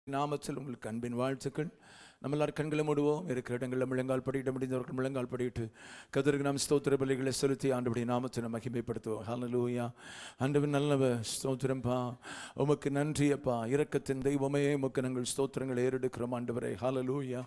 நாமத்தில் உங்களுக்கு அன்பின் வாழ்த்துக்கள். நம்ம எல்லாரும் கண்களை மூடுவோம். இருக்கிற இடங்களில் முழங்கால் படியிட முடிந்தவர்கள் முழங்கால் படியிட்டு கர்த்தருக்கு நாம் ஸ்தோத்திர பலிகளை செலுத்தி ஆண்டவருடைய நாமத்தை மகிமைப்படுத்துவோம். ஹல்லேலூயா. ஆண்டவர் நல்லவர், ஸ்தோத்திரம்பா. உமக்கு நன்றி அப்பா. இரக்கத்தின் தெய்வமே, உமக்கு நாங்கள் ஸ்தோத்திரங்களை ஏறெடுக்கிறோம் ஆண்டவரே. ஹல்லேலூயா.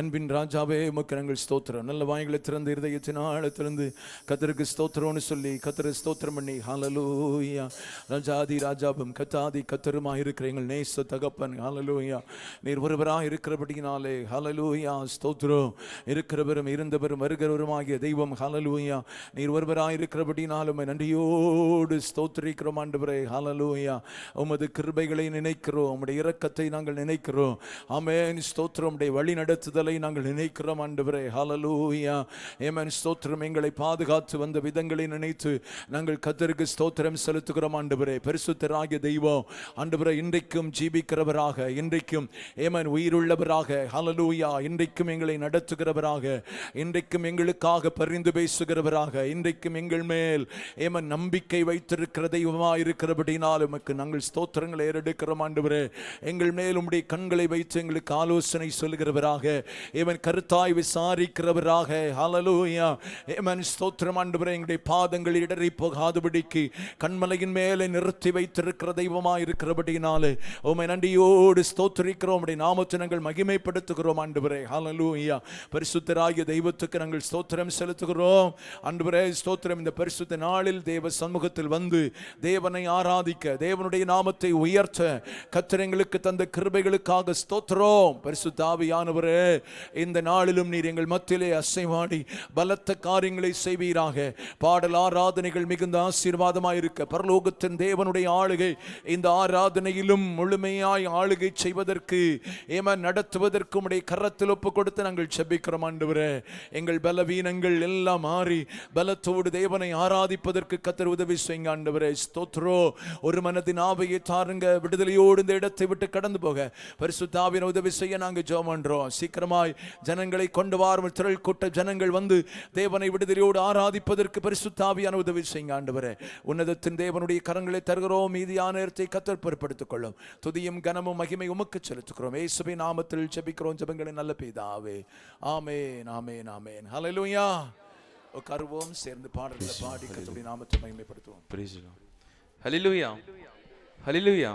அன்பின் ராஜாவே, உமக்கு நாங்கள் ஸ்தோத்திரம். நல்ல வாய்களை திறந்து இருதயத்தின் ஆழத்திலிருந்து கர்த்தருக்கு ஸ்தோத்திரம்னு சொல்லி கர்த்தரை ஸ்தோத்திரம் பண்ணி ஹல்லேலூயா. ராஜாதி ராஜாவும் கத்தாதி கர்த்தருமாய் இருக்கிற எங்கள் நேச தகப்பன், ஹல்லேலூயா, நீர் ஒருவராக இருக்கிறபடியினாலே ஹல்லேலூயா ஸ்தோத்திரம். இருக்கிறவரும் இருந்தவரும் வருகிறவருமாகிய தெய்வம், ஹல்லேலூயா, நீர் ஒருவராக இருக்கிறபடினாலும் நன்றியோடு ஸ்தோத்திரிக்கிறோம் ஆண்டவரே. ஹல்லேலூயா. உமது கிருபைகளை நினைக்கிறோம், உம்முடைய இரக்கத்தை நாங்கள் நினைக்கிறோம். ஆமென் ஸ்தோத்திரம். உம்முடைய வழி நடத்துதலை நாங்கள் நினைக்கிறோம் ஆண்டவரே. ஹல்லேலூயா. ஆமென் ஸ்தோத்திரம். எங்களை பாதுகாத்து வந்த விதங்களை நினைத்து நாங்கள் கர்த்தருக்கு ஸ்தோத்திரம் செலுத்துகிறோம் ஆண்டவரே. பரிசுத்தராகிய தெய்வம் ஆண்டவரே, இன்றைக்கும் ஜீவிக்கிறவராக, இன்றைக்கும் ஆமென் உயிருள்ளவராக, ஹல்லேலூயா, இன்றைக்கும் எங்களை நடத்துகிறவராக, இன்றைக்கும் எங்களுக்காக பரிந்து பேசுகிறவராக, இன்றைக்கும் எங்கள் மேல் ஏமன் நம்பிக்கை வைத்திருக்கிற தெய்வமாக இருக்கிறபடினால் உமக்கு நாங்கள் ஸ்தோத்திரங்களை ஏறெடுக்கிறோம் ஆண்டவரே. எங்கள் மேல் உம்முடைய கண்களை வைத்து எங்களுக்கு ஆலோசனை சொல்கிறவராக, ஏமன் கருத்தாய் விசாரிக்கிறவராக, ஹல்லேலூயா, ஏமன் ஸ்தோத்திரம் ஆண்டவரே. எங்களுடைய பாதங்கள் இடறி போகாதபடிக்கு கண்மலையின் மேலே நிறுத்தி வைத்திருக்கிற தெய்வமாக இருக்கிறபடினாலே உம்மை நன்றியோடு ஸ்தோத்திரிக்கிறோம். உம்முடைய நாமத்தை நாங்கள் மகிமைப்படுத்துகிறோம் ஆண்டவரே. ஹல்லேலூயா. பரிசுத்தராகிய தெய்வத்துக்கு நாங்கள் ஸ்தோத்திரம் செலுத்துகிறோம் ஆண்டவரே. ஸ்தோத்திரம். இந்த பரிசுத்த நாளில் தேவ சமூகத்தில் வந்து தேவனை ஆராதிக்க, தேவனுடைய நாமத்தை உயர்த்த கர்த்தர் எங்களுக்கு தந்த கிருபைகளுக்காக ஸ்தோத்திரம். பரிசுத்த ஆவியானவரே, இந்த நாளிலும் நீர் எங்கள் மத்தியிலே அசைவாடி பலத்த காரியங்களை செய்வீராக. பாடல் ஆராதனைகள் மிகுந்த ஆசீர்வாதமாய் இருக்க, பரலோகத்தின் தேவனுடைய ஆளுகை இந்த ஆராதனையிலும் முழுமையாய் ஆளுகை செய்வதற்கு ஏமன் நடத்துவதற்கு உம்முடைய கரத்தில் ஒப்பு கொடுத்து நாங்கள் ஜெபிக்கிறோம் ஆண்டவரே. எங்கள் பலவீனங்கள் எல்லாம் மாறி பலத்தோடு தேவனை ஆராதிப்பதற்கு கர்த்தர் உதவி செய்யுங்க ஆண்டவரே. ஸ்தோத்திரம். ஒரு மனதின் ஆவியை தாருங்க. விடுதலையோடு இந்த இடத்தை விட்டு கடந்து போக பரிசுத்த ஆவியின் உதவி செய்ய நாங்கள் ஜெபம் பண்றோம். சீக்கிரமாய் ஜனங்களை கொண்டு வாரும். திரள் கூட்ட ஜனங்கள் வந்து தேவனை விடுதலையோடு ஆராதிப்பதற்கு பரிசுத்த ஆவியான உதவி செய்யுங்க ஆண்டவரே. உன்னதத்தின் தேவனுடைய கரங்களை தருகிறோம். மீதியான நேரத்தை கர்த்தர் பொறுப்படுத்திக் கொள்ளும். துதியும் கனமும் மகிமை உமக்கு செலுத்துகிறோம். இயேசுவின் நாமத்தில் ஜெபிக்கிறோம் ஜெபங்களை நல்ல பிதாவே. ஆமென், ஆமென், ஆமென். ஹல்லேலூயா. உட்காருவோம். சேர்ந்து பாடல்களை பாடி கர்த்தருடைய நாமத்தை மகிமைப்படுத்துவோம். Praise the Lord. Hallelujah. Hallelujah.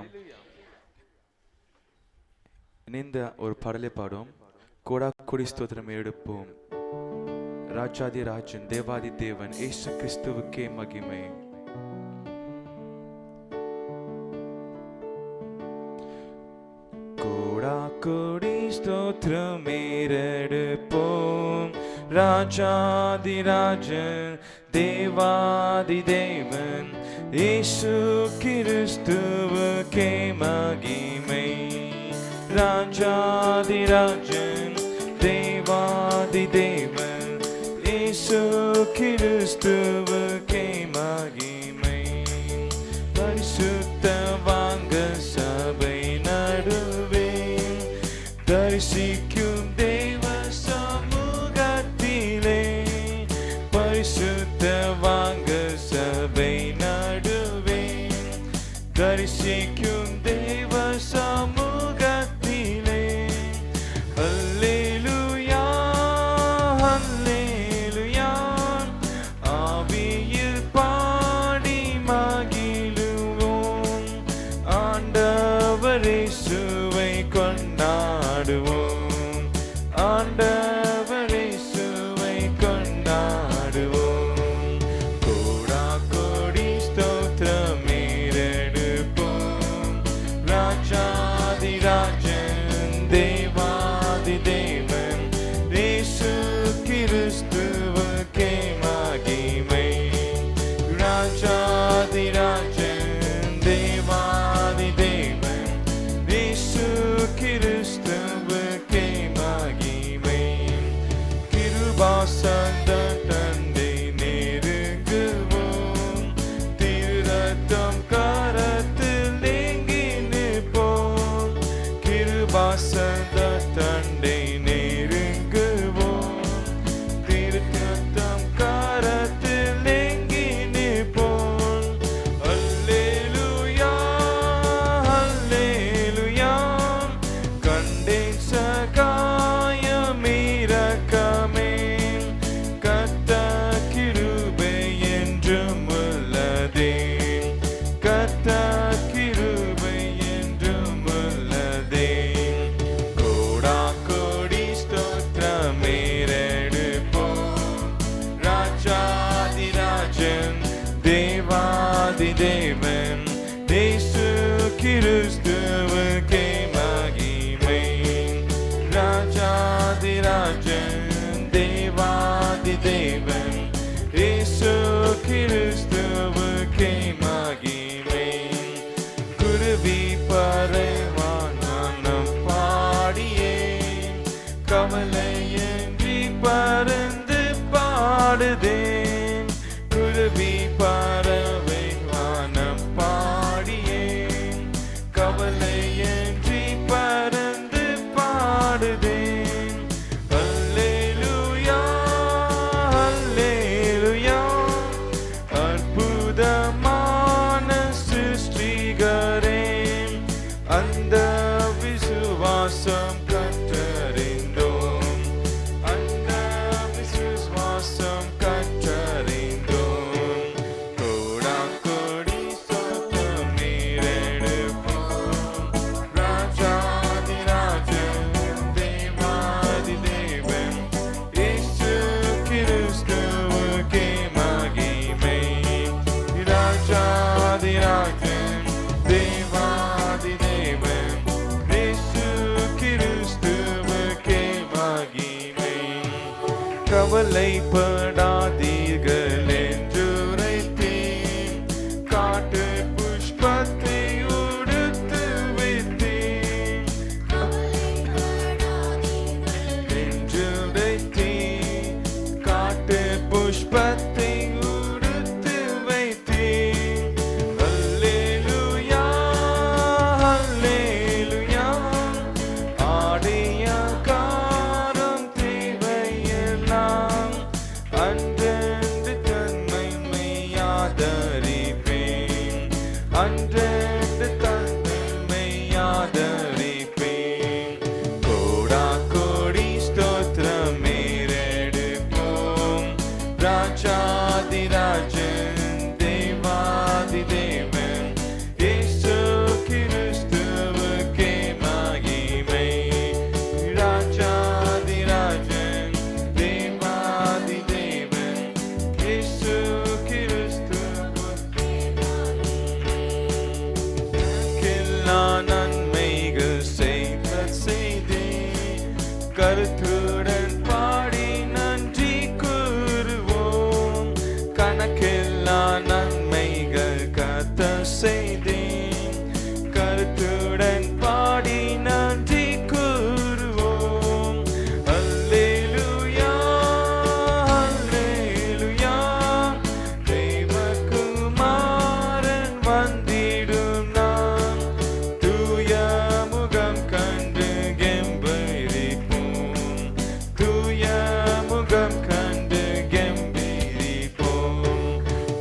இணைந்த ஒரு பாடலை பாடும். கோடா கோடி ஸ்தோத்திரம் எடுப்போம். ராஜாதி ராஜன் தேவாதி தேவன் இயேசு கிறிஸ்துவுக்கே மகிமை. கோடா கோடி ஸ்தோத்திரம் ஏறெடுப்போம். ராஜாதி ராஜன் தேவாதி தேவன் இயேசு கிறிஸ்துவுக்கே மகிமை. ராஜாதி ராஜன் தேவாதி தேவன் இயேசு கிறிஸ்துவுக்கே மகிமை. பரிசுத்த வாங்க சபை நடுவே தரிசிக்கும் தேவ சமூகத்திலே. பரிசுத்த வாங்க சபை நடுவே தரிசிக்கும் தேவ சமூகத்திலே. ஹல்லேலூயா, ஹல்லேலூயா. ஆவியில் பாடி மகிழுவோம். ஆண்டவர் இயேசுவை கொண்டாடுவோம். ஆண்டவர் இயேசுவை கொண்டாடுவோம். கோடா கோடி ஸ்தோத்திரம் ஏறெடுப்போம். ராஜாதி ராஜன் தேவாதி தேவன் இயேசு கிறிஸ்துவுக்கே மகிமை. ராஜாதி ராஜன் தேவாதி தேவன் இயேசு கிறிஸ்துவுக்கே மகிமை. கிருபாசந்த தந்தை நெருங்குவோம். திருரத்தம் கரத்தில் நீங்கி நிற்போம். கிருபாசந்த தந்தை நெருங்குவோம். திருரத்தம் கரத்தில் நீங்கி நிற்போம். தேவாதி தேவன் இயேசு கிறிஸ்துவுக்கே மகிமை. ராஜாதி ராஜன் தேவாதி தேவன் இயேசு கிறிஸ்துவுக்கே மகிமை. குருவி பரவானம் பாடியே கவலையின்றி பறந்து பாடுதேன். குருவி பறவை வானம் பாடியே கவலையின்றி பறந்து பாடுதேன். அல்லேலூயா அல்லேலூயா அற்புதமான சிருஷ்டிகரே, அந்த விசுவாசம் கற்றறிந்தோம், அந்த விசுவாசம் கற்றறிந்தோம். கோடாக்கோடி ஸ்தோத்திரம் நீரெடுப்போம். ராஜாதி ராஜன் தேவாதி தேவன் இயேசு கிறிஸ்துவுக்கே மகிமை. ராஜாதி ராஜன் தேவாதி தேவன் இயேசு கிறிஸ்துவுக்கே மகிமை. கவலைப்படாதீர்கள் என்றுரைத்தேன், காட்டு புஷ்பத்தை உடுத்து வைத்தேன். என்றுரைத்தேன், காட்டு புஷ்பத்தை உடுத்து வைத்தேன். அல்லேலூயா அல்லேலூயா ஆடையக்காரம் தேவையெல்லாம் அன்றென்று தன்மை மெய்யாதரிப்பேன், அன்றென்று தன்மை மெய்யாதரிப்பேன். கோடாக்கோடி ஸ்தோத்திரம் ஏறெடுப்போம். ராஜாதி ராஜன் தேவாதி தேவன் இயேசு கிறிஸ்துவுக்கே மகிமை. ராஜாதி ராஜன் தேவாதி தேவன் இயேசு கிறிஸ்துவுக்கே மகிமை. எல்லா நன்மைகள் செய்தேன், கருத்துடன் பாடி நன்றி கூறுவோம். கணக்கில்லா நன்மைகள் கர்த்தர் செய்தேன், கருத்துடன் பாடி நன்றி கூறுவோம். அல்லேலூயா அல்லேலூயா தேவகுமாரன் வந்திடும் நாம், தூய முகம் கண்டு கெம்பீரிப்போம், தூய முகம் கண்டு கெம்பீரிப்போம்.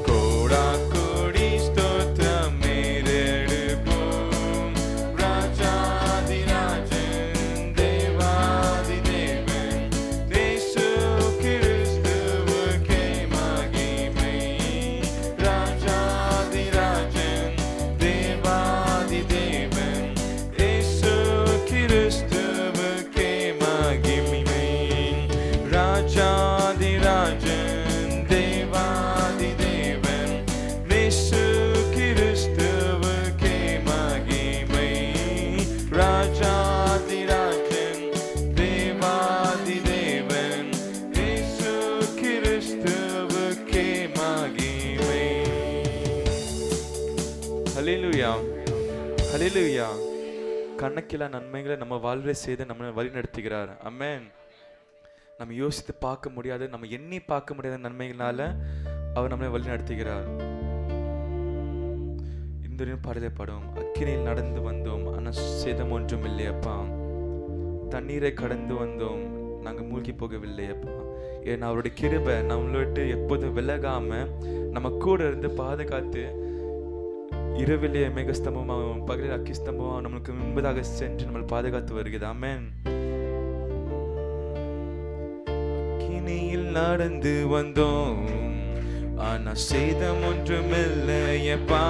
கோடாக்கோடி ஸ்தோத்திரம் ஏறெடுப்போம். ராஜாதி ராஜன் தேவாதி தேவன் இயேசு கிறிஸ்துவுக்கே மகிமை. ராஜாதி ராஜன் தேவாதி தேவன் இயேசு கிறிஸ்துவுக்கே மகிமை. ராஜாதி ராஜன் தேவாதி தேவன் இயேசு கிறிஸ்துவுக்கே மகிமை. ராஜாதி ராஜன் தேவாதி தேவன் இயேசு கிறிஸ்துவுக்கே மகிமை. ஹல்லேலூயா ஹல்லேலூயா. கணக்கில்லா நன்மைகளை நம்ம வாழ்வை செய்து நம்மளை வழி நடத்துகிறார். ஆமென். நம்ம யோசித்து பார்க்க முடியாத, நம்ம எண்ணி பார்க்க முடியாத நன்மைகளால அவர் நம்மளை வழி நடத்துகிறார். இந்த பாடலை பாடும். அக்கினியில் நடந்து வந்தோம், ஆனால் சேதம் ஒன்றும் இல்லையப்பா. தண்ணீரை கடந்து வந்தோம், நாங்கள் மூழ்கி போகவில்லையப்பா. ஏன்னா அவருடைய கிருபை நம்மளை விட்டு எப்போதும் விலகாம நம்ம கூட இருந்து பாதுகாத்து, இரவிலே மேகஸ்தம்பமாகவும் பகலில் அக்கிஸ்தம்பமாகவும் நம்மளுக்கு முன்பதாக சென்று நம்மளை பாதுகாத்து வருகிறது. ஆமென். அக்கினியில் நடந்து வந்தோம், ஆனா சேதம் ஒன்றுமில்லையப்பா.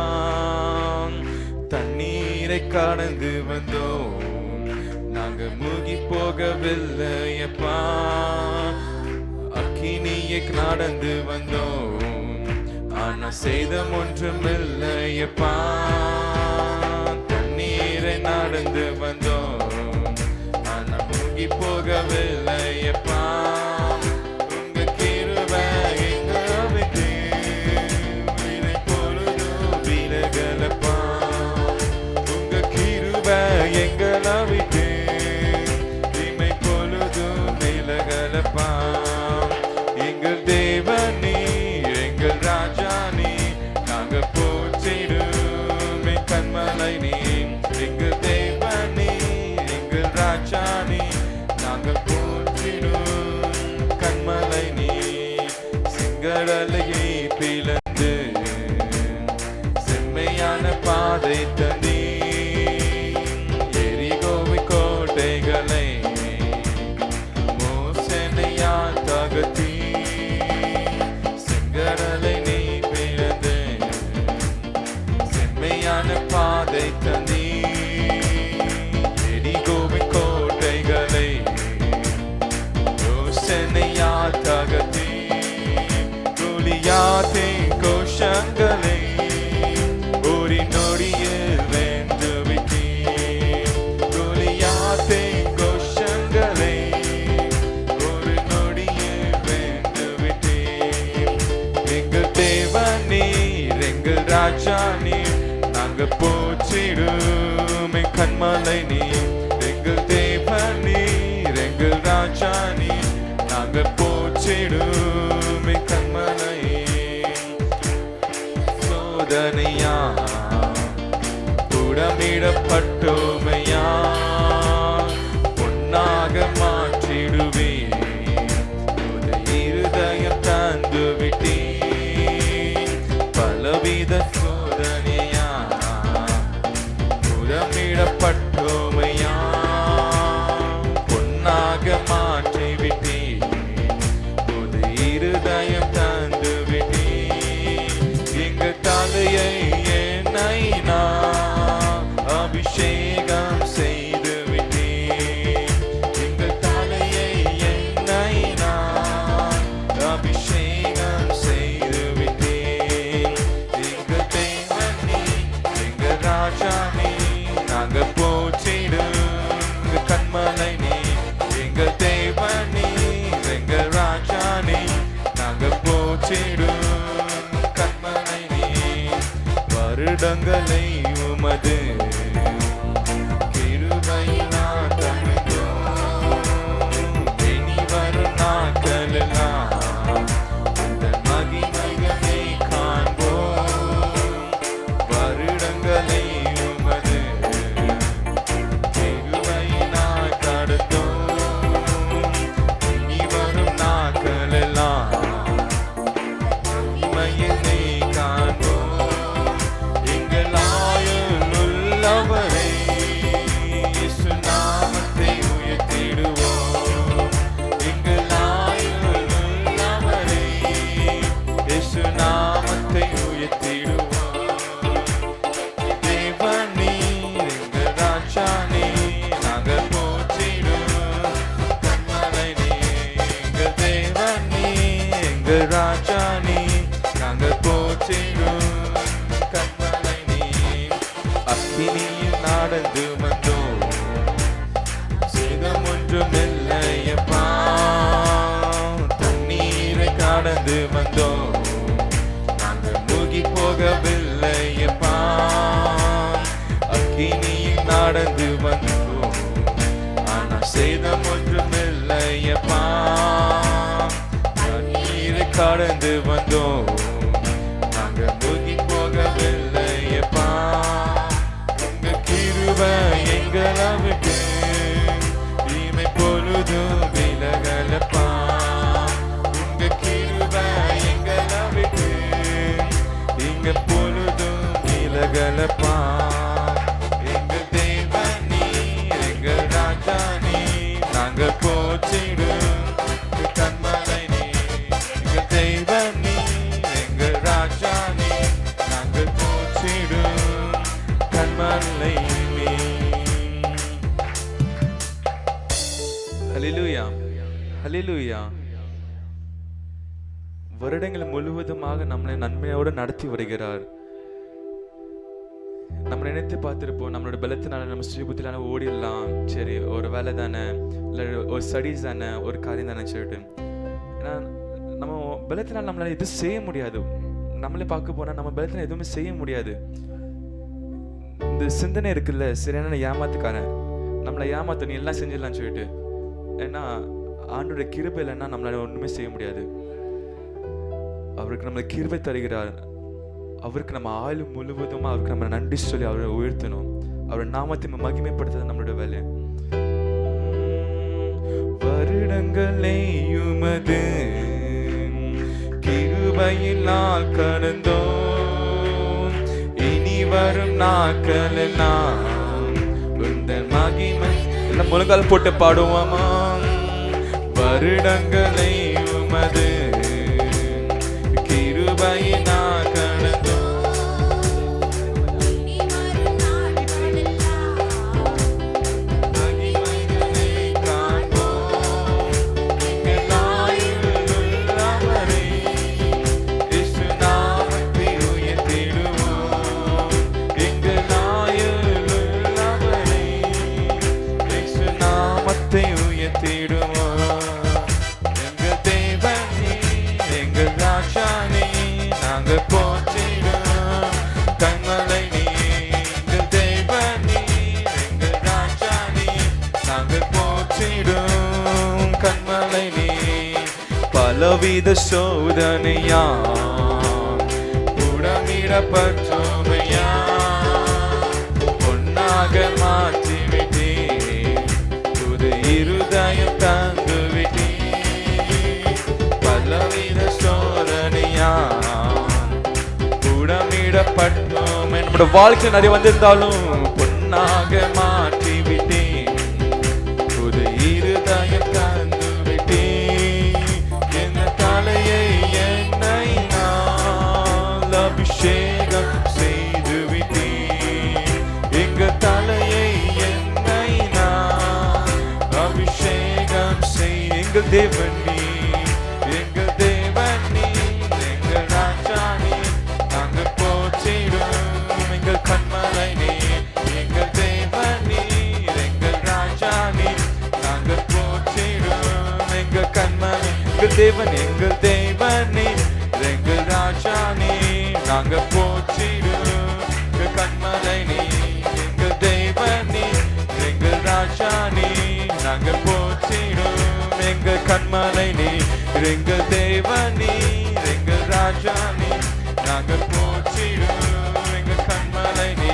தண்ணீரை கடந்து வந்தோம், நாங்க மூழ்கி போகவில்லையப்பா. அக்கினியை நடந்து வந்தோம், ஆனா சேதம் ஒன்றுமில்லையப்பா. தண்ணீரை நடந்து வந்தோம், ஆனா மூழ்கி போகவில்லையப்பா. உங்க கிருபை எங்களை விட்டு விலை பொழுதும் விலகலப்பா. உங்க கிருபை எங்களை விட்டு இமை பொழுதும் விலகலப்பா. எங்கள் தேவனே, எங்கள் ராஜானே, நாங்க போற்றிடுமே கண்மலை நீ. எங்கள் தேவனே, எங்கள் ராஜானே, நாங்க போற்றிடும் கண்மலை நீ. சிங்கடலையை பிளந்து செம்மையான பாதை தந்தீ. எரிகோவை கோட்டைகளை மோசனையால் தகர்த்தீ. கடலை நீ பிளந்து செம்மையான பாதை தந்தீ. எரிகோவின் கோட்டைகளை யோசனையால் தகர்த்தீ. கோலியாத்தின் கோஷங்களை ஒரு நொடியில் வென்று விட்டீர். கோலியாத்தின் கோஷங்களை ஒரு நொடியில் வென்று விட்டீர். எங்கள் தேவனீர், எங்கள் ராஜா நீர், நாங்க போற்றிடுமே கண்மலை நீர். எங்கள் தேவனீர், எங்கள் ராஜா நீர், நாங்க போற்றிடுமே கண்மலை. சோதனையா புடமிடப்பட்டோமையா பொன்னாக மாற்றிடுவே. இருதயம் தந்து விட்டீ. பலவித சோதனையா புடமிடப்பட்டோமையா பொன்னாக மாற்றி விட்டீ. புது இருதயம் தந்து விட்டீ. எங்க தலையை என்னை நான் அபிஷேகம் செய்து விட்டீ. எங்கள் தலையை என்னை நான் அபிஷேகம் செய்து விட்டீ. எங்கள் தேவனே, எங்கள் ராஜானே, நாங்க போற்றிடும் கண்மலை நீ. எங்கள் தேவனே, எங்கள் ராஜானே, நாங்க போற்றிடும் கண்மலை நீ. வருடங்களை உமது கிருபையினால் தந்தோம். இனி வரும் நாட்களெல்லாம் உந்தன் மகிமைகளை காண்போம். வருடங்களை உமது கிருபையினால் தந்தோம். இனி வரும் நாட்களெல்லாம் மகிமையினை காண்போம். எங்கள் ஆயுள் உள்ளவரை இயேசு நாமத்தை உயர்த்திடுவோம். எங்கள் ஆயுள் உள்ளவரை இயேசு நாமத்தை உயர்த்திடுவோம். தேவனீர், எங்கள் ராஜானே, நாங்கள் போற்றிடும் கண்மலை நீர். எங்கள் தேவனீர், எங்கள் ராஜானே, நாங்கள் போற்றிடும் கண்மலை நீர். அக்கினியில் நடந்து வந்தோம், சேதம் ஒன்றுமில்லையப்பா. தண்ணீரை கடந்து வந்தோம், நாங்கள் மூழ்கி போகவில்லையப்பா. அக்கினியில் நடந்து வந்தோம், ஆனா சேதம் ஒன்றுமில்லையப்பா. தண்ணீரை கடந்து வந்தோம், நாங்கள் மூழ்கி போகவில்லையப்பா. உங்க கிருபை எங்களை விட்டு இமை பொழுதும் விலகலப்பா. உங்க கிருபை எங்களை விட்டு இங்க பொழுதும் விலகலப்பா. எங்கள் தேவனீர், எங்கள் ராஜானே, நாங்கள் போற்றிடும் கண்மலை நீர். எங்கள் தேவனீர், எங்கள் ராஜானே, நாங்கள் போற்றிடும் கண்மலை நீர். ஹல்லேலூயா, ஹல்லேலூயா. வருடங்கள் முழுவதுமாக நம்மளை நன்மையோடு நடத்தி வருகிறார். நம்ம நினைத்து பார்த்துருப்போம், நம்மளோட பலத்தினால நம்ம சுயபுத்தினால ஓடிடலாம், சரி ஒரு வேலை தானே, இல்லை ஒரு ஸ்டடீஸ் தானே, ஒரு காரியம் தானே சொல்லிட்டு. ஏன்னா நம்ம பலத்தினால நம்மளால எதுவும் செய்ய முடியாது. நம்மளே பார்க்க போனால் நம்ம பலத்தினால எதுவுமே செய்ய முடியாது. இந்த சிந்தனை இருக்குல்ல, சரியான ஏமாத்துக்காரன், நம்மளை ஏமாத்த நீ எல்லாம் செஞ்சிடலாம்னு சொல்லிட்டு. ஏன்னா ஆண்டோட கிருபை இல்லைன்னா நம்மளால ஒன்றுமே செய்ய முடியாது. அவருக்கு நம்மளை கிருபை தருகிறார். அவருக்கு நம்ம ஆயுள் முழுவதுமா அவருக்கு நம்ம நன்றி சொல்லி அவரை உயர்த்தணும். அவரை நாமத்தை மகிமைப்படுத்துறது நம்மளோட வேலை. வருடங்களே உமது கிருபையினால் கடந்தோம், இனி வரும் நாட்கள் எல்லாம் உந்தன் மகிமை. எல்லாம் முழங்கால் போட்டு பாடுவோமா? வருடங்களை உமது கிருபையினால் கடந்தோம், பலவித சோதனையா புடமிடப்பட்டோமையா பொன்னாக மாற்றிவிட்டே, புது இருதயம் தந்து விட்டே. பலவித சோதனையா புடமிடப்பட்டோம். நம்மளோட வாழ்க்கை நிறைய வந்திருந்தாலும் பொன்னாக மாற்றிவிட்டே, புது இருதயம் தந்து விட்டே. அபிஷேகம் செய்து விட்டே, எங்க தலையை என்னை நான் அபிஷேகம் செய். எங்கள் தேவன் நீ, எங்கள் தேவன் நீ, எங்கள் ராஜா நீ, நாங்கள் போற்றிடும் எங்கள் கண்மலை நீ. எங்கள் தேவன் நீ, எங்கள் ராஜா நீ, நாங்கள் போற்றிடும் எங்கள் கண்மலை. எங்கள் தேவன், எங்கள் தேவன் நீ, எங்கள் ராஜா நீ, நாங்க போற்றிடும் எங்கள் கண்மலை நீ. எங்கள் தேவன் நீ, எங்கள் ராஜா நீ, நாங்க போற்றிடும் எங்கள் கண்மலை நீ. எங்கள் தேவன் நீ, எங்கள் ராஜா நீ, நாங்க போற்றிடும் எங்கள் கண்மலை நீ.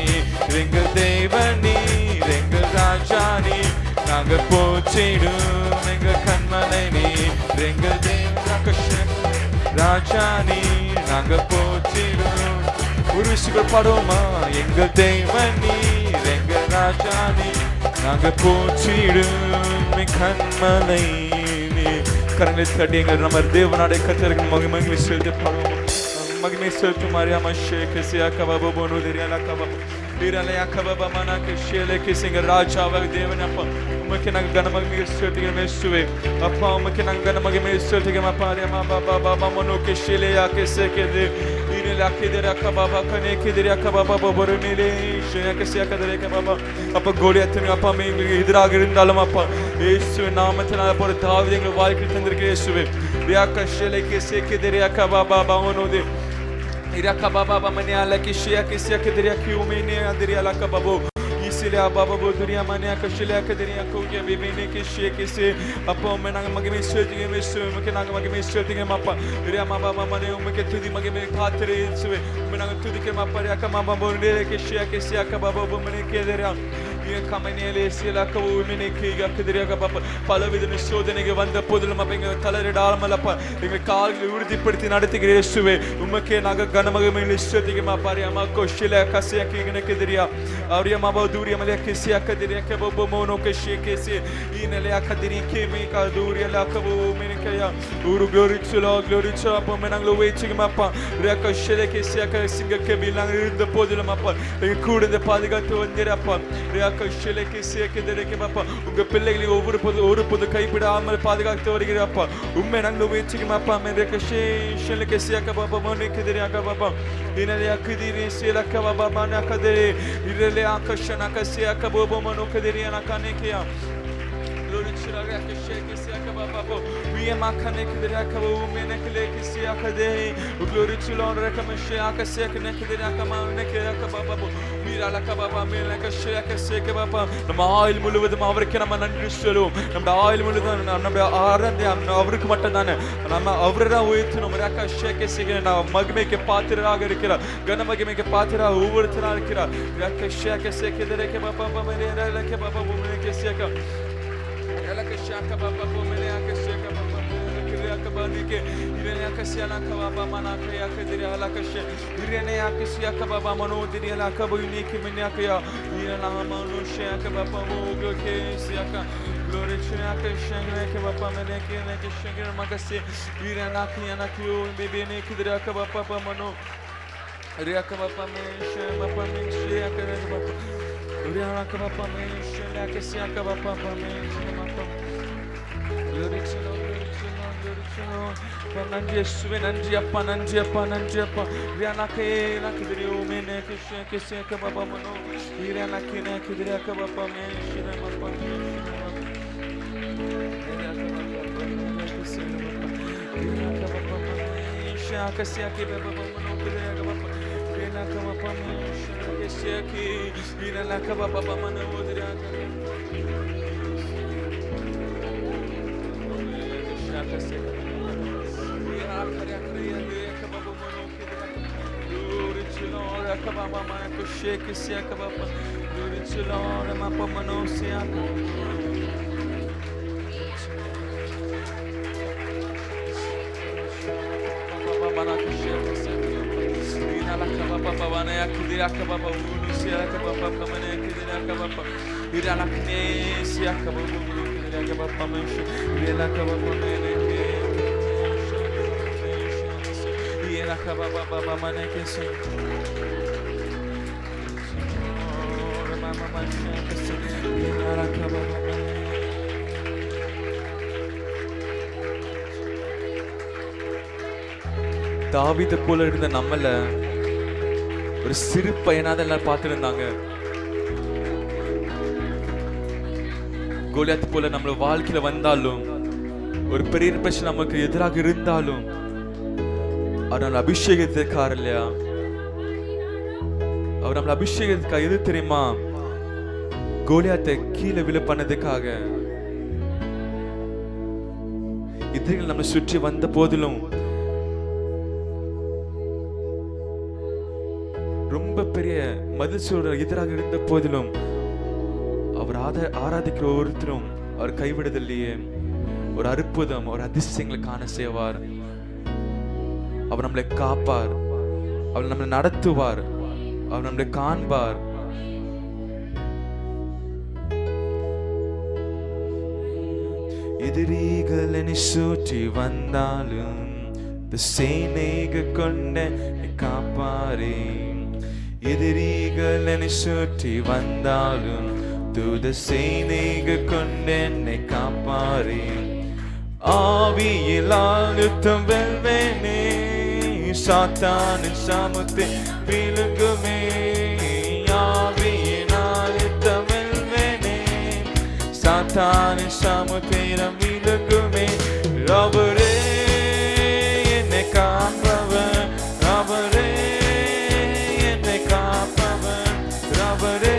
எங்கள் தேவன் நீ, எங்கள் ராஜா நீ, நாங்க போற்றிடும் எங்கள் கண்மலை நீ. எங்கள் தேவன் ராஜா நீ, நாங்க போற்றிடும். ஒரு விஷயம் பாடுவோமா? எங்கள் தேவன் நீ, எங்கள் ராஜா நீ, நாங்க போற்றிடும் கண்மலை நீ. கரங்களை தட்டி எங்கள் நம்ம தேவனுடைய கர்த்தருக்கு மகிமை செலுத்தி பாடுவோம். மகிமை செலுத்தும் மாரியாமா ஷேக் சியாக்கா பாபு போனு தெரியாலா கபாபு வீரலையா கபாபா மனா கிஷேலே கிசிங்க ராஜாவே தேவனே அப்பா உமக்கு நாங்கள் கனமகிமை செலுத்துகிறோம் இயேசுவே. அப்பா உமக்கு நாங்கள் கனமகிமை செலுத்துகிறோம் அப்பா. மாரியாமா பாபா பாபா மனோ கிஷேலே யா கிசேகே தே வீரலையா கிதரா கபாபா கனே கிதரா கபாபா போருனிலே ஷேயா கிசியாக்கா தரே கபாபா. அப்பா கோலியாத்தின் அப்பா எங்களுக்கு எதிராக இருந்தாலும் அப்பா இயேசுவின் நாமத்தினால போற தாவீது எங்கள் வாழ்க்கையில் தந்திருக்கிற இயேசுவே. ரியா கிஷேலே கிசேகே தரே கபாபா பாவனோ தே Iraka baba mania la kishia kisia kediria kiumene adiria la kababo isilia baba boduria mania kashilia kediria kuya bibine kishia kisi apo menang magime swetige mesu menang magime swetige mapa iria mama mane umke tudi magime khatre suwe menang tudi ke mapa ria kama bonde kishia kisia kababo mane kederia கமனியலே சில கவுமினே கீக கதிரியாக பாப்பா பலவித சோதனைக்கு வந்த போதிலும் அப்ப எங்க தளரிடாமல் அப்பா எங்கள் கால்களை உறுதிப்படுத்தி நடத்துகிற இயேசுவே உமக்கே நாங்கள் கனமகிமையில் இஷ்டத்திகமா பாரியாமா கோஷில கசியா கீகன கதிரியா அவரியாமா பௌதூரியா மலையா கிசியா கதிரியா கபோ மோனோ கஷிய கேசி இனலையா கதிரி கேமி கதூரியா லகபோ மினக்கயா ஒரு glory to அப்பா நாங்கள் வெயிட்டிங் அப்பா ரியா கஷில கேசியா கசிங்க கபிலாங்க இருந்த போதிலும் அப்பா எங்க கூட பாதுகாத்து வந்திரப்பா ரியா உங்க பிள்ளைகளை ஒரு பொது கைவிடாமல் பாதுகாத்து வருகிறப்பா. உண்மை நாங்கள் உயர்ச்சிக்கும் அப்பா. Glory to the Lord, shake it, shake it, we am a connected, women, glory to Lord, recommend shake நம்ம ஆயில் முழுவதும் அவருக்கு நம்ம நன்றி சொல்லுவோம். நம்ம ஆயில் முழுவதும் நம்ம ஆரம்பி அவருக்கு மட்டும் தானே நம்ம அவரை உயர்த்தணும். மகிமைக்கு பாத்திரராக இருக்கிறார், கன மகிமைக்கு பாத்திரராக ஒவ்வொருத்தராக இருக்கிறார். Shaka Baba Bomelaka Shaka Baba Kiraka Banike, Irenaka Sialaka Baba Manaka Yakadria Lakashe, Irenaka Siaka Baba Mano, Dialaka Buniki Minaka, Iranamano Shaka Baba Mogoke Siaka, Glory Chinaka Shanaka Baba Meneki, and Shaker Makasi, Iranaki Anaki, Baby Nikidaka Baba Mano, Riaka Baba Mention, Baba Mention, Riaka Baba Mention, Lakasiaka Baba Mention. நன்றி இயேசுவே, நன்றி அப்பா, நன்றி அப்பா, நன்றி அப்பா. ரியானாக்கே நக்கிதிரியோ மேனேக்கே ஷேக்கே ஷேக்கே பாபா மனோ ரியானாக்கே நக்கிதிரியக்க பாபா மேஷிரே பாபா ரியானாக்கே பாபா ஷேக்கே ஷேக்கே பாபா மனோ ரியானாக்கே பாபா ரியானாக்கே பாபா ஷேக்கே ஷேக்கே ரியானாக்கே பாபா மனோ ரியானாக்கே Shake it, shake it, Papa. Glory to Lord, and my Papa knows it. Papa, Manaka, shake it, shake it, Papa. Papa, Manaka, Diraka, Papa, Unusiaka, Papa, Manaka, Diraka, Papa. Iranakne, Siaka, Diraka, Papa, Mention, Diraka, Papa, Manaka, Diraka, Papa, Manaka, தாவீதை போல இருந்த நம்மள ஒரு சிறு பையனாக எல்லாரும் பார்த்துருந்தாங்க. கோலியாத் போல நம்மள வாழ்க்கையில வந்தாலும் ஒரு பெரிய பிரச்சனை நமக்கு எதிராக இருந்தாலும் அவர் அபிஷேகத்திற்கார் இல்லையா? அவர் நம்மள அபிஷேகத்துக்காக எது தெரியுமா? கோலியாத்தை கீழே விழ பண்ணதுக்காக. எதிரிகள் நம்ம சுற்றி வந்த போதிலும், ரொம்ப பெரிய மதில் சுவர் எதிராக இருந்த போதிலும், அவர் ஆராதிக்கிற ஒருத்தரும் அவர் கைவிடுதல்லையே. ஒரு அற்புதம், ஒரு அதிசயங்களை காண செய்வார். அவர் நம்மளை காப்பார், அவர் நம்மளை நடத்துவார், அவர் நம்மளை காண்பார். எதிரிகள் என்னை சுற்றி வந்தாலும் சேனைகள் கொண்ட காப்பாரே. எதிரிகள் என்னை சுற்றி வந்தாலும் தூத சேனைகள் கொண்டு என்னை காப்பாரே. ஆவியில் ஆளுத்தம் வெல்வேனே, சாத்தானின் சாமத்தை விழுங்குமே. ஆவியில் ஆளுத்தம் வெல்வேனே, சாத்தானின் சாமத்தை விழுங்குமே. அவரே என்னை காப்பவர், அவரே என்னை காப்பவர், அவரே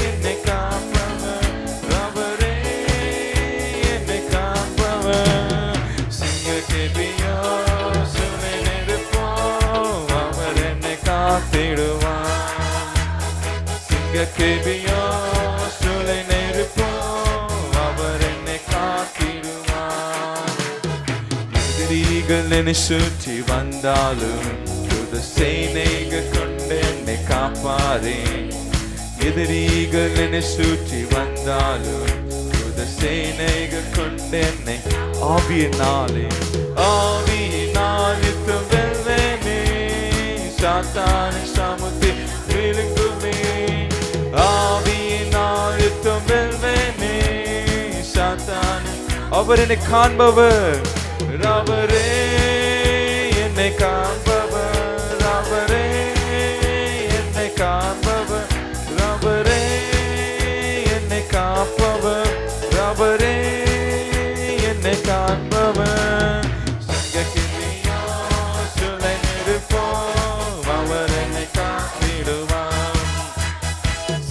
என்னை காப்பவர், அவரே என்னை காப்பவர். சிங்கக்கெபியோ சுனை நெருப்போம், அவர் என்னை காத்திடுவார். சிங்கக்கெபியோ சுனை நெருப்போம், அவர் என்னை காத்திடுவார். எதிரிகள் என்னை சுற்றி வந்தாலும் தூத சேனைகள் கொண்டு என்னை காப்பாரே. எதிரிகள் என்னை சுற்றி வந்தாலும் தூத சேனைகள் கொண்டு என்னை ஆவியினாலே, ஆவியினாலே வெல்வேனே. சாத்தானின் சாமத்தை விழுங்குமே. ஆவி அவர் என்னை காண்பவர், அவரே என்னை காண்பவர், அவரே என்னை காண்பவர், அவரே என்னை காப்பவர், அவரே என்னை காண்பவர். சிங்கக்கிளியோ சுளை நெருப்போம், அவர் என்னை காத்திடுவார்.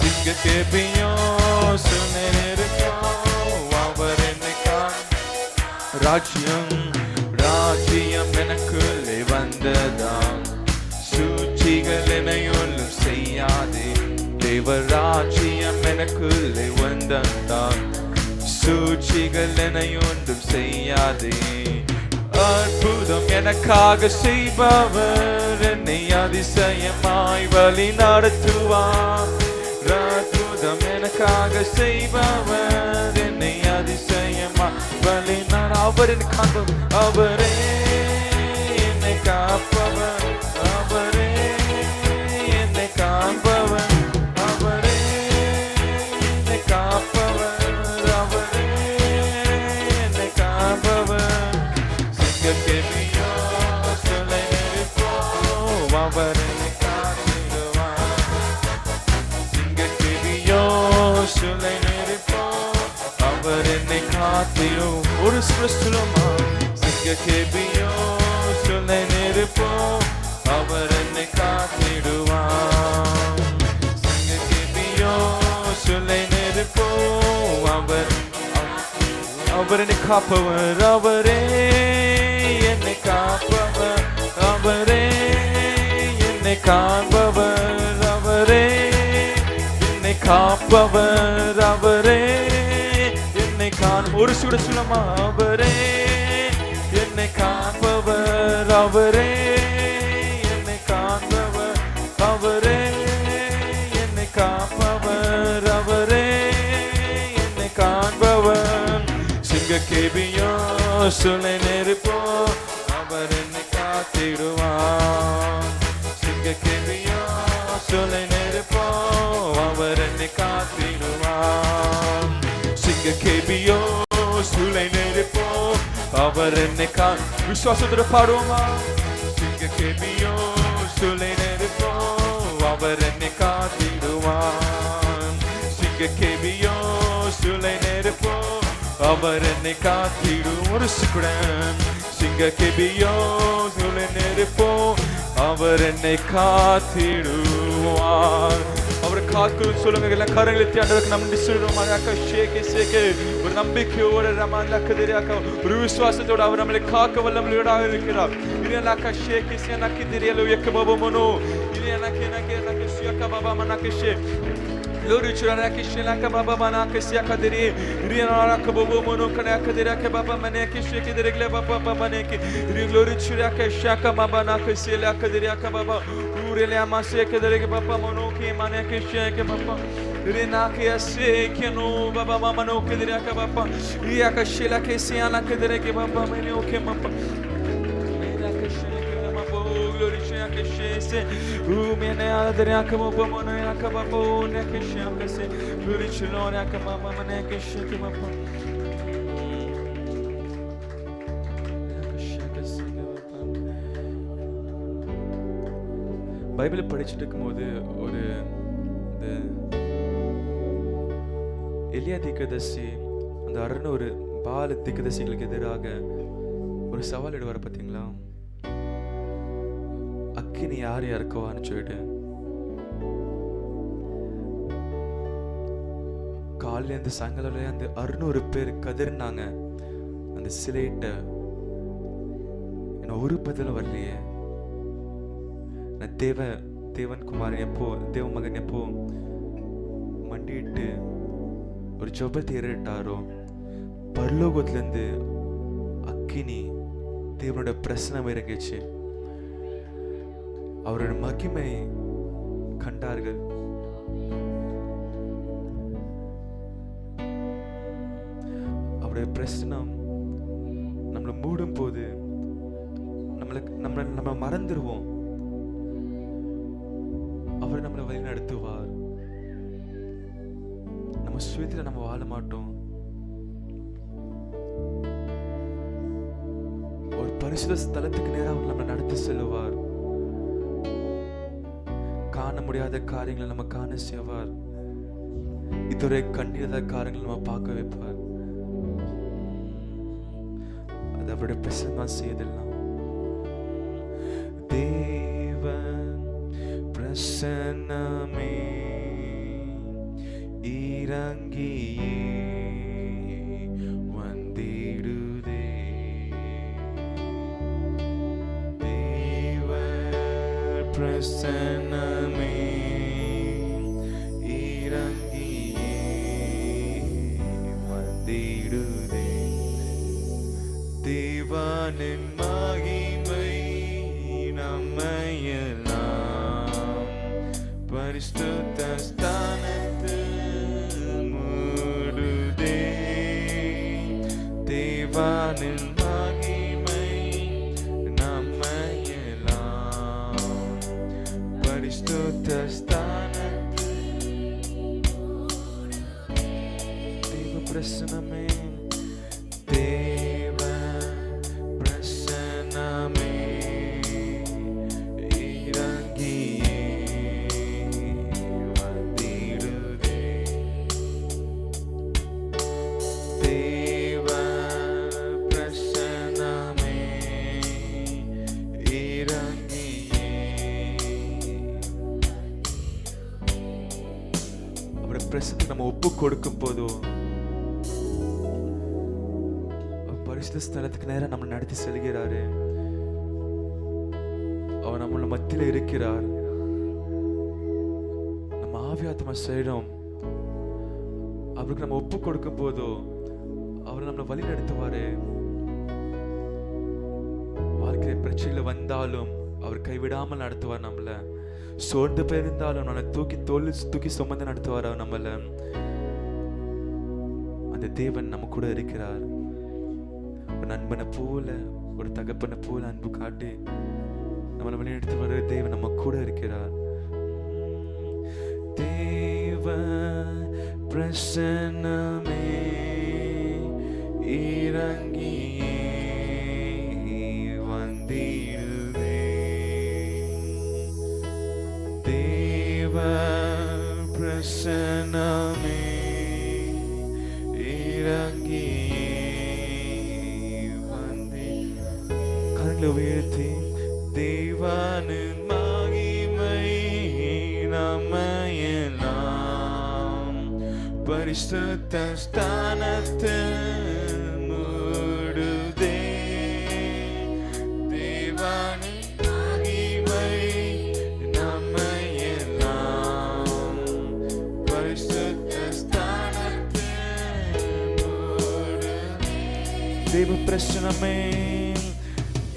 சிங்கக்கிளியோ சுளை நெருப்போம், அவர் என்னை ராஜ்யம் ராஜ்யம் எனக்குள்ளே வந்ததாம், சூழ்ச்சிகள் என்னையொன்றும் செய்யாதே. தேவ ராஜ்யம் எனக்குள்ளே வந்ததாம், சூழ்ச்சிகள் என்னையொன்றும் செய்யாதே. அற்புதம் எனக்காக செய்பவர், என்னை அதிசயமாய் வழி நடத்துவார். அற்புதம் எனக்காக செய்பவர், என்னை அதிசயமாய் வழி அவர் என்னை காண்பவர், அவரே என்னை காப்பவர், அவரே என்னை காண்பவர், அவரே என்னை காப்பவர், அவரே என்னை காண்பவர். சிங்கக்கிளியோ சுளை நெருப்போம், அவர் என்னை காத்திடுவார். சிங்கக்கிளியோ சுளை நெருப்போம், அவர் என்னை காத்திடும். ஒரு சுலமா சிங்கக்கிளியோ சுளை நெருப்போம், அவர் என்னை காத்திடுவார். சிங்கக்கிளியோ சுளை நெருப்போம், அவர் என்னை காப்பவர், அவரே என்னை காப்பவர், அவரே என்னை காண்பவர், அவரே என்னை காப்பவர், அவரே என்னை காண். ஒரு சுலமா அவரே என்னை காப்பவர், அவரே என்னை காண்பவர், அவரே என்னை காப்பவர், அவரே என்னை காண்பவர். சிங்கக்கிளியோ சுளை நெருப்போம், அவர் என்னை காத்திடுவார். சிங்கக்கிளியோ சுளை நெருப்போம், அவர் என்னை காத்திடுவார். சிங்கக்கிளியோ சுளை நெருப்போம், அவர் என்னை விசுவாசத்தோட பாடுவோமா? சிங்கக்கிளியோ சுளை நெருப்போம், அவர் என்னை காத்திடுவார். சிங்கக்கிளியோ சுளை நெருப்போம், அவர் என்னை காத்திடும். ஒரு சுக்குடன் சிங்கக்கிளியோ சுளை நெருப்போம், அவர் என்னை காத்திடுவார். அவரை காக்கும் சொல்லுங்க, எல்லாம் கரங்களை தேண்டவருக்கு நம்பி சொல்லுவோம். ஒரு நம்பிக்கையோட ஒரு விசுவாசத்தோடு அவர் நம்மளை காக்க வல்லவராக இருக்கிறார். Glory to the Kishilaka Baba Manakisia Kadiri, Riana Kabobo Monokana Kadira Baba Maneki, Shaki the Regleva Papa Maneki, Glory to the Shaka Mabanaka Sila Kadiriaka Baba, Urelia Maseka the Papa Monoki, Maneki Shaka Papa, Rinakia Sekino, Baba Manoki the Raka Papa, Riaka Shila Kesiana Kadireki Baba Manoki Mapa. Glory to the Kishese, Umena the Rakamo Monaka Babo, Nakishakase, Glory to Lord Akama Maneki Shakimapa. பைபிளை படிச்சுட்டு இருக்கும்போது ஒரு எலியா தீர்க்கதரிசி அந்த 600 பால தீர்க்கதரிசிகளுக்கு எதிராக ஒரு சவால் இடுவார் பார்த்தீங்களா? அக்கினி யார் இறக்குவான்னு சொல்லிட்டு காலையில இருந்து சாயங்காலம் அந்த 600 பேர் கதறினாங்க அந்த சிலையிட்ட. என்ன ஒரு பதிலும் வரலையே. நான் தேவன் குமாரன் எப்போ தேவ மகன் எப்போ மண்டிட்டு ஒரு ஜெபத்தை ஏறிட்டாரோ பரலோகத்திலிருந்து அக்கினி தேவனோட பிரசனம் இறங்கிச்சு. அவரோட மகிமை கண்டார்கள். அவருடைய பிரசனம் நம்மளை மூடும் போது நம்ம மறந்துடுவோம். அவர் நம்மளை வழி நடத்துவார். நம்ம சுயத்துல நம்ம வாழ மாட்டோம். பரிசுத்த ஸ்தலத்துக்கு நேரா அவர் நம்மை நடத்தி செல்லுவார். காண முடியாத காரியங்களை நம்ம காண செய்வார். இதுவரை கண்டிராத காரியங்களை நம்ம பார்க்க வைப்பார். அது அவருடைய பிரசன்னம் தான் செய்தெல்லாம். தேவன் பிரசன்னமே இறங்கியே வந்திடுதே. தேவன் பிரசன்னமே இறங்கியே வந்திடுதே. தேவனின் மகிமை நம்மையெல்லாம் பரிசுத்த ஸ்தானத்தில் மூடுதே. தேவனின் மகிமை நம்மையெல்லாம் பரிசுத்த ஸ்தானத்தில் தேவ பிரசன்னமே தேவ பிரசன்னமே இறங்கியே வந்திடுதே. தேவ பிரசன்னமே இறங்கியே அவருடைய பிரசன்னத்தை நம்ம ஒப்பு கொடுக்கும் போதும் பரிசுத்த ஸ்தலத்துக்கு நேரம் நம்மளை நடத்தி செல்கிறாரு. அவர் நம்மள மத்தியில இருக்கிறார். நம்ம ஆவியாத்மா சரீரம் அவருக்கு நம்ம ஒப்பு கொடுக்கும் போதோ அவர் நம்மளை வழி நடத்துவாரு. வாழ்க்கை பிரச்சனையில வந்தாலும் அவர் கைவிடாமல் நடத்துவார். நம்மள சோர்ந்து போயிருந்தாலும் நம்மளை தூக்கி சுமந்து நடத்துவார். அவர் நம்மள அந்த தேவன் நம்ம கூட இருக்கிறார். ஒரு நண்பனை போல ஒரு தகப்பனை போல அன்பு காட்டி நம்மளை வழிநடத்தி வர தேவன் நம்ம கூட இருக்கிறார். தேவ பிரசன்னமே இறங்கியே வந்திடுதே. தேவ பிரசன்னமே இறங்கியே உயர்த்தி தேவனின் மகிமை நம்மையெல்லாம் பரிசுத்த ஸ்தானத்தில் மூடுதே. தேவனின் மகிமை நம்மையெல்லாம் பரிசுத்த ஸ்தானத்தில் மூடுதே. தேவ பிரசன்னமே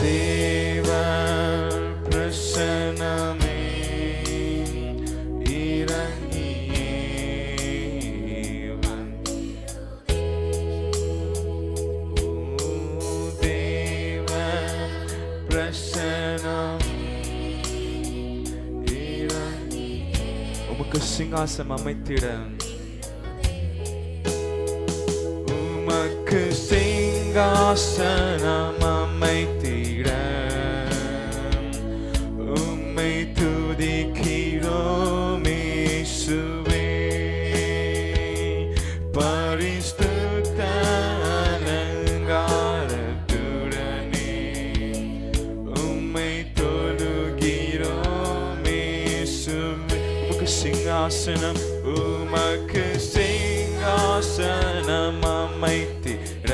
தேவ பிரசன்னமே இறங்கியே தேவ பிரசன்னம் இறங்கி உமக்கு சிங்காசனம் அமைத்திட உமக்கு சிங்காசனம் அமைத்திட உம்மை துதிக்கிறோம் இயேசுவே. பரிசுத்த அலங்காரத்துடனே உம்மை தொழுகிறோம் இயேசுவே. உமக்கு சிங்காசனம் உமக்கு சிங்காசனம் அமைத்திட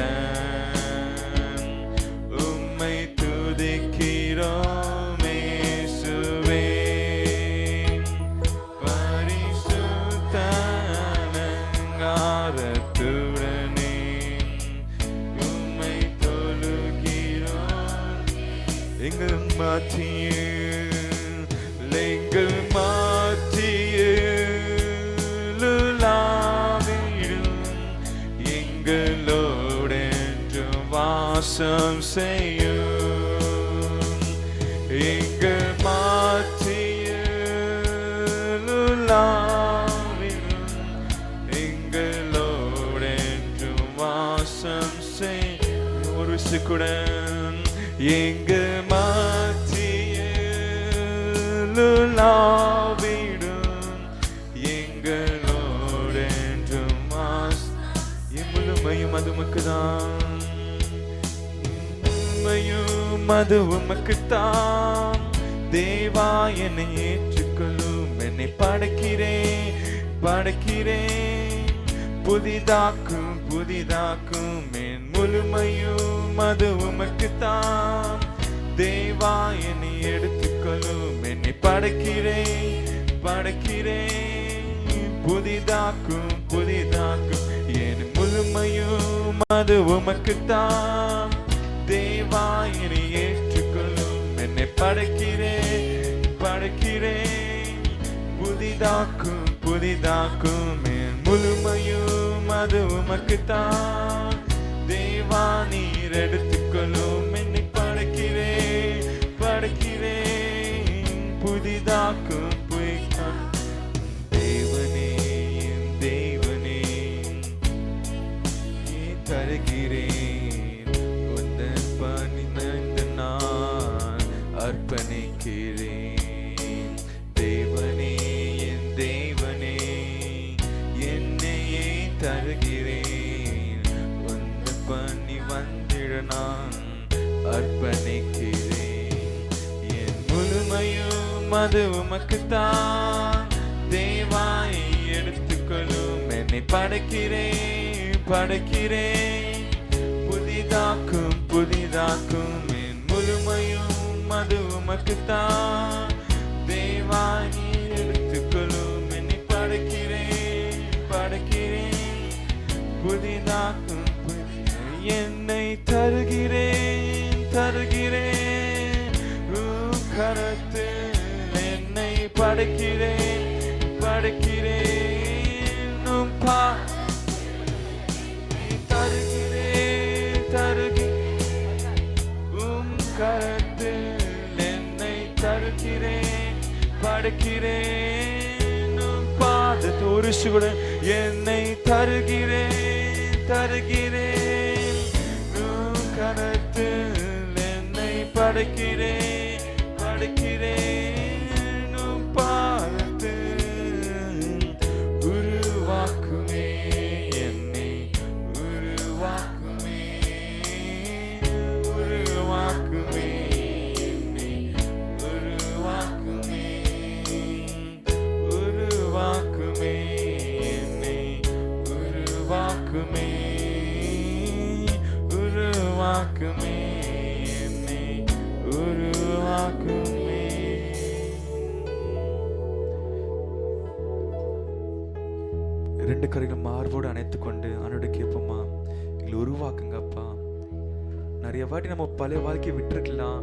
உம்மை துதிக்கிறோம் இயேசுவே. பரிசுத்த அலங்காரத்துடனே உம்மை தொழுகிறோம். எங்கள் மத்தியில் எங்கள் மத்தியில் உலாவிடும் எங்களோடென்றும் வாசம் செய்யும். எங்கள் மத்தியில் உலாவிடும் எங்களோடென்றும் வாசம் செய்யும். ஒரு சிக்குடன் எங்க மத்தியில் உலாவிடும் எங்களோடென்றும் என் முழுமையும் அது உமக்குதான், முழுமையும் அது உமக்குத்தான். தேவா என்னை ஏற்றுக்கொள்ளும், என்னை படைக்கிறேன் புதிதாக்கும் என் முழுமையும் அது உமக்குத்தான். தேவா என்னை எடுத்துக்கொள்ளும், என்னை படைக்கிறேன் புதிதாக்கும் என் முழுமையும் அது உமக்குத்தான். தேவா என்னை ஏற்றுக்கொள்ளும், என்னை படைக்கிறேன் புதிதாக்கும் என் முழுமையும் அது உமக்குத்தான். தேவா நீர் எடுத்துக்கொள்ளும், என்னை படைக்கிறேன் புதிதாக்கும் தேவனே என் தேவனே நீ தருகிறேன் உந்தன் பணிந்த நான் அர்ப்பணிக்கிறேன். தேவனே என் தேவனே என்னையே தருகிறேன் உந்தன் பணி வந்திட நான் அர்ப்பணிக்கிறேன். என் முழுமையும் அது உமக்குத்தான். தேவாயை எடுத்துக்கொள்ளும், என்னை படைக்கிறேன் புதிதாக்கும் என் முழுமையும் அது உமக்குத்தான். தேவாயை எடுத்துக்கொள்ளும், என்னை படைக்கிறேன் புதிதாக்கும் என்னை தருகிறேன் கரத்தில் என்னை படைக்கிறேன் கரத்தில் என்னை தருகிறேன் படைக்கிறேன் பாதத்தோடு சுகுடன் என்னை தருகிறேன் கரத்தில் என்னை படைக்கிறேன் பாதத்தில் உருவாக்குமே என்னை உருவாக்குமே என்னை உருவாக்குமே என்னை உருவாக்குமே என்னை உருவாக்குமே. ரெண்டு கரைகளும் மார்போடு அணைத்துக் கொண்டு ஆண்டவரை கேட்போமா, எங்களை உருவாக்குங்கப்பா. நிறைய வாட்டி நம்ம பழைய வாழ்க்கையை விட்டுருக்கலாம்,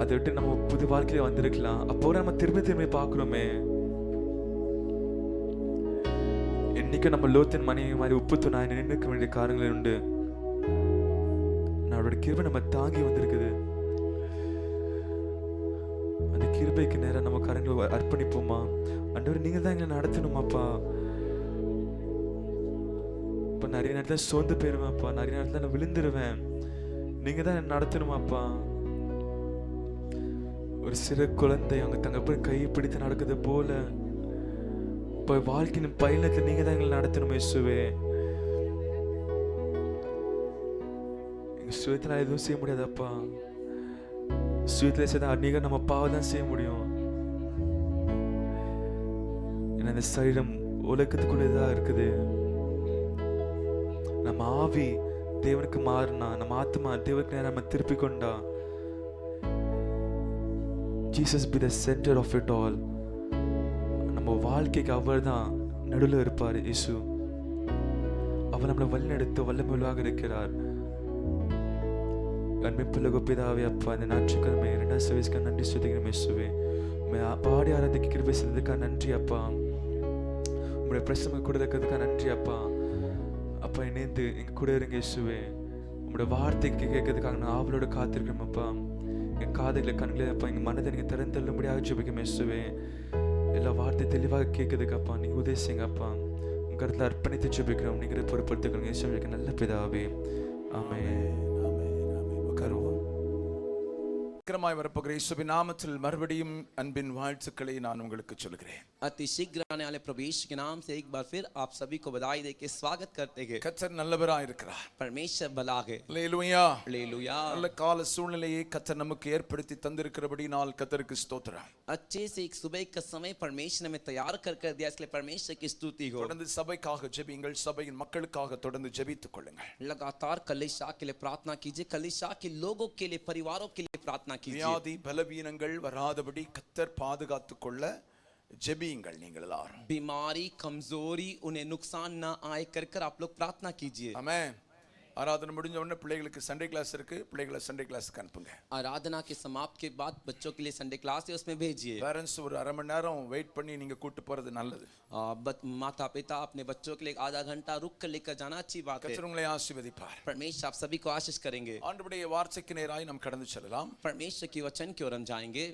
அதை விட்டு நம்ம புது வாழ்க்கையில வந்திருக்கலாம். அப்போ நம்ம திரும்பி பார்க்கிறோமே, என்னைக்கும் நம்ம லோத்தின் மனைவி மாதிரி உப்பு துணாய் நினைக்க வேண்டிய காரணங்கள் உண்டு. அவரோட கிருபை நம்ம தாங்கி வந்திருக்குது. அந்த கிருபைக்கு நேரம் நம்ம கரங்களை அர்ப்பணிப்போமா. ஆண்டவரே நீங்க தான் எங்களை நடத்தணுமாப்பா. இப்ப நிறைய நேரத்துல சோர்ந்து போயிருவேன்ப்பா, நிறைய நேரத்துல நான் விழுந்துருவேன். நீங்க தான் என்ன நடத்தணுமாப்பா. ஒரு சிறு குழந்தை அவங்க தங்கப்பன் கையை பிடித்து நடக்குது போல இப்ப வாழ்க்கையின் பயணத்துல நீங்க தான் எங்களை நடத்தணும் இயேசுவே. சுயத்தினால எதுவும் செய்ய முடியாதப்பா. சுயத்துல செய்த அநேக நம்ம பாவம் தான் செய்ய முடியும். ஏன்னா இந்த சரீரம் உலகத்துக்குள்ளதான் இருக்குது. நம்ம ஆவி தேவனுக்கு மாறினா, நம்ம ஆத்மா தேவனுக்கு நேரம் நம்ம திருப்பி கொண்டா, Jesus be the centre of it all. நம்ம வாழ்க்கைக்கு அவர் தான் நடுவில் இருப்பார். இயேசு அவர் நம்மளை வழிநடத்த வல்லமையாக இருக்கிறார். அன்பின் பிதாவே அப்பா, இந்த ஞாயிற்றுக்கிழமை 2ஆம் சர்வீஸ்க்கு நன்றி சொல்லுகிறேன் இயேசுவே. பாடி ஆராதிக்க கிருபை செய்ததுக்காக நன்றி அப்பா. உங்களுடைய பிரசங்க கூட இருக்கிறதுக்காக நன்றி அப்பா. அப்பா இணைந்து எங்க கூட இருங்க இயேசுவே. உங்களுடைய வார்த்தைக்கு கேட்கறதுக்காக நான் ஆவலோட காத்திருக்கேன் அப்பா. என் காதுகளை கண்களை அப்பா, எங்க மனதை நீங்க திறந்தள்ளும்படியாக ஜெபிக்கும் இயேசுவே. எல்லா வார்த்தை தெளிவாக கேட்கறதுக்கு அப்பா நீங்க உதவி செய்யுங்க அப்பா. உங்க கருத்துல அர்ப்பணித்து ஜெபிக்கிறோம். நீங்க பொறுப்படுத்திக்கணும் இயேசுவே நல்ல பிதாவே. ஆமென். உட்காருவோம். சீக்கிரமாய் வரப்போகிற இயேசுவின் நாமத்தில் மறுபடியும் அன்பின் வாழ்த்துக்களை நான் உங்களுக்கு சொல்கிறேன். अति शीघ्र आने वाले प्रभु यीशु के नाम से एक बार फिर आप सभी को बधाई देके स्वागत करते हैं. கர்த்தர் நல்லவராய் இருக்கிறார். परमेश्वर भला है. அல்லேலூயா. हालेलुया. நல்ல கால சூழ்நிலையை கர்த்தர் நமக்கு ஏற்படுத்தி தந்திருக்கிறபடியால் கர்த்தருக்கு ஸ்தோத்திரம். अच्छे से एक सुबह का समय परमेश्वर ने हमें तैयार कर दिया, इसलिए परमेश्वर की स्तुति हो. தொடர்ந்து சபைக்காக ஜெபியுங்கள், சபையின் மக்களுக்காக தொடர்ந்து ஜெபித்துக் கொள்ளுங்கள். लगातार कलीसिया के लिए प्रार्थना कीजिए, कलीसिया के लोगों के लिए, परिवारों के लिए प्रार्थना कीजिए. வியாதி பலவீனங்கள் வராதபடி கர்த்தர் பாதுகாத்துக் கொள்ள ஜெபியுங்கள். நீங்கள் எல்லாரும் बीमारी कमजोरी उन्हें नुकसान ना आए कर आप लोग प्रार्थना कीजिए. ஆமென். ஆராதனை முடிஞ்ச உடனே பிள்ளைகளுக்கு சண்டே கிளாஸ் இருக்கு, பிள்ளைகளை சண்டே கிளாஸ்க்கு அனுப்புங்க. आराधना के समाप्त के बाद बच्चों के लिए संडे क्लास है, उसमें भेजिए. பேரண்ட்ஸ் ஒரு அரை மணி நேரம் வெயிட் பண்ணி நீங்க கூட்டி போறது நல்லது. माता पिता अपने बच्चों के लिए आधा घंटा रुक कर लेकर जाना अच्छी बात है. கர்த்தர் உங்களை ஆசீர்வதிப்பார். परमेश्वर आप सभी को आशीष करेंगे. ஆண்டவருடைய வார்த்தைக்கு நேராய் நாம் கடந்து செல்லலாம். परमेश्वर की वचन की ओर हम जाएंगे.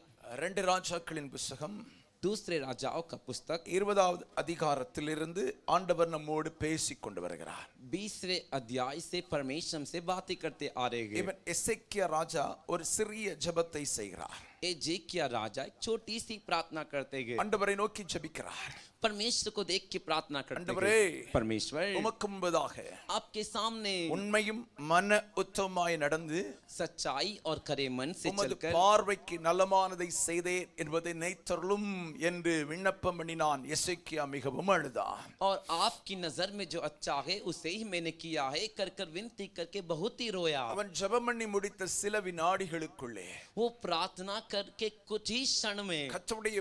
2 ராஜாக்களின் புத்தகம் दूसरे राजाओं का पुस्तक 20வது அதிகாரத்திலிருந்து ஆண்டவர் நம்மோடு பேசிக் கொண்டு வருகிறார். 20वें अध्याय से परमेश्वर हमसे बातें करते आ रहे हैं. இவன் எசேக்கியா ராஜா ஒரு சிறிய ஜெபத்தை செய்கிறார். एजेकिया राजा एक छोटी सी प्रार्थना करते हैं. ஆண்டவரை நோக்கி ஜெபிக்கிறார். परमेश्वर को देख के प्रार्थना करते ஆண்டவரே, हैं. परमेश्वर உமக்கு முன்பதாக आपके सामने உண்மையும் மன உத்தமமாய் நடந்து सच्चाई और खरे मन से உமது चलकर பார்வைக்கு நலமானதை செய்தேன் என்பதை நினைத்தருளும் என்று விண்ணப்பம் பண்ணினான். எசேக்கியா மிகவும் அழுதான். और आपकी नजर में जो अच्छा है उसे ही मैंने किया है कर कर विनती करके बहुत ही रोया. அவன் ஜெபம் பண்ணி முடித்த சில வினாடிகளுக்குள்ளே वो प्रार्थना करके कुछ ही क्षण में கர்த்தருடைய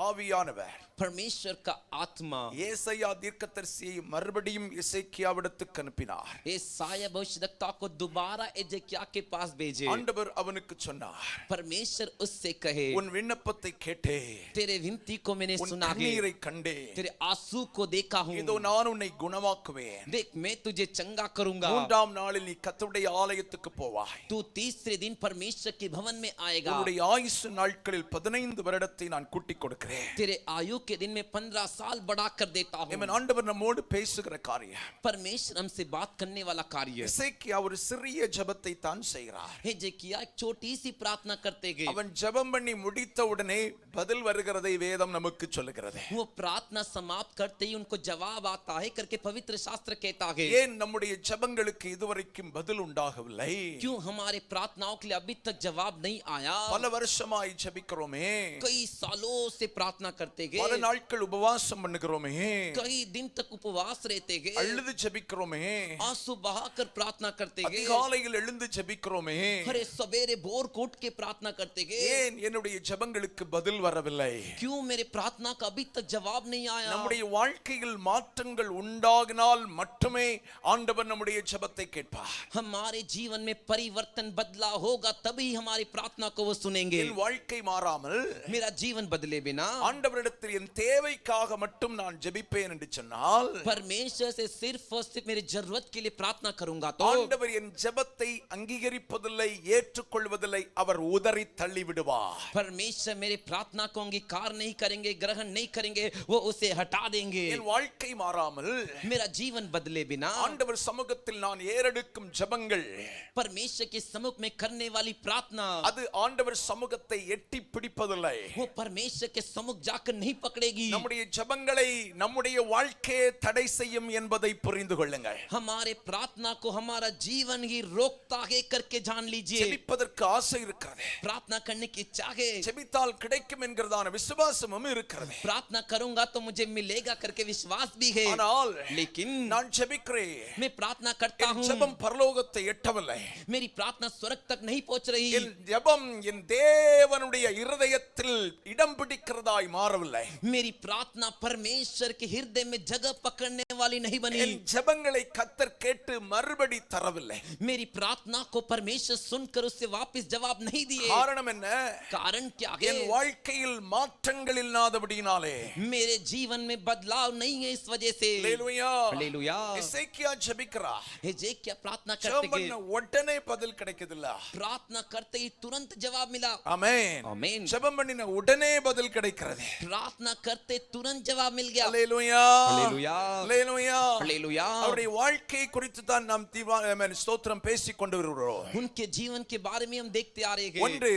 ஆவியானவர் परमेश्वर का आत्मा ஏசாயா தீர்க்கதரிசியை மறுபடியும் எசேக்கியாவிடத்துக்கு அனுப்பினார். ஏசாயா भविष्यद्वक्ता को दोबारा एजेकिया के पास भेजे. ஆண்டவர் அவனுக்கு சொன்னார், परमेश्वर उससे कहे, உன் விண்ணப்பத்தை கேட்டே, तेरे विनती को मैंने உன் सुना है, கண்ணீரை கண்டே, तेरे आंसू को देखा हूँ. இதோ நான் உன்னை குணமாக்குவேன். देख मैं तुझे चंगा करूंगा. 3ஆம் நாளில் நீ கர்த்தருடைய ஆலயத்துக்கு போவாய். तू तीसरे दिन परमेश्वर के भवन में आएगा. உன்னுடைய ஆயுசு நாட்களில் 15 வருடத்தை நான் கூட்டிக் கொடுக்கிறேன். तेरे आयु के दिन में 15 साल बढ़ा कर देता हूँ. இவன் ஆண்டவர் நம்மோடு பேசுகிற காரியம். परमेश्वर हमसे बात करने वाला कार्य. எசேக்கியா ஒரு சிறிய ஜெபத்தை தான் செய்கிறார். एजेकिया एक छोटी सी प्रार्थना करते गए. அவன் ஜெபம் பண்ணி முடித்த உடனே பதில் வருகிறதை வேதம் நமக்கு சொல்லுகிறது. वो प्रार्थना समाप्त करते ही उनको जवाब आता है करके पवित्र शास्त्र कहता है. ஏன் நம்முடைய ஜெபங்களுக்கு இதுவரைக்கும் பதில் உண்டாகவில்லை? क्यों हमारे प्रार्थनाओं के लिए अभी तक जवाब नहीं आया? பல வருஷமாய் ஜெபிக்கிறோமே, कई सालों से प्रार्थना करते பல गए, நாட்கள் உபவாசம் பண்ணுகிறோமே, कई दिन तक उपवास रहते गए, அழுது ஜெபிக்கிறோமே, आंसू बहाकर प्रार्थना करते गए, அதிகாலையில் எழுந்து ஜெபிக்கிறோமே. अरे सवेरे भोर को उठ के प्रार्थना करते गए. ஏன் என்னுடைய ஜெபங்களுக்கு பதில் வரவில்லை? क्यों मेरे प्रार्थना का अभी तक जवाब नहीं आया? நம்முடைய வாழ்க்கையில் மாற்றங்கள் உண்டாகினால் மட்டுமே ஆண்டவர் நம்முடைய ஜெபத்தை கேட்பார். हमारे जीवन में परिवर्तन बदला होगा तभी हमारी प्रार्थना को वो सुनेंगे. என் வாழ்க்கை மாறாமல் मेरा जीवन बदले बिना ஆண்டவரிடத்தில் என் தேவைக்காக மட்டும் நான் ஜெபிப்பேன் என்று சொன்னால், परमेश्वर से सिर्फ और सिर्फ मेरी जरूरत के लिए प्रार्थना करूंगा तो ஆண்டவர் என் ஜெபத்தை அங்கீகரிப்பதில்லை, ஏற்றுக்கொள்வதில்லை, அவர் உதறி தள்ளி விடுவார். परमेश्वर मेरे प्रार्थना को अंगीकार नहीं करेंगे, ग्रहण नहीं करेंगे, वो उसे हटा देंगे. என் வாழ்க்கை மாறாமல் मेरा जीवन बदले बिना ஆண்டவர் சமூகத்தில் நான் ஏறெடுக்கும் ஜெபங்கள், परमेश्वर के सम्मुख में करने वाली प्रार्थना அது ஆண்டவர் சமூகத்தை எட்டி பிடிப்பதில்லை. वो परमेश्वर के सम्मुख जाकर नहीं पकड़ेगी. நம்முடைய ஜெபங்களை நம்முடைய வாழ்க்கையை தடை செய்யும் என்பதை புரிந்து கொள்ளுங்கள். हमारे प्रार्थना को हमारा जीवन ही रोकता है करके जान लीजिए. ஜெபிப்பதற்கு ஆசை இருக்கிறது, प्रार्थना करने की इच्छा है, ஜெபித்தால் கிடைக்கும் என்கிறதான விசுவாசமும் இருக்கிறது. प्रार्थना करूंगा तो मुझे मिलेगा करके विश्वास भी है. ஆனால் लेकिन நான் ஜெபிக்கிறேன், मैं प्रार्थना करता என் हूँ, ஜெபம் பரலோகத்தை எட்டவில்லை. मेरी प्रार्थना स्वर्ग तक नहीं पहुंच रही. என் ஜெபம் என் தேவனுடைய இருதயத்தில் இடம் பிடிக்கிறதாய் மாறவில்லை. मेरी प्रार्थना परमेश्वर के हृदय में जगह पकड़ने वाली नहीं बनी. என் ஜெபங்களை கர்த்தர் கேட்டு மறுபடி தரவில்லை. मेरी प्रार्थना को परमेश्वर सुनकर उससे वापस जवाब नहीं दिए. காரணம் என்ன? कारण क्या என் है? வாழ்க்கையில் மாற்றங்கள் இல்லாதபடியினாலே. मेरे जीवन में बदलाव नहीं है, इस वजह से. அல்லேலூயா. हालेलुया. எசேக்கியா ஜெபிக்கிறார். एजेकिया प्रार्थना ஜெபம் करते பண்ண गए, உடனே பதில் கிடைக்குதுல்ல. प्रार्थना करते ही तुरंत जवाब मिला. ஆமென். ஆமென். ஜெபம் பண்ணின உடனே பதில் கிடைக்கிறது. प्रार्थना करते तुरंत जवाब मिल गया। அல்லேலூயா. அல்லேலூயா. அல்லேலூயா. हालेलुया। அவருடைய வாழ்க்கை குறித்து தான் நாம் ஸ்தோத்திரம் பேசிக் கொண்டு வருகிறோம். उनके जीवन के बारे में हम देखते आ रहे हैं। ஒன்று,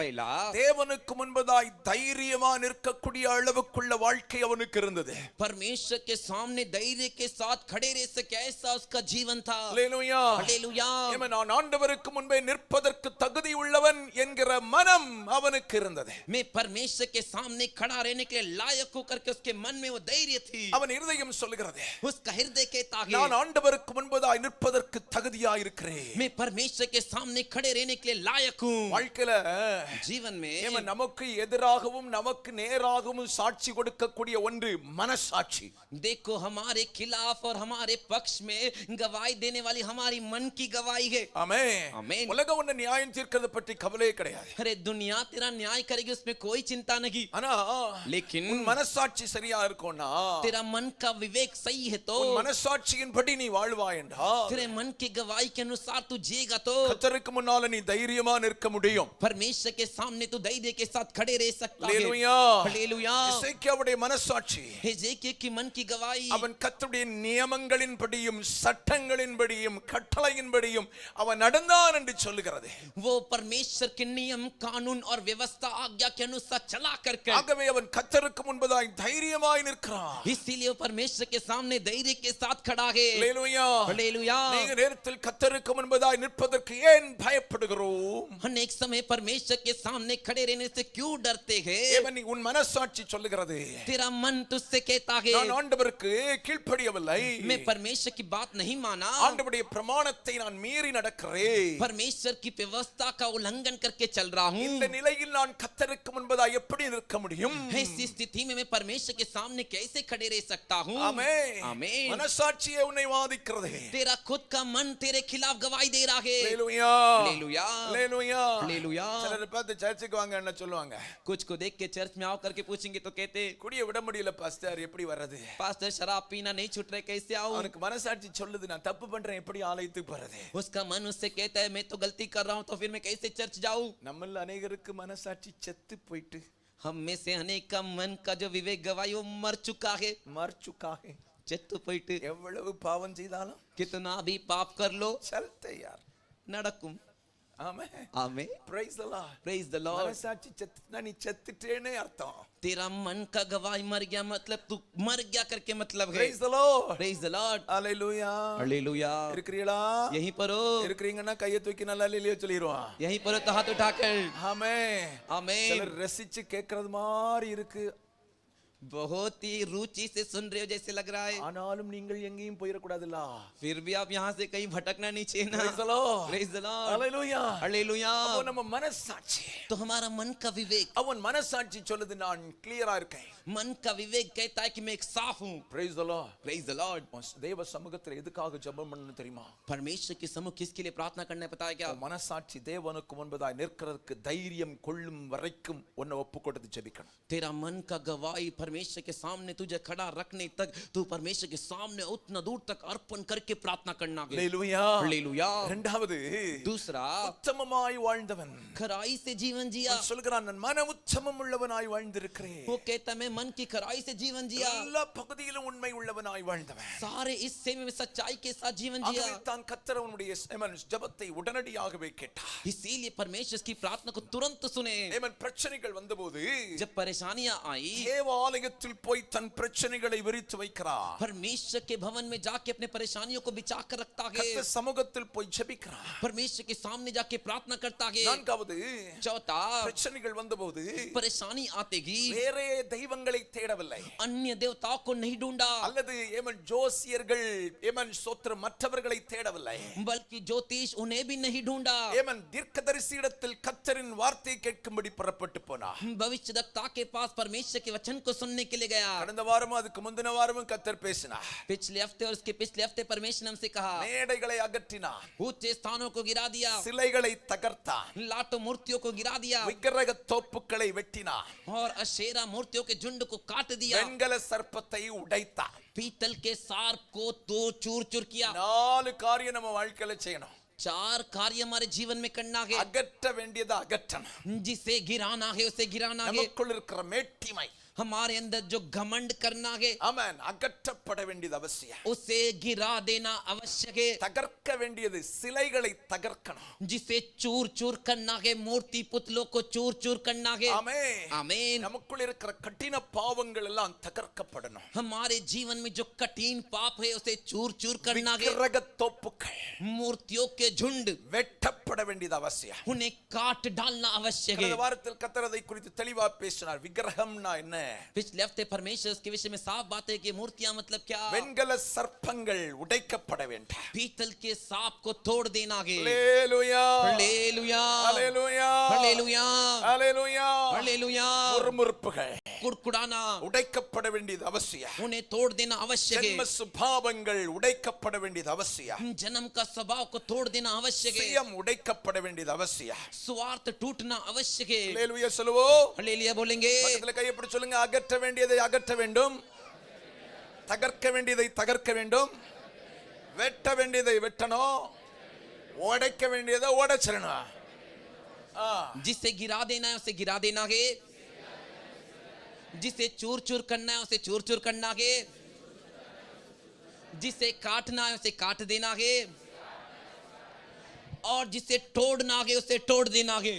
पहला, தேவனுக்கு முன்பதாய் தைரியமா நிற்கக்கூடிய அளவுக்குள்ள வாழ்க்கை அவனுக்கு இருந்தது. परमेश्वर के सामने धैर्य के साथ खड़े रह सके ऐसा उसका जीवन था। அல்லேலூயா. हालेलुया। நான் ஆண்டவருக்கு முன்பே நிற்பதற்கு தகுதி உள்ளவன் என்கிற மனம் அவனுக்கு இருந்தது. मैं परमेश्वर के सामने खड़ा रहने के लिए लायक होकर के उसके मन में वो धैर्य थी। அவன் இருதயம் சொல்லுகிறது, उसका हृदय कहता है நான் ஆண்டவருக்கு முன்பதாய் நிற்பதற்கு தகுதியாய் இருக்கிறேன். मैं परमेश्वर के सामने खड़े रहने के लिए लायक हूँ। வாழ்க்கையில जीवन में நமக்கு எதிராகவும் நமக்கு நேராகவும் சாட்சி கொடுக்கக்கூடிய ஒன்று மனசாட்சி. देखो हमारे खिलाफ और हमारे पक्ष में गवाही देने वाली हमारी मन की गवाही है। ஆமென். ஆமென். உலகம் உன்னை நியாயம் தீர்க்கிறத பற்றி கவலையே கிடையாது. अरे दुनिया तेरा न्याय करेगी उसमें कोई चिंता नहीं। ஆனா लेकिन உன் மனசாட்சி சரியா இருக்கும்னா, तेरा मन का विवेक सही है तो, உன் மனசாட்சியின்படி நீ வாழ்வாய் என்றால், तेरे मन की गवाही के अनुसार तू जिएगा तो கர்த்தருக்கு முன்னால நீ தைரியமா நிற்க முடியும். परमेश्वर के सामने तू धैर्य के साथ खड़े रह सकता है। அல்லேலூயா. हालेलुया। எசேக்கியாவுடைய மனசாட்சி हेजेकिया की मन की गवाही, அவன் கர்த்தருடைய நியமங்களின்படியும் சட்டங்களின்படியும் கட்டளையின்படியும் அவன் நடந்தான் என்று சொல்லுகிறது. वो परमेश्वर के नियम कानून और व्यवस्था आज्ञा के अनुसार चला करके, ஆகவே அவன் கர்த்தருக்கு முன்பதாய் தைரியமாய் நிற்கிறான். इसीलिए वो परमेश्वर के सामने धैर्य के साथ खड़ा है। அல்லேலூயா. हालेलुया। நீங்க நேரத்தில் கர்த்தருக்கு முன்பதாய் நிற்பதற்கு ஏன் பயப்படுகிறோம்? अनेक समय परमेश्वर के सामने खड़े रहने से क्यों डरते हैं? ஏவன் உன் மனசாட்சி சொல்லுகிறது, तेरा मन तुझसे कहता है நான் ஆண்டவருக்கு கீழ்ப்படியவில்லை, मैं परमेश्वर की बात नहीं माना, ஆண்டவருடைய பிரமாணத்தை நான் மீறி நடக்கிறேன், परमेश्वर की व्यवस्था का उल्लंघन करके चल रहा हूँ। இந்த நிலையில் நான் கர்த்தருக்கு முன்பதாய் எப்படி நிற்க முடியும்? ऐसी स्थिति में मैं परमेश्वर के सामने कैसे खड़े रह सकता हूँ? ஆமென். आमीन। மனசாட்சியே உன்னை வாதிக்கிறது. तेरा खुद का मन तेरे खिलाफ गवाही दे रहा है। அல்லேலூயா. हालेलुया। அல்லேலூயா. हालेलुया। சிலர் பார்த்து சர்ச்சுக்கு வாங்க என்ன சொல்லுவாங்க, कुछ को देख के चर्च में आओ करके पूछेंगे तो कहते, குடிய விட முடியல பாஸ்டர், எப்படி வர்றது? पास्टर शराब पीना नहीं छूट रहे, कैसे आऊं? அவனுக்கு மனசாட்சி சொல்லுது நான் தப்பு பண்றேன், எப்படி ஆலயத்துக்கு போறது? उसका मन उससे कहता है मैं तो गलती कर रहा हूं तो फिर मैं कैसे चर्च जाऊं? நம்மள अनेகருக்கு மனசாட்சி செத்து போயிட்டு हम में से अनेक का मन का जो विवेक गवाही वो मर चुका है। மர்ச்சுக்காக चेत्तु पोइट्टु எவ்வளவு பாவம் செய்தாலும் कितना भी पाप कर लो चलते यार. नडकुम। ஆமென். आमीन। praise the lord. Praise the Lord. மனசாட்சி செத்துனா நீ செத்துட்டேனே அர்த்தம். तेरा मन का गवाही मर गया मतलब तू मर गया करके मतलब है। praise the lord. Praise the Lord. Hallelujah. Hallelujah. இருக்கிறீங்களா? यहीं पर हो, இருக்கிறீங்கன்னா கையை தூக்கி நல்லா ஹalleluya சொல்லிடுவான். यहीं पर हो तो हाथ उठाकर ஆமென். आमीन। சிலர் ரசிச்சு கேக்குறது மாதிரி இருக்கு, बहुत ही रुचि से सुन रहे हो जैसे लग रहा है, ஆனாலும் நீங்கள் எங்கேயும் போயிடக்கூடாதுல்ல. फिर भी आप यहाँ से कहीं भटकना नहीं चाहिए ना। praise the lord. Praise the Lord. Hallelujah. Hallelujah. அப்போ நம்ம மனசாட்சி, तो हमारा मन का विवेक, அவன் மனசாட்சி சொல்லுது நான் கிளியரா இருக்கேன். मन का विवेक कहता है कि मैं एक साफ हूँ। praise the lord. Praise the Lord. தேவ சமூகத்துல எதுக்காக ஜெபம் பண்ணணும் தெரியுமா? परमेश्वर के सम्मुख किसके लिए प्रार्थना करना है पता है क्या? உன் மனசாட்சி தேவனுக்கு முன்பதாய் நிற்கிறதுக்கு தைரியம் கொள்ளும் வரைக்கும் உன்னை ஒப்பு கொடுத்து ஜெபிக்கணும். तेरा मन का गवाही परमेश्वर के सामने तुझे खड़ा रखने तक तू परमेश्वर के सामने उतना दूर तक अर्पण करके प्रार्थना करना है। ஹalleluya. हालेलुया। இரண்டாவது, दूसरा, உத்தமமாய் வாழ்ந்தவன் खराई से जीवन जिया। அவன் சொல்கிறான் நான் மன உத்தமம் உள்ளவனாய் வாழ்ந்திருக்கிறேன். वो कहता मैं मन की खराई से जीवन जिया, எல்லா பகுதியிலும் உண்மை உள்ளவனாய் வாழ்ந்தவன். सारे हिस्से में सच्चाई के साथ जीवन जिया। ஆகவே தான் கர்த்தர் அவனுடைய ஜெபத்தை உடனடியாகவே கேட்டார். इसीलिए परमेश्वर की प्रार्थना को तुरंत सुने। ஏமன் பிரச்சனைகள் வந்தபோது जब परेशानियां आई, தேவாலயத்தில் போய் தன் பிரச்சனைகளை விரித்து வைக்கிறார். परमेश्वर के भवन में जाके अपने परेशानियों को बिछा कर रखता है। கர்த்தர் சமூகத்தில் போய் ஜெபிக்கிறார். परमेश्वर के सामने जाके प्रार्थना करता है। நான்காவது, चौथा, பிரச்சனைகள் வந்தபோது परेशानी आते ही வேறே தெய்வங்களை தேடவில்லை, अन्य देवताओं को नहीं ढूंढा, அல்லது ஏமன் ஜோசியர்கள் ஏமன் ஸ்தோத்திரம் மற்றவர்களை தேடவில்லை, बल्कि ज्योतिष उन्हें भी नहीं ढूंढा, ஏமன் தீர்க்கதரிசியிடத்தில் கர்த்தரின் வார்த்தை கேட்கும்படி புறப்பட்டு போனார். भविष्यद्वक्ता के पास परमेश्वर के वचन को सुनने के लिए गया। கடந்த வாரமும் அதுக்கு முந்தின வாரமும் கர்த்தர் பேசினார். पिछले हफ्ते और उसके पिछले हफ्ते परमेश्वर ने हमसे कहा, மேடைகளை அகற்றினார், ऊंचे स्थानों को गिरा दिया, சிலைகளை தகர்த்தார், लाटो मूर्तियों को गिरा दिया விக்கிரக தோப்புக்களை வெட்டினார், और अशेरा मूर्तियों के झुंड को काट दिया, வெண்கல சர்ப்பத்தை உடைத்தார். पीतल के सार्प को तो चूर चूर किया। 4 காரியம் நம்ம வாழ்க்கையில செய்யணும். चार कार्य हमारे जीवन में करना है। அகற்ற வேண்டியதை அகற்றணும். जिसे गिराना है उसे गिराना है। நமக்குள் இருக்கிற மேட்டிமை, हमारे अंदर जो घमंड करना है, ஆமென், அகற்றப்பட வேண்டியது அவசியம். उसे गिरा देना आवश्यक है। தகர்க்க வேண்டியது சிலைகளை தகர்க்கணும். जिसे चूर चूर करना है, मूर्ति पुतलों को चूर चूर करना है। ஆமென். आमीन। நமக்குள் இருக்கிற கடின பாவங்கள் எல்லாம் தகர்க்கப்படணும். हमारे जीवन में जो कठिन पाप है उसे चूर चूर करना है। விக்கிரக தோப்புகள், मूर्तियों के झुंड, வெட்டப்பட வேண்டியது அவசியம். उन्हें काट डालना आवश्यक है। கடந்த வாரத்தில் கர்த்தர் அதை குறித்து தெளிவா பேசினார். விக்கிரகம்னா என்ன? पिछले हफ्ते परमेश्वर इसके विषय में साफ बात है कि मूर्तियां मतलब क्या। வெண்கல சர்ப்பங்கள் உடைக்கப்பட வேண்டும். पीतल के सांप को तोड़ देना है। ஹalleluya, hallelujah, hallelujah, hallelujah, hallelujah. Hallelujah. முறுமுறுப்புகள் कुड़कुड़ाना, உடைக்கப்பட வேண்டியது அவசியம். उन्हें तोड़ देना आवश्यक ஜென்ம है। சுபாவங்கள் உடைக்கப்பட வேண்டியது அவசியம். जन्म का स्वभाव को तोड़ देना आवश्यक है। சுயம் உடைக்கப்பட வேண்டியது அவசியம். स्वार्थ टूटना आवश्यक है। ஹalleluya சொல்லுவோம். हालेलुया बोलेंगे। பக்கத்துல கையை பிடிச்சு சொல்லுங்க, அகற்ற வேண்டியதை அகற்ற வேண்டும், தகர்க்க வேண்டியதை தகர்க்க வேண்டும், வெட்ட வேண்டியதை வெட்டணும், உடைக்க வேண்டியதை உடைச்சிடணும். जिसे गिरा देना है उसे गिरा देना है। जिसे चूर चूर करना है उसे चूर चूर करना है। जिसे काटना है उसे काट देना है। और जिसे तोड़ना है उसे तोड़ देना है।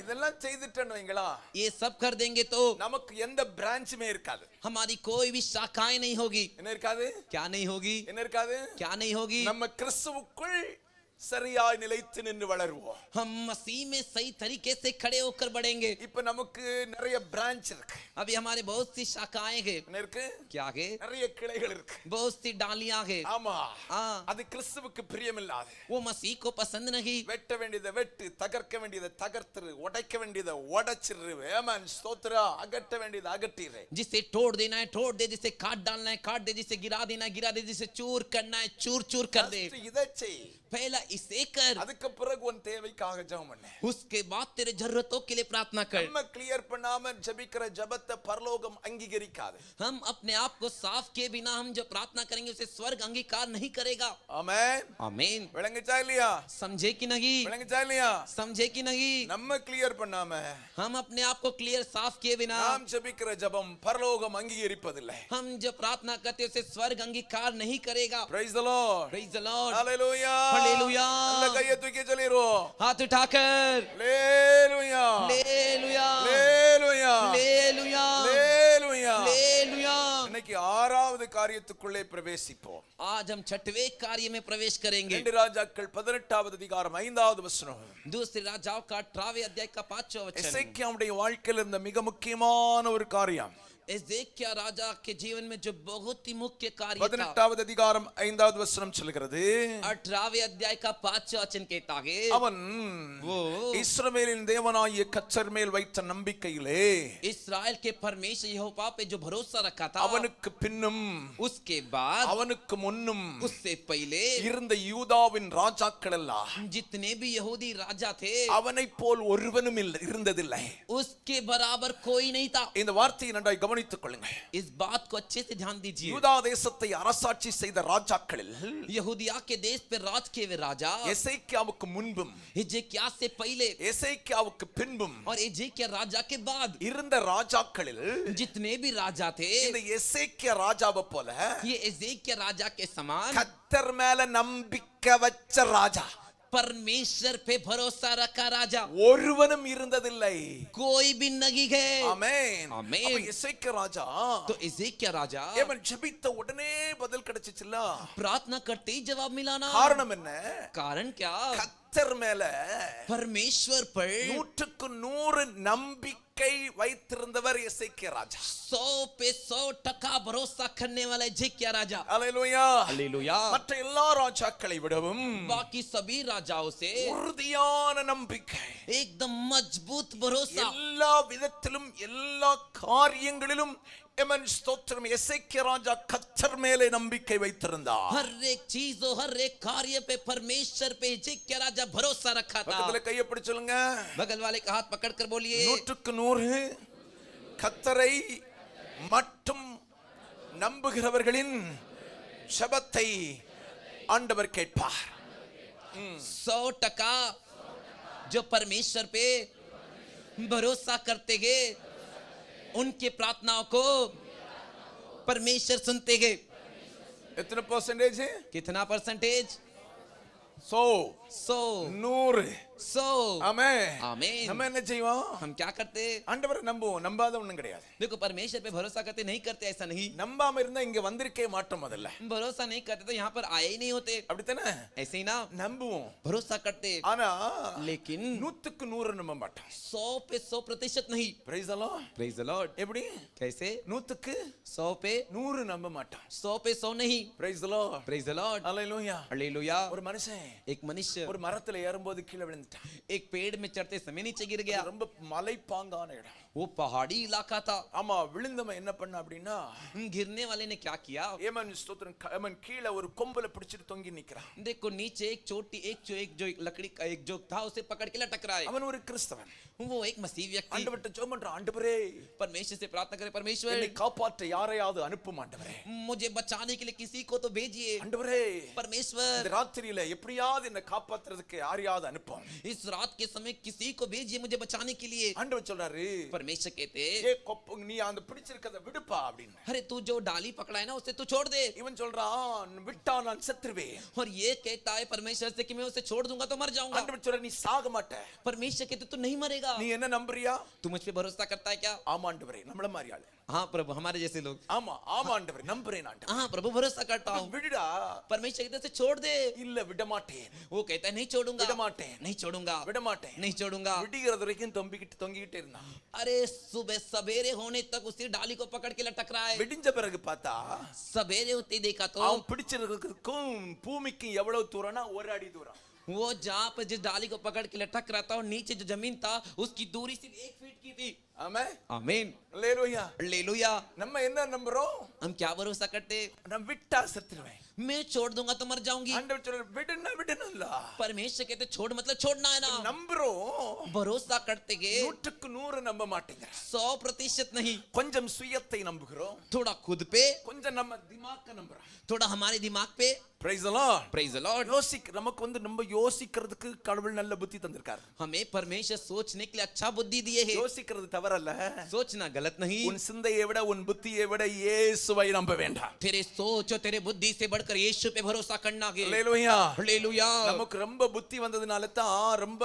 இதெல்லாம் செய்துட்டோம் வைங்களா, ये सब कर देंगे तो நமக்கு எந்த பிரான்ச்சுமே இருக்காது. हमारी कोई भी शाखाएं नहीं होगी। என்ன இருக்காது? क्या नहीं होगी? என்ன இருக்காது? क्या नहीं होगी? நம்ம கிறிஸ்துவுக்குள் சரியாய் நிலைத்து நின்று வளருவோம். हम मसीह में सही तरीके से खड़े होकर बढ़ेंगे। இப்ப நமக்கு நிறைய பிரான்ச் இருக்கு. अभी हमारे बहुत सी शाखाएं हैं। என்ன இருக்கு? क्या है? நிறைய கிளைகள் இருக்கு. बहुत सी डालियां हैं। ஆமா, हाँ, அது கிறிஸ்துவுக்கு பிரியமில்லாது. वो मसीह को पसंद नहीं। வெட்ட வேண்டியதை வெட்டு, தகர்க்க வேண்டியதை தகர்த்துரு, உடைக்க வேண்டியதை உடைச்சிரு. ஆமென், ஸ்தோத்திரம். அகற்ற வேண்டியதை அகற்றிரு. जिसे तोड़ देना है तोड़ दे, जिसे काट डालना है काट दे, जिसे गिरा देना है गिरा दे, जिसे चूर करना है चूर चूर कर दे। இதை செய். पहला इसे कर, அதுக்கு பிறகு உன் தேவைக்காக ஜெபம் பண்ணு. उसके बाद तेरे जरूरतों के लिए प्रार्थना कर। நம்ம கிளியர் பண்ணாம ஜெபிக்கிற ஜெபத்தை பரலோகம் அங்கீகரிக்காது. हम अपने आप को साफ किए बिना हम जो प्रार्थना करेंगे उसे स्वर्ग अंगीकार नहीं करेगा। ஆமென். आमीन। விளங்குச்சா இல்லையா? समझे कि नहीं? விளங்குச்சா இல்லையா? समझे कि नहीं? நம்ம கிளியர் பண்ணாம हम अपने आप को क्लियर साफ किए बिना நாம் ஜெபிக்கிற ஜெபம் பரலோகம் அங்கீகரிப்பதில்லை. हम जो प्रार्थना करते हैं उसे स्वर्ग अंगीकार नहीं करेगा। Praise the Lord. Praise the Lord. Hallelujah. Hallelujah. அந்த கையை தூக்கி சொல்லிடுவோம். हाथ उठाकर Hallelujah. Hallelujah, Hallelujah. Hallelujah, Hallelujah. Hallelujah. இன்னைக்கு ஆறாவது காரியத்துக்குள்ளே பிரவேசிப்போம். आज हम छठवें कार्य में प्रवेश करेंगे। 2 ராஜாக்கள் 18வது அதிகாரம் 5வது வசனம். दूसरे राजाओं का 18वें अध्याय का 5वां वचन। எசேக்கியாவுடைய வாழ்க்கையில் இருந்த மிக முக்கியமான ஒரு காரியம். एजेकिया राजा के जीवन में जो बहुत ही मुख्य कार्य था। 18வது அதிகாரம் 5வது வசனம் சொல்கிறது, 18वें अध्याय का 5वां वचन कहता है, அவன் இஸ்ரவேலின் தேவனாகிய கர்த்தர் மேல் வைத்த நம்பிக்கையிலே इस्राएल के परमेश्वर यहोवा पे जो भरोसा रखा था, அவனுக்கு பின்னும் उसके बाद அவனுக்கு முன்னும் उससे पहले இருந்த யூதாவின் ராஜாக்கள் எல்லாம் जितने भी यहूदी राजा थे அவனைப் போல் ஒருவனும் இருந்ததில்லை. उसके बराबर कोई नहीं था। இந்த வார்த்தையை நன்றாய் கவனித்துக் கொள்ளுங்கள். इस बात को अच्छे से ध्यान दीजिए। யூதா தேசத்தை அரசாட்சி செய்த ராஜாக்களில் यहूदिया के देश पे राज किए हुए राजा எசேக்கியாவுக்கு முன்பும் हिजकिय्याह से पहले எசேக்கியாவுக்கு பின்பும் और हिजकिय्याह राजा के बाद இருந்த ராஜாக்களில் जितने भी राजा थे, இந்த எசேக்கியா ராஜாவை போல ये हिजकिय्याह राजा के समान கர்த்தர் மேல நம்பிக்கை வச்ச ராஜா, परमेश्वर पे भरोसा रखा राजा ஒருவனும் இருந்ததில்லை. कोई भी नहीं है। ஆமென். ஆமென். அப்ப எசேக்கியா ராஜா तो हिजकिय्याह राजा அவன் ஜெபித்த உடனே பதில் கிடைச்சிச்சுல. प्रार्थना करते ही जवाब मिला ना। காரணம் என்ன? कारण क्या? கர்த்தர் மேல परमेश्वर पर 100% நம்பிக்கை வைத்திருந்தவர் எசேக்கியா ராஜா. 100% भरोसा करने वाला हिजकिय्याह राजा। அல்லேலூயா. हालेलुया। மற்ற எல்லா ராஜாக்களை விடவும் बाकी सभी राजाओं से உறுதியான நம்பிக்கை, एकदम मजबूत भरोसा, எல்லா விதத்திலும் எல்லா காரியங்களிலும் எமன் ஸ்தோத்திரம் எசேக்கியா ராஜா கர்த்தர் மேலே நம்பிக்கை வைத்திருந்தார். हर एक चीज और हर एक कार्य पे परमेश्वर पे हिजकिय्याह राजा भरोसा रखा था। பக்கத்துல கையை பிடிச்சு சொல்லுங்க, बगल वाले का हाथ पकड़कर बोलिए, 100% கர்த்தரை மட்டும் நம்புகிறவர்களின் ஜெபத்தை ஆண்டவர் கேட்பார். 100% जो परमेश्वर पे भरोसा करते हैं उनके प्रार्थनाओं को परमेश्वर सुनते हैं। எத்தனை பர்சன்டேஜ்? कितना परसेंटेज? 100 100 100। ஆமென் आमीन। நம்ம என்ன செய்வோம்? हम क्या करते? ஆண்டவரை நம்புவோம், நம்பாத ஒண்ணும் கிடையாது. देखो परमेश्वर पे भरोसा करते नहीं करते ऐसा नहीं, நம்பாம இருந்தா இங்க வந்திருக்கே மாட்டோம். முதல்ல भरोसा नहीं करते तो यहाँ पर आए ही नहीं होते। அப்படித்தானே? ऐसे ही ना, நம்புவோம், भरोसा करते ஆனா लेकिन 100க்கு 100 நம்ப மாட்டோம். 100% नहीं। Praise the Lord. Praise the Lord. எப்படி? कैसे? 100க்கு 100 पे 100 நம்ப மாட்டோம். 100 पे 100 नहीं। Praise the Lord. Praise the Lord. Hallelujah. Hallelujah. ஒரு மனுஷன் एक मनुष्य ஒரு மரத்துல ஏறும்போது கீழே விழுந்துட்டான். एक पेड़ में चढ़ते समय नीचे गिर गया। அது ரொம்ப மலைப்பாங்கான இடம். वो पहाड़ी इलाका था। ஆமா, விழுந்தவன் என்ன பண்ண அப்படின்னா, गिरने वाले ने क्या किया? ஏமன் ஸ்தோத்திரம், ஏமன் கீழே ஒரு கொம்புல பிடிச்சிட்டு தொங்கி நிக்கிறான். देखो नीचे एक चोटी, एक जो लकड़ी का एक जो था उसे पकड़ के लटक रहा है। அவன் ஒரு கிறிஸ்தவன். वो एक मसीह व्यक्ति ஆண்டவர்ட்ட ஜெபம் பண்றான், ஆண்டவரே परमेश्वर से प्रार्थना करे, परमेश्वर என்னை காப்பாற்ற யாரையாவது அனுப்பும் ஆண்டவரே. मुझे बचाने के लिए किसी को तो भेजिए। ஆண்டவரே परमेश्वर இந்த ராத்திரியில எப்படியாவது என்னை காப்பாத்துறதுக்கு யாரையாவது அனுப்பும். इस रात के समय किसी को भेजिए मुझे बचाने के लिए। ஆண்டவர் சொல்றாரு, परमेश्वर कहते ஏ கொப்பு, நீ அந்த பிடிச்சிருக்கத விடுப்பா அப்படின்னு. अरे तू जो डाली पकड़ा है ना उसे तू छोड़ दे। இவன் சொல்றான், விட்டா நான் செத்துருவேன். और ये कहता है परमेश्वर से कि मैं उसे छोड़ दूंगा तो मर जाऊंगा। ஆண்டவர் சொல்றாரு, நீ சாக மாட்ட. परमेश्वर कहते तू नहीं मरेगा। நீ என்ன நம்புறியா? तू मुझ पे भरोसा करता है क्या? ஆமா ஆண்டவரே, நம்மள மாதிரி ஆளு. हाँ प्रभु, हमारे जैसे लोग। ஆமா ஆமா ஆண்டவரே, நம்புறேன் ஆண்டவரே. हाँ प्रभु, भरोसा करता हूँ। விடுடா. परमेश्वर कहते उसे छोड़ दे। இல்ல விட மாட்டேன். वो कहता है नहीं छोड़ूंगा, விட மாட்டேன், नहीं छोड़ूंगा, விட மாட்டேன். नहीं छोड़ूंगा। விடுகிறது வரைக்கும் தொங்கிக்கிட்டே இருந்தான். अरे सुबह सवेरे होने तक उसी डाली को पकड़ के लटक रहा है। விடிஞ்ச பிறகு பார்த்தா सवेरे होते ही देखा तो அவன் பிடிச்சிருக்கிறதுக்கும் பூமிக்கும் எவ்வளவு தூரம்னா ஒரு அடி தூரம். वो जहाँ पर जिस डाली को पकड़ के लटक रहा था और नीचे जो जमीन था उसकी दूरी सिर्फ 1 फीट की थी। ஆமென் आमीन। அல்லேலூயா. हालेलुया। நம்ம என்ன நம்புறோம்? हम क्या भरोसा करते? நான் விட்டா செத்துருவேன். मैं छोड़ दूंगा तो मर जाऊंगी। ஆண்டவர் சொல்றார், விடணும்ல. परमेश्वर कहते छोड़ मतलब छोड़ना है ना। நம்புறோம், भरोसा करते गए 100க்கு 100 நம்ப மாட்டேங்க. 100% नहीं। கொஞ்சம் சுயத்தை நம்புகிறோம், थोड़ा खुद पे, கொஞ்சம் நம்ம திமாக்க நம்புறோம். थोड़ा हमारे दिमाग पे। Praise the Lord. Praise the Lord. நமக்கு நம்ம யோசிக்கிறதுக்கு கடவுள் நல்ல புத்தி தந்திருக்கார். हमें परमेश्वर सोचने के लिए अच्छा बुद्धि दिए है। யோசிக்கிறது தவறல்ல. सोचना गलत नहीं। உன் சிந்தையை விட உன் புத்தியை விட இயேசுவை நம்ப வேண்டாம். तेरे सोच और तेरे बुद्धि से बढ़कर यीशु पे भरोसा करना है। அல்லேலூயா. हालेलुया। நமக்கு ரொம்ப புத்தி வந்ததுனால தான் ரொம்ப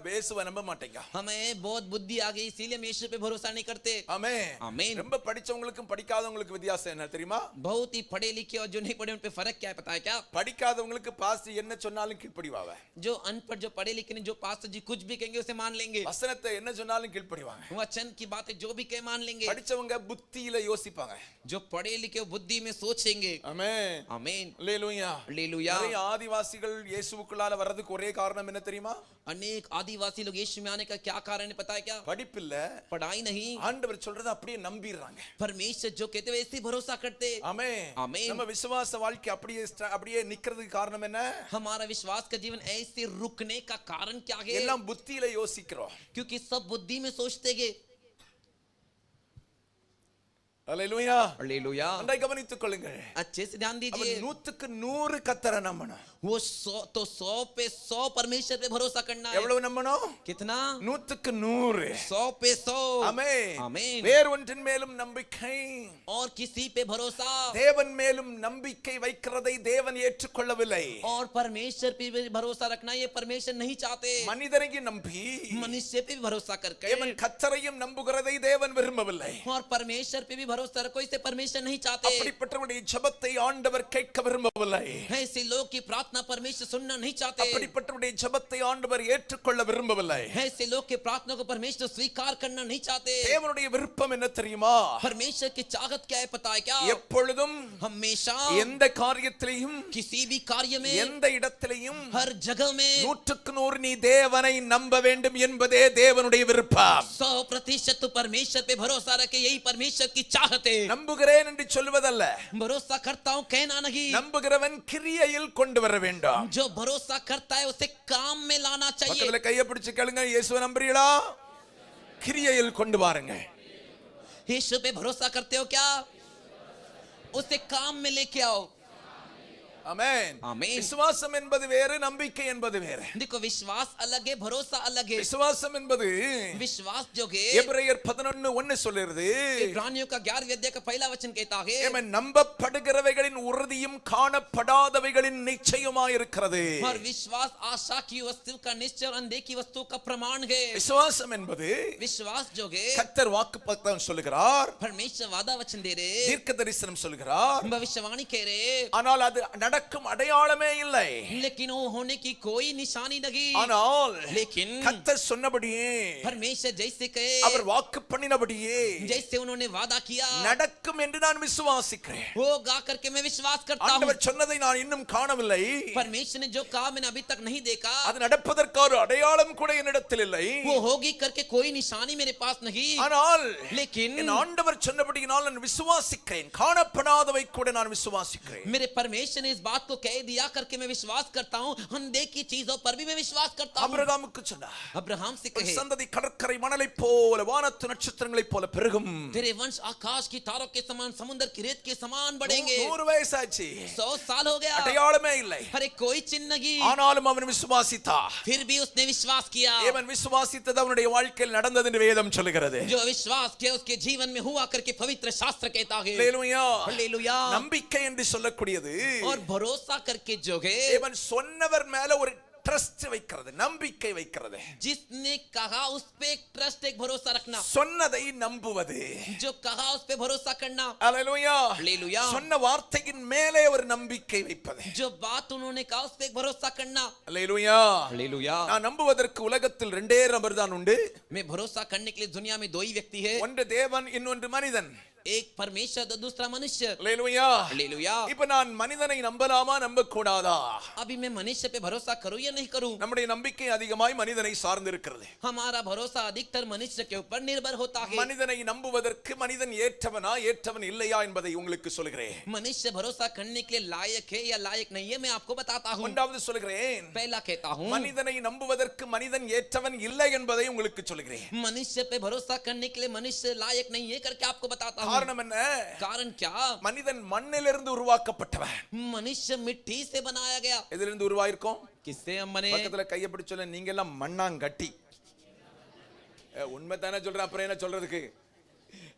இயேசுவை நம்ப மாட்டேங்க. हमें बहुत बुद्धि आ गई इसीलिए हम यीशु पे भरोसा नहीं करते। ஆமென். आमीन। ரொம்ப படிச்சவங்களுக்கும் படிக்காதவங்களுக்கும் வித்தியாசம் என்ன தெரியுமா? बहुत ही पढ़े लिखे और जो नहीं पढ़े उन पे फर्क क्या है पता है क्या? படிக்காதவங்களுக்கு பாஸ்டர் என்ன சொன்னாலும் கீழ்ப்படிவாங்க. जो अनपढ़ जो पढ़े लिखे नहीं, जो पास्टर जी कुछ भी कहेंगे उसे मान लेंगे। வசனத்தை என்ன சொன்னாலும் கீழ்ப்படிவாங்க. वचन की बातें जो भी कहे मान लेंगे। படிச்சவங்க புத்தியில யோசிப்பாங்க. जो पढ़े लिखे बुद्धि में सोचेंगे। ஆமென். आमीन। அல்லேலூயா. हालेलुया। நிறைய ஆதிவாசிகள் இயேசுவுக்குள்ளால வர்றதுக்கு ஒரே காரணம் என்ன தெரியுமா? अनेक आदिवासी लोग यीशु में आने का क्या कारण है पता है क्या? படிப்பில்ல, पढ़ाई नहीं। ஆண்டவர் சொல்றத அப்படியே நம்பிடுறாங்க. परमेश्वर जो कहते वैसे ही भरोसा करते। ஆமென். आमीन। நம்ம விசுவாச வாழ்க்கை அப்படியே நிக்கிறதுக்கு காரணம் என்ன? हमारा विश्वास का जीवन ऐसे रुकने का कारण क्या है? எல்லாம் புத்தியில யோசிக்கிறோம். क्योंकि सब बुद्धि में सोचते गए। அல்லேலூயா. हालेलुया। நன்றாய் கவனித்துக் கொள்ளுங்கள். अच्छे से ध्यान அவன் दीजिए। 100க்கு 100 கர்த்தரை நம்பணும். वो 100 पे 100 परमेश्वर पे भरोसा करना है। எவ்வளவு நம்பணும்? कितना? 100க்கு 100. 100 पे 100। ஆமென். आमीन। வேறு ஒன்றின் மேலும் நம்பிக்கை, और किसी पे भरोसा, தேவன் மேலும் நம்பிக்கை வைக்கிறதை தேவன் ஏற்றுக்கொள்ளவில்லை. और परमेश्वर पे भी भरोसा रखना ये परमेश्वर नहीं चाहते। மனிதரையும் நம்பி मनुष्य पे भी भरोसा करके தேவன் கர்த்தரையும் நம்புகிறதை தேவன் விரும்பவில்லை. और परमेश्वर पे भी भरोसा रखो इसे परमेश्वर नहीं चाहते। அப்படிப்பட்டவருடைய ஜெபத்தை ஆண்டவர் கேட்க விரும்பவில்லை. ऐसे लोग की प्रार्थना परमेश्वर सुनना नहीं चाहते। அப்படிப்பட்டவருடைய ஜெபத்தை ஆண்டவர் ஏற்றுக்கொள்ள விரும்பவில்லை. ऐसे लोग की प्रार्थना को परमेश्वर स्वीकार करना नहीं चाहते। தேவனுடைய விருப்பம் என்ன தெரியுமா? परमेश्वर की चाहत क्या है पता है क्या? எப்பொழுதும் हमेशा எந்த காரியத்திலையும் किसी भी कार्य में எந்த இடத்திலையும் हर जगह में 100க்கு 100 நீ தேவனை நம்ப வேண்டும் என்பதே தேவனுடைய விருப்பம். 100% परमेश्वर पे भरोसा रखे यही परमेश्वर की चाहत है। நம்புகிறேன் என்று சொல்வதல்ல, भरोसा करता हूं कहना नहीं। நம்புகிறவன் கிரியையில் கொண்டு வர வேண்டும். जो भरोसा करता है उसे काम में लाना चाहिए। பக்கத்துல கையை பிடிச்சு கேளுங்க, இயேசுவை நம்புறீங்களா? கிரியையில் கொண்டு வாருங்க. यीशु पे भरोसा करते हो क्या? उसे काम में लेके आओ। ஆமென். ஆமென். விசுவாசம் என்பது வேறு, நம்பிக்கை என்பது வேறு. देखो विश्वास अलग है, भरोसा अलग है। விசுவாசம் என்பது विश्वास जो है எபிரேயர் 11:1 சொல்லுகிறது. इब्रानियों का 11वें अध्याय का पहला वचन कहता है ஆமென். நம்பப்படுகிறவைகளின் உறுதியும் காணப்படாதவைகளின் நிச்சயமாய் இருக்கிறது. और विश्वास आशा की वस्तु का निश्चय और अनदेखी वस्तु का प्रमाण है। விசுவாசம் என்பது विश्वास जो है கர்த்தர் வாக்குப்பத்தம் சொல்லுகிறார், परमेश्वर वादा वचन दे रहे, தீர்க்க தரிசனம் சொல்லுகிறார். भविष्यवाणी कह रहे, ஆனால் அது நடக்கும் அடையாளமே இல்லை. लेकिन वो होने की कोई निशानी नहीं। ஆனால் लेकिन கர்த்தர் சொன்னபடியே, परमेश्वर जैसे कहे, அவர் வாக்கு பண்ணினபடியே जैसे उन्होंने वादा किया நடக்கும் என்று நான் விசுவாசிக்கிறேன். होगा करके मैं विश्वास करता हूँ। ஆண்டவர் சொன்னதை நான் இன்னும் காணவில்லை. परमेश्वर ने जो कहा मैंने अभी तक नहीं देखा, அது நடப்பதற்கு ஒரு அடையாளம் கூட என்னிடத்தில் இல்லை. वो होगी करके कोई निशानी मेरे पास नहीं। ஆனால் लेकिन என் ஆண்டவர் சொன்னபடியினால் நான் விசுவாசிக்கிறேன். காணப்படாதவை கூட நான் விசுவாசிக்கிறேன். मेरे परमेश्वर ने इस बात को कह दिया करके मैं विश्वास करता हूँ। अनदेखी चीजों पर भी मैं विश्वास करता हूँ। ஆபிரகாமுக்கு சொன்னார், अब्राहम से உன் कहे, சந்ததி கடற்கரை மணலைப் போல வானத்து நட்சத்திரங்களைப் போல பெருகும். तेरे वंश आकाश की तारों के समान, समुद्र की रेत के समान बढ़ेंगे। 100 வயசாச்சு, 100 साल हो गया, அடையாளமே இல்லை. अरे कोई चिन्ह नहीं, ஆனாலும் அவன் விசுவாசித்தான். फिर भी उसने विश्वास किया। அவன் விசுவாசித்தது அவனுடைய வாழ்க்கையில் நடந்தது என்று வேதம் சொல்லுகிறது. जो विश्वास किया उसके जीवन में हुआ करके पवित्र शास्त्र कहता है। அல்லேலூயா. हालेलुया। நம்பிக்கை என்று சொல்லக்கூடியது और भरोसा करके जो है அவன் சொன்னவர் மேல ஒரு ட்ரஸ்ட் வைக்கிறது, நம்பிக்கை வைக்கிறது. जिसने कहा उस पे एक ट्रस्ट, एक भरोसा रखना। சொன்னதை நம்புவது, जो कहा उस पे भरोसा करना। அல்லேலூயா. हालेलुया। சொன்ன வார்த்தையின் மேலே ஒரு நம்பிக்கை வைப்பது. जो बात उन्होंने कहा उस पे एक भरोसा करना। அல்லேலூயா. हालेलुया। நான் நம்புவதற்கு உலகத்தில் ரெண்டே நபர் தான் உண்டு. मैं भरोसा करने के लिए दुनिया में दो ही व्यक्ति है, ஒன்று தேவன், இன்னொன்று மனிதன். एक परमेश्वर तो दूसरा मनुष्य। அல்லேலூயா. हालेलुया। இப்ப நான் மனிதனை நம்பலாமா நம்ப கூடாதா? अभी मैं मनुष्य पे भरोसा करूं या नहीं करूं? நம்முடைய நம்பிக்கை அதிகமாய் மனிதனை சார்ந்து இருக்கிறது. हमारा भरोसा अधिकतर मनुष्य के ऊपर निर्भर होता है। மனிதனை நம்புவதற்கு மனிதன் ஏற்றவனா ஏற்றவன் இல்லையா என்பதை உங்களுக்கு சொல்கிறேன். मनुष्य भरोसा करने के लिए लायक है या लायक नहीं है, मैं आपको बताता हूं। ஒன்றாவது சொல்கிறேன், पहला कहता हूं, மனிதனை நம்புவதற்கு மனிதன் ஏற்றவன் இல்லை என்பதை உங்களுக்கு சொல்கிறேன். मनुष्य पे भरोसा करने के लिए मनुष्य लायक नहीं है करके आपको बताता हूं। காரணம் என்ன? कारण क्या? மனிதன் மண்ணிலிருந்து உருவாக்கப்பட்டவன். मनुष्य मिट्टी से बनाया गया। எதிலிருந்து உருவாயிருக்கோம்? किससे हम बने? பக்கத்துல கையை பிடிச்சு சொல்ல, நீங்க எல்லாம் மண்ணாங்கட்டி. உண்மை தானே சொல்றேன், அப்புறம் என்ன சொல்றதுக்கு?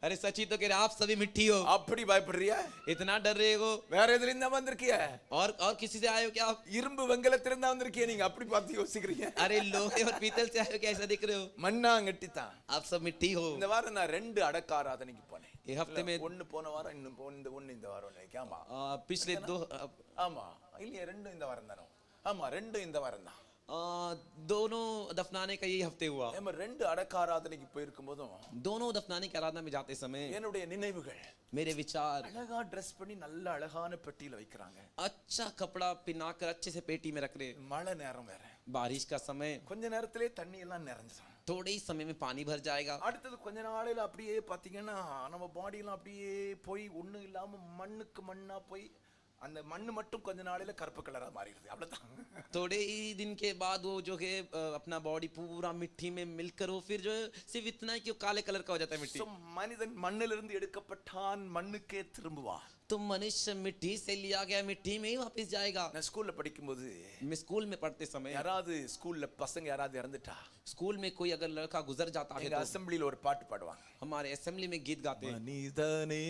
अरे सच्ची तो कह रहे आप सभी मिट्टी हो। அப்படி பயப்படுறியா? इतना डर रहे हो? வேற எதிலிருந்து வந்திருக்கிய? और किसी से आए हो क्या आप? இரும்பு வெங்கலத்திலிருந்து வந்திருக்கிய. நீங்க அப்படி பார்த்து யோசிக்கிறீங்க? अरे लोहे और पीतल से आए हो क्या? ऐसा दिख रहे हो? மண்ணாங்கட்டி தான். आप सब मिट्टी हो। இந்த வாரம் நான் 2 அடக்க ஆராதனைக்கு போனேன். ये हफ्ते में ஒன்னு போன வாரம், இன்னும் இந்த வாரம் நினைக்கிறேன். ஆமா पिछले दो ஆமா இல்லையா, 2 இந்த வாரம் தானே. ஆமா 2 இந்த வாரம் தான். दोनों दफनाने का यही हफ्ते हुआ। நம்ம 2 அடக்க ஆராதனைக்கு போயிருக்கும் போதும் दोनों दफनाने की आराधना में जाते समय என்னுடைய நினைவுகள், मेरे विचार, அழகா ட்ரெஸ் பண்ணி நல்ல அழகான பெட்டியில வைக்கிறாங்க. अच्छा कपड़ा पहनाकर अच्छे से पेटी में रख रहे। மழை நேரம் வேற, बारिश का समय, கொஞ்ச நேரத்திலே தண்ணி எல்லாம் நிறைஞ்சிடும். थोड़े ही समय में पानी भर जाएगा। அடுத்தது கொஞ்ச நாளையில அப்படியே பாத்தீங்கன்னா நம்ம பாடி எல்லாம் அப்படியே போய் ஒண்ணு இல்லாம மண்ணுக்கு மண்ணா போய் அந்த மண்ணு மட்டும் கொஞ்ச நாளையில கருப்பு கலரா மாறிடுது. அவ்வளவுதான். थोड़े ही दिन के बाद वो जो है अपना बॉडी पूरा मिट्टी में मिलकर वो फिर जो है सिर्फ इतना ही कि वो काले कलर का हो जाता है मिट्टी। So, மனிதன் மண்ணிலிருந்து எடுக்கப்பட்டான், மண்ணுக்கே திரும்புவான். तो मनुष्य मिट्टी से लिया गया मिट्टी में ही वापस जाएगा। நான் ஸ்கூல்ல படிக்கும்போது मैं स्कूल में पढ़ते समय யாராவது ஸ்கூல்ல பசங்க யாராவது இறந்துட்டா स्कूल में कोई अगर लड़का गुजर जाता है எங்க तो அசெம்பிளில ஒரு பாட்டு பாடுவாங்க. हमारे असेंबली में गीत गाते हैं। மனிதனே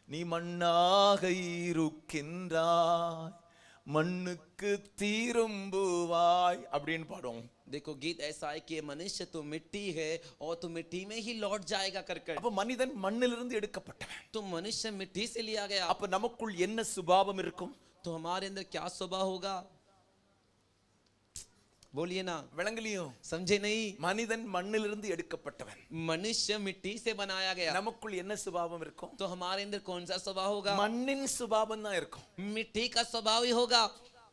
நீ மண்ணாக இருக்கின்றாய், மண்ணுக்கு திரும்புவாய் அப்படின்னு பாடுவோம். देखो गीत ऐसा है कि मनुष्य तो मिट्टी है और तू मिट्टी में ही लौट जाएगा कर। அப்ப மனிதன் மண்ணிலிருந்து எடுக்கப்பட்டவன். तो मनुष्य मिट्टी से लिया गया। அப்ப நமக்குள் என்ன சுபாவம் இருக்கும்? तो हमारे अंदर क्या स्वभाव होगा? बोलिए ना, விளங்கலையும்? समझे नहीं? மனிதன் மண்ணிலிருந்து எடுக்கப்பட்டவன். मनुष्य मिट्टी से बनाया गया। நமக்குள் என்ன சுபாவம் இருக்கும்? तो हमारे अंदर कौन सा स्वभाव होगा? மண்ணின் சுபாவம் தான் இருக்கும். मिट्टी का स्वभाव ही होगा।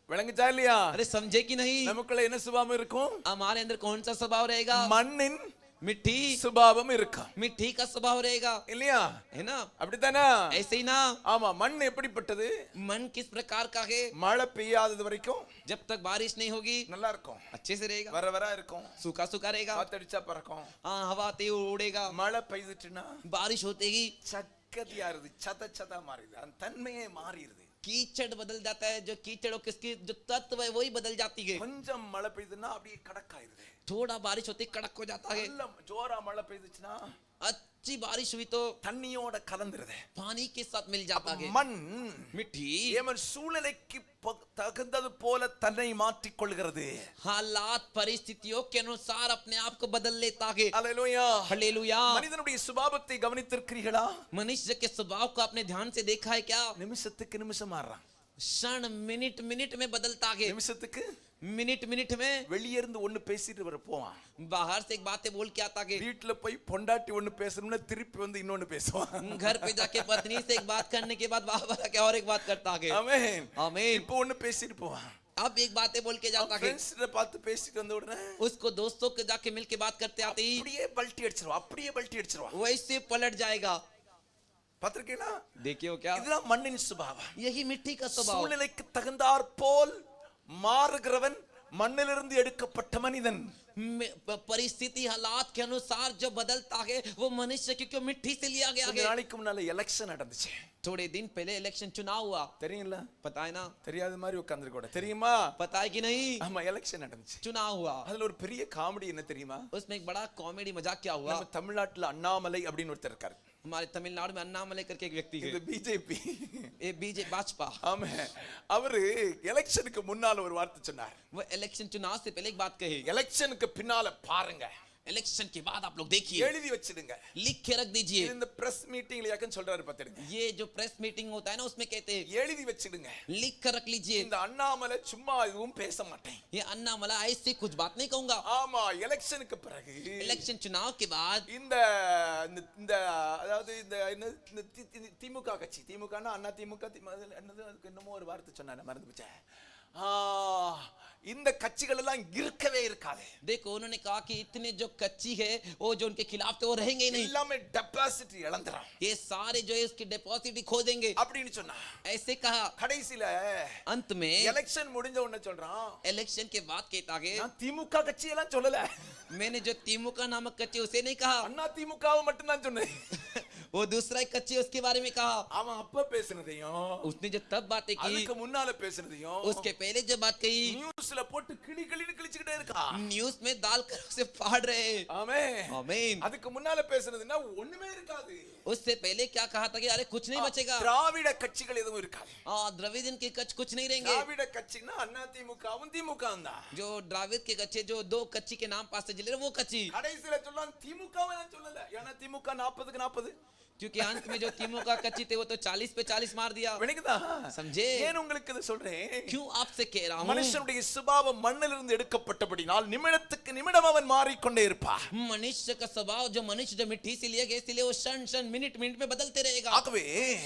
விளங்குச்சா இல்லையா? अरे समझे कि नहीं? நமக்குள்ள என்ன சுபாவம் இருக்கும்? हमारे अंदर कौन सा स्वभाव रहेगा? மண்ணின் मिट्टी சுபாவம் இருக்கும். मिट्टी का स्वभाव रहेगा, இல்லையா? है ना? அப்படித்தானே? ऐसे ही ना? ஆமா. மண் எப்படிப்பட்டது? मन किस प्रकार का है? மழை பெய்யாதது வரைக்கும் जब तक बारिश नहीं होगी நல்லா இருக்கும், अच्छे से रहेगा, வர வர இருக்கும், सूखा सूखा रहेगा। காத்தடிச்சா பறக்கும். हाँ, हवा आते ही उड़ेगा। மழை பெய்துச்சுன்னா बारिश होते ही சக்கதியாருது, சத சதா மாறிடுது, அந்த தன்மையே மாறிடுது. कीचड़ बदल जाता है, जो कीचड़ हो किसकी जो तत्व है वही बदल जाती है। கொஞ்சம் மழை பெய்யுதுன்னா அப்படியே கடக்காயிருது. थोड़ा बारिश होती कड़क हो जाता है, நல்ல ஜோரா மழை பெய்துச்சுன்னா अच्छी बारिश हुई तो தண்ணியோட கலந்துருது. पानी के साथ मिल जाता है। மண் मिट्टी ஏமன் சூழ்நிலைக்கு தகுந்தது போல தன்னை மாற்றிக் கொள்கிறது. हालात परिस्थितियों के अनुसार अपने आप को बदल लेता है। அல்லேலூயா. हालेलुया। மனிதனுடைய சுபாவத்தை கவனித்திருக்கிறீர்களா? मनुष्य के स्वभाव को आपने ध्यान से देखा है क्या? நிமிஷத்துக்கு நிமிஷம் மாறுறான். क्षण मिनट मिनट में बदलता है। நிமிஷத்துக்கு मिनट मिनट में வெளியே இருந்து ஒன்னு பேசிட்டு வர போவான். बाहर से एक बातें बोल के आता है, வீட்ல போய் பொண்டாட்டி ஒன்னு பேசணும்னா திருப்பி வந்து இன்னொன்னு பேசுவான். घर पे जाके पत्नी से एक बात करने के बाद बाहर आके और एक बात करता है। ஆமென். आमीन। இப்போ ஒன்னு பேசிட்டு போவான். अब एक बातें बोल के जाता है, ஃப்ரெண்ட்ஸ்ட பார்த்து பேசிட்டு வந்த உடனே उसको दोस्तों के जाके मिल के बात करते आते ही அப்படியே பல்ட்டி அடிச்சிருவா. அப்படியே பல்ட்டி அடிச்சிருவா. वैसे पलट जाएगा। பாத்திருக்கீங்களா? देखियो क्या? இதுதான் மண்ணின் சுபாவம். यही मिट्टी का स्वभाव। சூழ்நிலைக்கு தகுந்தாற் போல் மாறுகிறவன் மண்ணிலிருந்து எடுக்கப்பட்ட மனிதன். परिस्थिति हालात के अनुसार जो बदलता है वो मनुष्य क्योंकि मिट्टी से लिया गया கொஞ்ச है। நாளைக்கு முன்னால எலெக்ஷன் நடந்துச்சு. थोड़े दिन पहले इलेक्शन चुनाव हुआ, தெரியுங்களா? पता है ना? தெரியாத மாதிரி உட்கார்ந்து கூட தெரியுமா? पता है कि नहीं? ஆமா எலெக்ஷன் நடந்துச்சு. चुनाव हुआ, அதுல ஒரு பெரிய காமெடி என்ன தெரியுமா? उसमें एक बड़ा कॉमेडी मजाक क्या हुआ। நம்ம தமிழ்நாட்டுல அண்ணாமலை அப்படின்னு ஒருத்தர் இருக்காரு. हमारे तमिलनाडु में अन्नामलई करके एक व्यक्ति है, இது பிஜேபி. ये बीजे भाजपा। ஆமா அவரு எலெக்ஷனுக்கு முன்னால ஒரு வார்த்தை சொன்னார். वो इलेक्शन चुनाव से पहले एक बात कही, எலெக்ஷனுக்கு பின்னால பாருங்க, इलेक्शन के बाद आप लोग देखिए, எழுதி வச்சிடுங்க. लिख के रख दीजिए। இந்த பிரஸ் மீட்டிங்ல யாக்கன் சொல்றாரு பாத்துடுங்க. ये जो प्रेस मीटिंग होता है ना उसमें कहते हैं எழுதி வச்சிடுங்க. लिख कर रख लीजिए, இந்த அண்ணாமலை சும்மா எதுவும் பேச மாட்டேன். ये अन्नामला ऐसे कुछ बात नहीं कहूंगा। ஆமா எலெக்ஷனுக்கு பிறகு इलेक्शन चुनाव के बाद இந்த இந்த அதாவது இந்த திமுக கட்சி, திமுகனா அண்ணா திமுக என்னது அதுக்கு என்னமோ ஒரு வார்த்தை சொன்னானே மறந்து போச்சேன். இந்த கட்சிகள் எல்லாம் இருக்கவே இருக்காது. देखो उन्होंने कहा कि इतने जो कच्ची है वो जो उनके खिलाफ थे वो रहेंगे ही नहीं, எல்லாமே டெபாசிட் இழந்துறான். ये सारे जो है उसकी डिपॉजिट ही खो देंगे, அப்படின்னு சொன்னா ऐसे कहा। கடைசில अंत में எலெக்ஷன் முடிஞ்ச உடனே சொல்றான், इलेक्शन के बाद कहता है நான் திமுக கட்சி எல்லாம் சொல்லல, मैंने जो तिमुका नामक कच्ची उसे नहीं कहा, அண்ணா திமுகவை மட்டும் தான் சொன்னேன். वो दूसरा एक कच्ची उसके बारे में कहा। அவன் அப்ப பேசினதையும் उसने जो तब बातें की அதுக்கு முன்னால பேசினதையும் उसके पहले जो बात कही நியூஸ்ல போட்டு கிளி கிளின்னு கிழிச்சிட்டே இருக்கா. न्यूज में डाल कर उसे फाड़ रहे हैं। ஆமென். आमीन। அதுக்கு முன்னால பேசினதுன்னா ஒண்ணுமே இருக்காது. उससे पहले क्या कहा था कि अरे कुछ नहीं बचेगा, திராவிட கட்சிகள் எதுவும் இருக்காது. द्रविड़ के कच्च कुछ नहीं रहेंगे। திராவிட கட்சினா அண்ணா திமுகவும் திமுகவும் தான். जो द्राविड के कच्चे जो दो कच्ची के नाम पास से जिले वो कच्ची, கடைசில சொல்லலாம் திமுகவை நான் சொல்லல, ஏன்னா திமுக 40க்கு 40. क्योंकि अंत में जो तिमुका कच्ची थे वो तो 40 पे 40 मार दिया। விளங்குதா? समझे? ஏன் உங்களுக்கு இது சொல்றேன்? क्यों आपसे कह रहा हूँ, மனுஷனுடைய சுபாவம் மண்ணிலிருந்து எடுக்கப்பட்டபடியால் நிமிடத்துக்கு நிமிடம் அவன் மாறிக்கொண்டே இருப்பான். मनुष्य का स्वभाव जो मनुष्य जो मिट्टी से लिया गया इसलिए वो क्षण क्षण मिनट मिनट में बदलते रहेगा। ஆகவே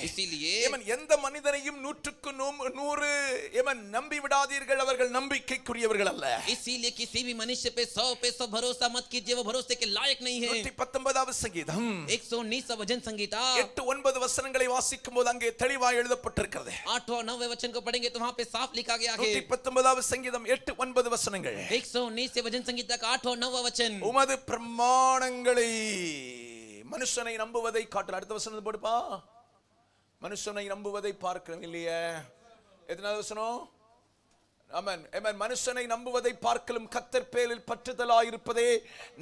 इसीलिए ஏமன் எந்த மனிதனையும் 100க்கு 100 ஏமன் நம்பி விடாதீர்கள், அவர்கள் நம்பிக்கைக்குரியவர்கள் அல்ல. इसीलिए किसी भी मनुष्य पे 100% भरोसा मत कीजिए, वो भरोसे के लायक नहीं है। 119வது சங்கீதம் 119 भजन संगीता 8-9 வசனங்களை வாசிக்கும் போது அங்கே தெளிவாக எழுதப்பட்டிருக்கிறது. 8 और 9 वचन को पढ़ेंगे तो वहां पे साफ लिखा गया है। 119வது சங்கீதம் 8-9 வசனங்கள். 119 भजन संगीता का 8 और 9 वचन, உமது பிரமாணங்களை மனுஷனை நம்புவதை காட்டல. அடுத்த வசனம் போடுப்பா. மனுஷனை நம்புவதை பார்க்கிறோம் இல்லையே. எத்தனாவது வசனம்? ஆமென். ஆமென். மனுஷனை நம்புவதை பார்க்கலும் கர்த்தர் பேரில் பற்றுதலாய் இருப்பதே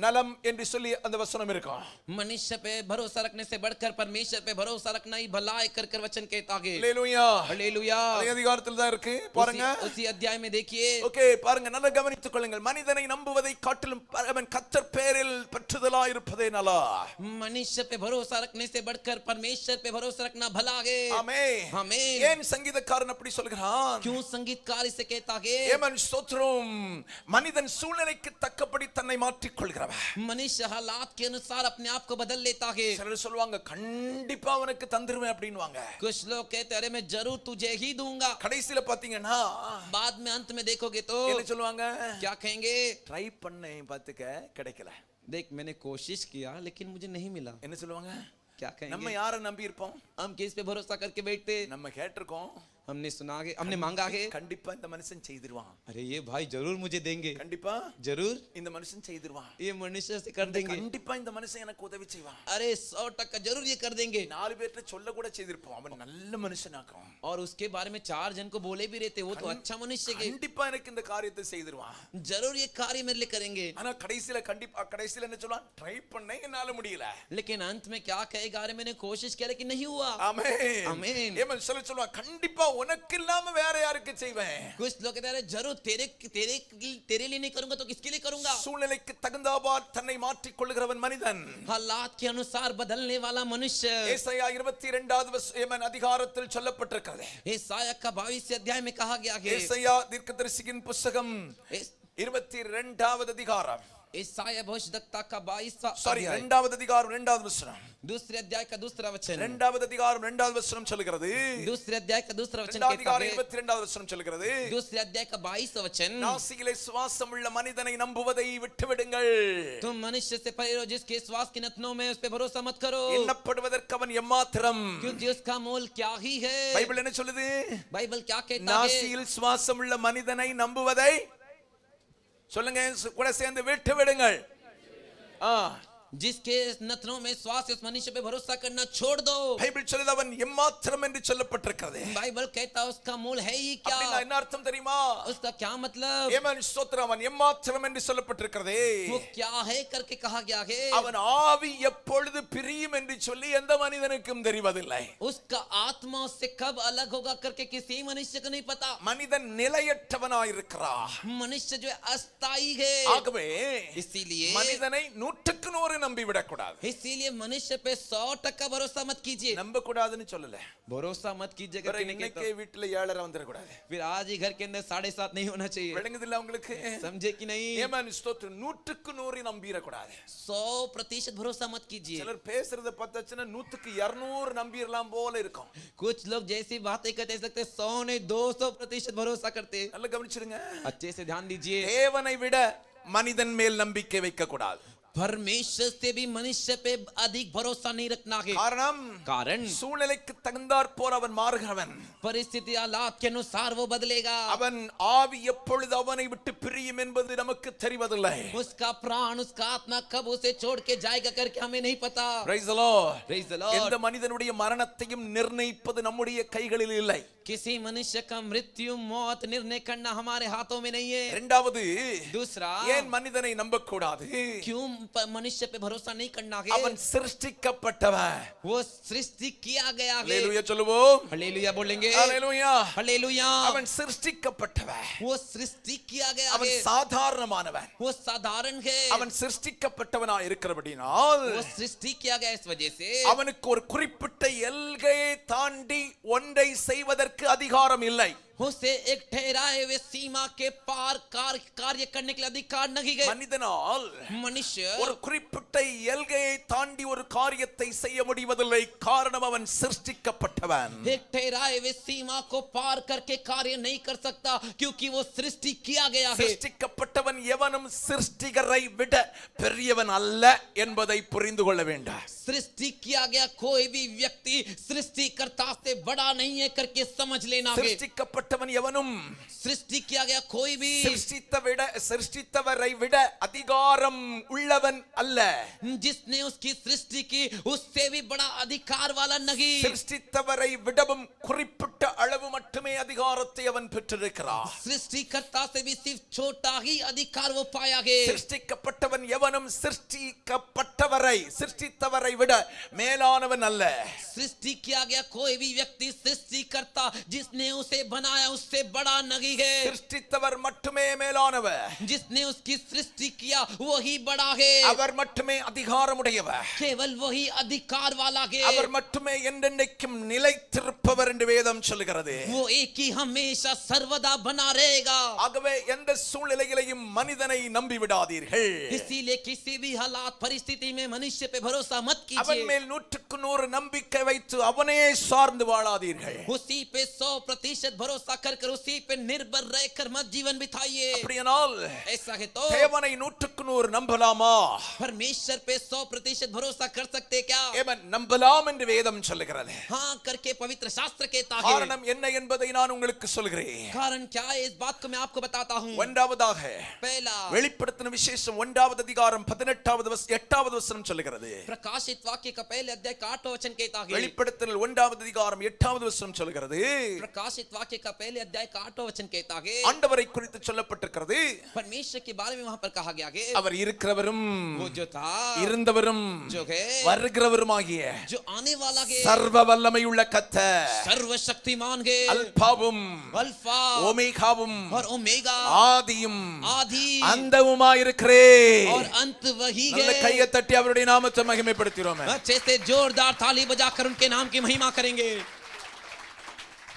நலம் என்று சொல்லி அந்த வசனம் இருக்கும். मनुष्य पे भरोसा रखने से बढ़कर परमेश्वर पे भरोसा रखना ही भला है कर वचन कहता है। ஹல்லேலூயா. हालेलुया। அதே அதிகாரத்தில் தான் இருக்கு பாருங்க. उसी अध्याय में देखिए। ஓகே பாருங்க, நல்லா கவனித்துக் கொள்ளுங்கள். மனிதனை நம்புவதை காட்டிலும் அவன் கர்த்தர் பேரில் பற்றுதலாய் இருப்பதே நலம். मनुष्य पे भरोसा रखने से बढ़कर परमेश्वर पे भरोसा रखना भला है। ஆமென். आमीन। ஏன் சங்கீதக்காரன் அப்படி சொல்கிறான்? क्यों संगीतकार इसे कहता है? ஏமன் ஸ்தோத்திரம். மனிதன் சூழ்நிலைக்கு தக்கபடி தன்னை மாற்றிக் கொள்கிறவன். मनुष्य हालात के अनुसार अपने आप को बदल लेता है। சிலர் சொல்வாங்க கண்டிப்பா அவனுக்கு தந்துருவேன் அப்படின்வாங்க. कुछ लोग कहते अरे मैं जरूर तुझे ही दूंगा, கடைசில பாத்தீங்கன்னா बाद में अंत में देखोगे तो என்ன சொல்லுவாங்க? क्या कहेंगे? ட்ரை பண்ணேன் பாத்துக்க கிடைக்கல. देख मैंने कोशिश किया लेकिन मुझे नहीं मिला। என்ன சொல்லுவாங்க? क्या நம்ம कहेंगे? யாரை நம்பி இருப்போம்? हम किस पे भरोसा करके बैठते? நம்ம கேட்டிருக்கோம் हमने सुना है, हमने मांगा है। கண்டிப்பா இந்த மனுஷன் செய்திருவான். अरे ये भाई जरूर मुझे देंगे, கண்டிப்பா जरूर இந்த மனுஷன் செய்திருவான். ये मनुष्य से कर देंगे, கண்டிப்பா இந்த மனுஷன் எனக்கு உதவி செய்வான். अरे 100% जरूर ये कर देंगे। நாலு பேர்ட்ட சொல்ல கூட செய்திருப்போம், அவன் நல்ல மனுஷனாக்கும். और उसके बारे में 4 जन को बोले भी रहते, वो तो अच्छा मनुष्य के, கண்டிப்பா எனக்கு இந்த காரியத்தை செய்திருவான். जरूर ये कार्य मेरे लिए करेंगे। ஆனா கடைசில என்ன சொல்றான்? ட்ரை பண்ணேன், என்னால முடியல. लेकिन अंत में क्या कहेगा? अरे मैंने कोशिश किया लेकिन नहीं हुआ। ஆமென் आमीन। ஏமன் சொல்லுவான், கண்டிப்பா உனக்கு இல்லாம வேற யாருக்கு செய்வேன்? कुछ लोग कहते हैं जरूर तेरे लिए नहीं करूंगा तो किसके लिए करूंगा? சூழ்நிலைக்கு தகுந்தாபார் தன்னை மாற்றிக் கொள்ளுகிறவன் மனிதன். हालात के अनुसार बदलने वाला मनुष्य। ஏசாயா 22வது அதிகாரத்தில் சொல்லப்பட்டிருக்கிறது. यशायाह का 22 अध्याय में कहा गया है। ஏசாயா தீர்க்கதரிசியின் புத்தகம் 22வது அதிகாரம், यशायाह भविष्यद्वक्ता का 22वां சாரி अध्याय, 2வது அதிகாரம் 2வது வசனம், दूसरे अध्याय का दूसरा वचन, 2வது அதிகாரம் 2வது வசனம் சொல்லுகிறது. दूसरे अध्याय का दूसरा वचन 2வது कहता அதிகாரம் है, 22வது வசனம் சொல்லுகிறது, दूसरे अध्याय का 22वां वचन, நாசியிலே சுவாசம் உள்ள மனிதனை நம்புவதை விட்டுவிடுங்கள். तुम मनुष्य से परे रहो जिसके श्वास की नथनों में उस पे भरोसा मत करो, எண்ணப்படுவதற்கு அவன் எம்மாத்திரம். क्योंकि उसका मोल क्या ही है। பைபிள் என்ன சொல்லுது? बाइबल क्या कहता है? நாசியில் சுவாசம் உள்ள மனிதனை நம்புவதை சொல்லுங்க கூட சேர்ந்து விட்டு விடுங்கள். जिसके नथनों में श्वास उस मनुष्य पे भरोसा करना छोड़ दो। பைபிள் சொல்லுது அவன் எம்மாத்திரம் என்று சொல்லப்பட்டிருக்கிறது. बाइबल कहता है उसका मूल है ही क्या? அப்படினா என்ன அர்த்தம் தெரியுமா? उसका क्या मतलब? ஏமன் ஸ்தோத்திரம், அவன் எம்மாத்திரம் என்று சொல்லப்பட்டிருக்கிறது. वो क्या है करके कहा गया है? அவன் ஆவி எப்பொழுது பிரியும் என்று சொல்லி எந்த மனிதனுக்கும் தெரிவதில்லை. उसका आत्मा उससे कब अलग होगा करके किसी मनुष्य को नहीं पता। மனிதன் நிலையற்றவனாய் இருக்கிறான். मनुष्य जो है अस्थाई है, ஆகவே इसीलिए மனிதனை 100க்கு 100 நம்பி விடக்கூடாது. इसीलिए मनुष्य पे 100% भरोसा मत कीजिए। நம்ப கூடாதுன்னு சொல்லல, भरोसा मत कीजिए வேற करके नहीं कहता। இன்னைக்கே வீட்டுல 7:30 வந்துட கூடாது. फिर आज ही घर के अंदर 7:30 नहीं होना चाहिए। விளங்குதில்ல உங்களுக்கு? समझे कि नहीं? ஏமன் ஸ்தோத்திரம், 100க்கு 100 நம்பிர கூடாது. 100% भरोसा मत कीजिए। சிலர் பேசுறத பார்த்தாச்சுன்னா 100க்கு 200 நம்பிரலாம் போல இருக்கும். कुछ लोग जैसी बातें करते सकते 100 नहीं 200% भरोसा करते। நல்லா கவனிச்சிருங்க. अच्छे से ध्यान दीजिए। தேவனை விட மனிதன் மேல் நம்பிக்கை வைக்க கூடாது. परमेश्वर से भी मनुष्य पे अधिक भरोसा नहीं रखना है। कारण சூழ்நிலைக்கு தகுந்தாற் போல் அவன் மாறுகிறவன். परिस्थिति हालात के अनुसार वो बदलेगा। அவன் ஆவி எப்பொழுது அவனை விட்டு பிரியும் என்பது நமக்கு தெரிவதில்லை. उसका प्राण उसका आत्मा कब उसे छोड़ के जाएगा करके हमें नहीं पता। Praise the Lord. Praise the Lord. எந்த மனிதனுடைய மரணத்தையும் நிர்ணயிப்பது நம்முடைய கைகளில் இல்லை. किसी मनुष्य का मृत्यु मौत निर्णय करना हमारे हाथों में नहीं है। இரண்டாவது, दूसरा, ஏன் மனிதனை நம்பக்கூடாது? क्यों मनुष्य पे भरोसा नहीं करना है? அவன் சிருஷ்டிக்கப்பட்டவன். वो सृष्टि किया गया है। ஹalleluya சொல்லுவோம். हालेलुया बोलेंगे। ஹalleluya. हालेलुया। அவன் சிருஷ்டிக்கப்பட்டவன். वो सृष्टि किया गया அவன் है। சாதாரணமானவன். वो साधारण है। அவன் சிருஷ்டிக்கப்பட்டவனாய் இருக்கிறபடியால் वो सृष्टि किया गया इस वजह से அவனுக்கு ஒரு குறிப்பிட்ட எல்கையை தாண்டி ஒன்றை செய்வதற்கு அதிகாரம் இல்லை. उसे एक ठहराए हुए सीमा के पार कार्य करने के लिए अधिकार नहीं है। மனிதனால் मनुष्य ஒரு குறிப்பிட்ட எல்கையை தாண்டி ஒரு காரியத்தை செய்ய முடிவதில்லை. காரணம் அவன் சிருஷ்டிக்கப்பட்டவன். एक ठहराए हुए सीमा को पार करके कार्य नहीं कर सकता क्योंकि वो सृष्टि किया गया है। சிருஷ்டிக்கப்பட்டவன் எவனும் சிருஷ்டிகரை விட பெரியவன் அல்ல என்பதை புரிந்து கொள்ள வேண்டும். सृष्टि किया गया कोई भी व्यक्ति सृष्टिकर्ता से बड़ा नहीं है करके समझ लेना है। சிருஷ்டிக்கப்பட்டவன் எவனும் सृष्टि किया गया कोई भी சிருஷ்டித்தவரை விட அதிகாரம் உள்ளவன் அல்ல. जिसने उसकी सृष्टि की उससे भी बड़ा अधिकार वाला नहीं। சிருஷ்டித்தவரை விடவும் குறிப்பிட்ட அளவு மட்டுமே அதிகாரத்தை அவன் பெற்றிருக்கிறான். सृष्टिकर्ता से भी सिर्फ छोटा ही अधिकार वो पाया है। சிருஷ்டிக்கப்பட்டவன் எவனும் சிருஷ்டித்தவரை விட மேலானவன் அல்ல. सृष्टि किया गया कोई भी व्यक्ति सृष्टिकर्ता जिसने उसे बनाया उससे बड़ा नहीं है। சிருஷ்டித்தவர் மட்டுமே மேலானவர். जिसने उसकी सृष्टि किया वही बड़ा है। அவர் மட்டுமே அதிகாரமுடையவர். केवल वही अधिकार वाला है। அவர் மட்டுமே என்றென்றைக்கும் நிலைத்திருப்பவர் என்று வேதம் சொல்கிறது. वो एक ही हमेशा सर्वदा बना रहेगा। ஆகவே எந்த சூழ்நிலையிலும் மனிதனை நம்பி விடாதீர்கள். इसीलिए किसी भी हालात परिस्थिति में मनुष्य पे भरोसा मत அவன் कीजिए। மேல் 100க்கு 100 நம்பிக்கை வைத்து அவனே சார்ந்து வாழாதீர்கள். उसी पे 100% भरोसा कर उसी पे निर्भर रहकर मत जीवन बिताइए। அப்படியானால் ऐसा है तो தேவனை 100க்கு 100 நம்பலாமா? परमेश्वर पे 100% भरोसा कर सकते क्या? ஏமன் நம்பலாம் என்று வேதம் சொல்லுகிறது. हाँ करके पवित्र शास्त्र कहता है। காரணம் காரணம் என்ன என்பதை நான் உங்களுக்கு சொல்கிறேன். कारण क्या है इस बात को मैं आपको बताता हूं. ஒன்றாவதாக पहला வெளிப்படுத்தின விசேஷம் 1வது அதிகாரம் 8வது வசனம் சொல்லுகிறது. प्रकाशित वाक्य का पहले अध्याय का 8वां वचन कहता है. வெளிப்படுத்தின 1வது அதிகாரம் 8வது வசனம் சொல்லுகிறது. प्रकाशित वाक्य का पहले अध्याय का 8वां वचन कहता है. ஆண்டவரை குறித்து சொல்லப்பட்டிருக்கிறது. परमेश्वर के बारे में वहां पर कहा गया है. அவர் இருக்கிறவரும் वो जो था இருந்தவரும் जो है வருகிறவருமாகிய जो आने वाला है சர்வ வல்லமையுள்ள கர்த்தர் सर्वशक्तिमान है. அல்பாவும் अल्फा ஓமேகாவும் और ओमेगा ஆதியும் आदि அந்தவுமாய் இருக்கிறேன். और अंत वही है. நல்ல கையை தட்டி அவருடைய நாமத்தை மகிமைப்படுத்துகிறோம். अच्छे से जोरदार ताली बजाकर उनके नाम की महिमा करेंगे.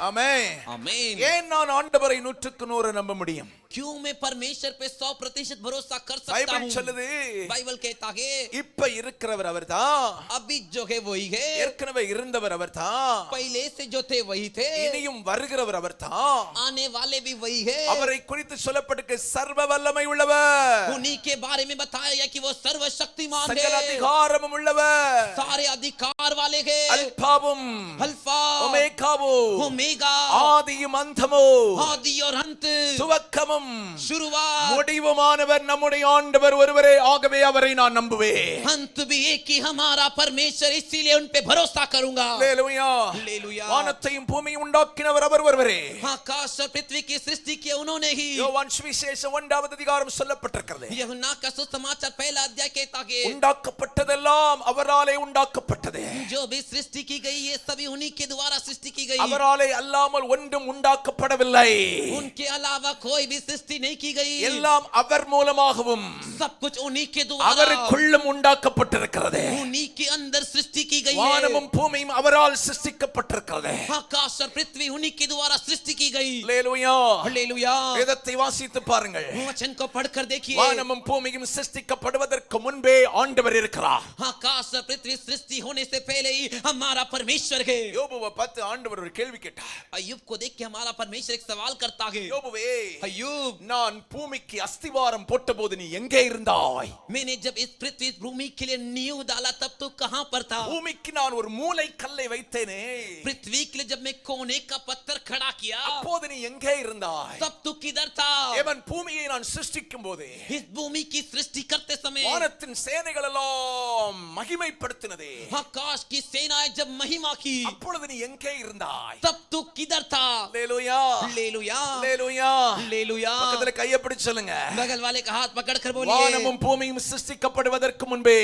ஆமென். आमीन. ஏன் நான் ஆண்டவரை 100க்கு 100 நம்ப முடியும்? क्यों मैं परमेश्वर पे 100% भरोसा कर सकता பைபிள் हूं? சொல்லுது बाइबल कहता है இப்ப இருக்கிறவர் அவர்தான், अभी जो है वही है. ஏற்கனவே இருந்தவர் அவர்தான், पहले से जो थे वही थे. இனியும் வருகிறவர் அவர்தான், आने वाले भी वही है. அவரை குறித்து சொல்லப்பட்டிருக்க சர்வ வல்லமை உள்ளவர், उन्हीं के बारे में बताया गया कि वो सर्वशक्तिमान சகல है, அதிகாரமும் உள்ளவர், सारे अधिकार वाले हैं. அல்பாவும் अल्फा ஓமேகாவும் ओमेगा ஆதியும் அந்தமோ आदि और अंत துவக்கமும் शुरुआत முடிவுமானவர் நம்முடைய ஆண்டவர் ஒருவரே. ஆகவே அவரை நான் நம்புவேன். अंत भी एक ही हमारा परमेश्वर, इसीलिए उन पे भरोसा करूंगा. அல்லேலூயா. हालेलुया. வானத்தையும் பூமியையும் உண்டாக்கினவர் அவர் ஒருவரே. आकाश और पृथ्वी की सृष्टि की उन्होंने ही. யோவான் சுவிசேஷம் 1வது அதிகாரம் சொல்லப்பட்டிருக்கிறது. यूहन्ना का सुसमाचार पहला अध्याय कहता है உண்டாக்கப்பட்டதெல்லாம் அவராலே உண்டாக்கப்பட்டது, जो भी सृष्टि की गई ये सभी उन्हीं के द्वारा सृष्टि की गई. அவராலே அல்லாமல் ஒன்றும் உண்டாக்கப்படவில்லை. उनके अलावा कोई भी सृष्टि नहीं की गई. எல்லாம் அவர் மூலமாகவும் सब कुछ उन्हीं के द्वारा அவருக்குள்ளும் உண்டாக்கப்பட்டிருக்கிறது. उन्हीं के अंदर सृष्टि की गई है. வானமும் பூமியும் அவரால் சிருஷ்டிக்கப்பட்டிருக்கிறது. आकाश और पृथ्वी उन्हीं के द्वारा सृष्टि की गई. அல்லேலூயா. हालेलुया. வேதத்தை வாசித்து பாருங்கள். वचन को पढ़कर देखिए. வானமும் பூமியும் சிருஷ்டிக்கப்படுவதற்கு முன்பே ஆண்டவர் இருக்கிறார். आकाश और पृथ्वी सृष्टि होने से पहले ही हमारा परमेश्वर है. யோபுவை பார்த்து ஆண்டவர் ஒரு கேள்வி கேட்டார். अय्यूब को देख के हमारा परमेश्वर एक सवाल करता है. யோபுவே, अय्यूब, நான் பூமிக்கு அஸ்திவாரம் போட்டபோது நீ எங்கே இருந்தாய்? मैंने जब इस पृथ्वी भूमि के लिए नींव डाला तब तू कहां पर था? பூமிக்கு நான் ஒரு மூலை கல்லை வைத்தேனே, पृथ्वी के लिए जब मैं कोने का पत्थर खड़ा किया அப்போது நீ எங்கே இருந்தாய்? तब तू किधर था? தேவன் பூமியை நான் சிருஷ்டிக்கும் போது इस भूमि की सृष्टि करते समय வானத்தின் சேனைகள் எல்லாம் மகிமைப்படுத்தினதே, आकाश की सेनाएं जब महिमा की அப்பொழுது நீ எங்கே இருந்தாய்? तब तू किधर था? அல்லேலூயா. हालेलुया. அல்லேலூயா. हालेलुया. பக்கத்துல கையை பிடிச்சு சொல்லுங்க. बगल वाले का हाथ पकड़कर बोलिए. வானமும் பூமியும் சிருஷ்டிக்கப்படுவதற்கு முன்பே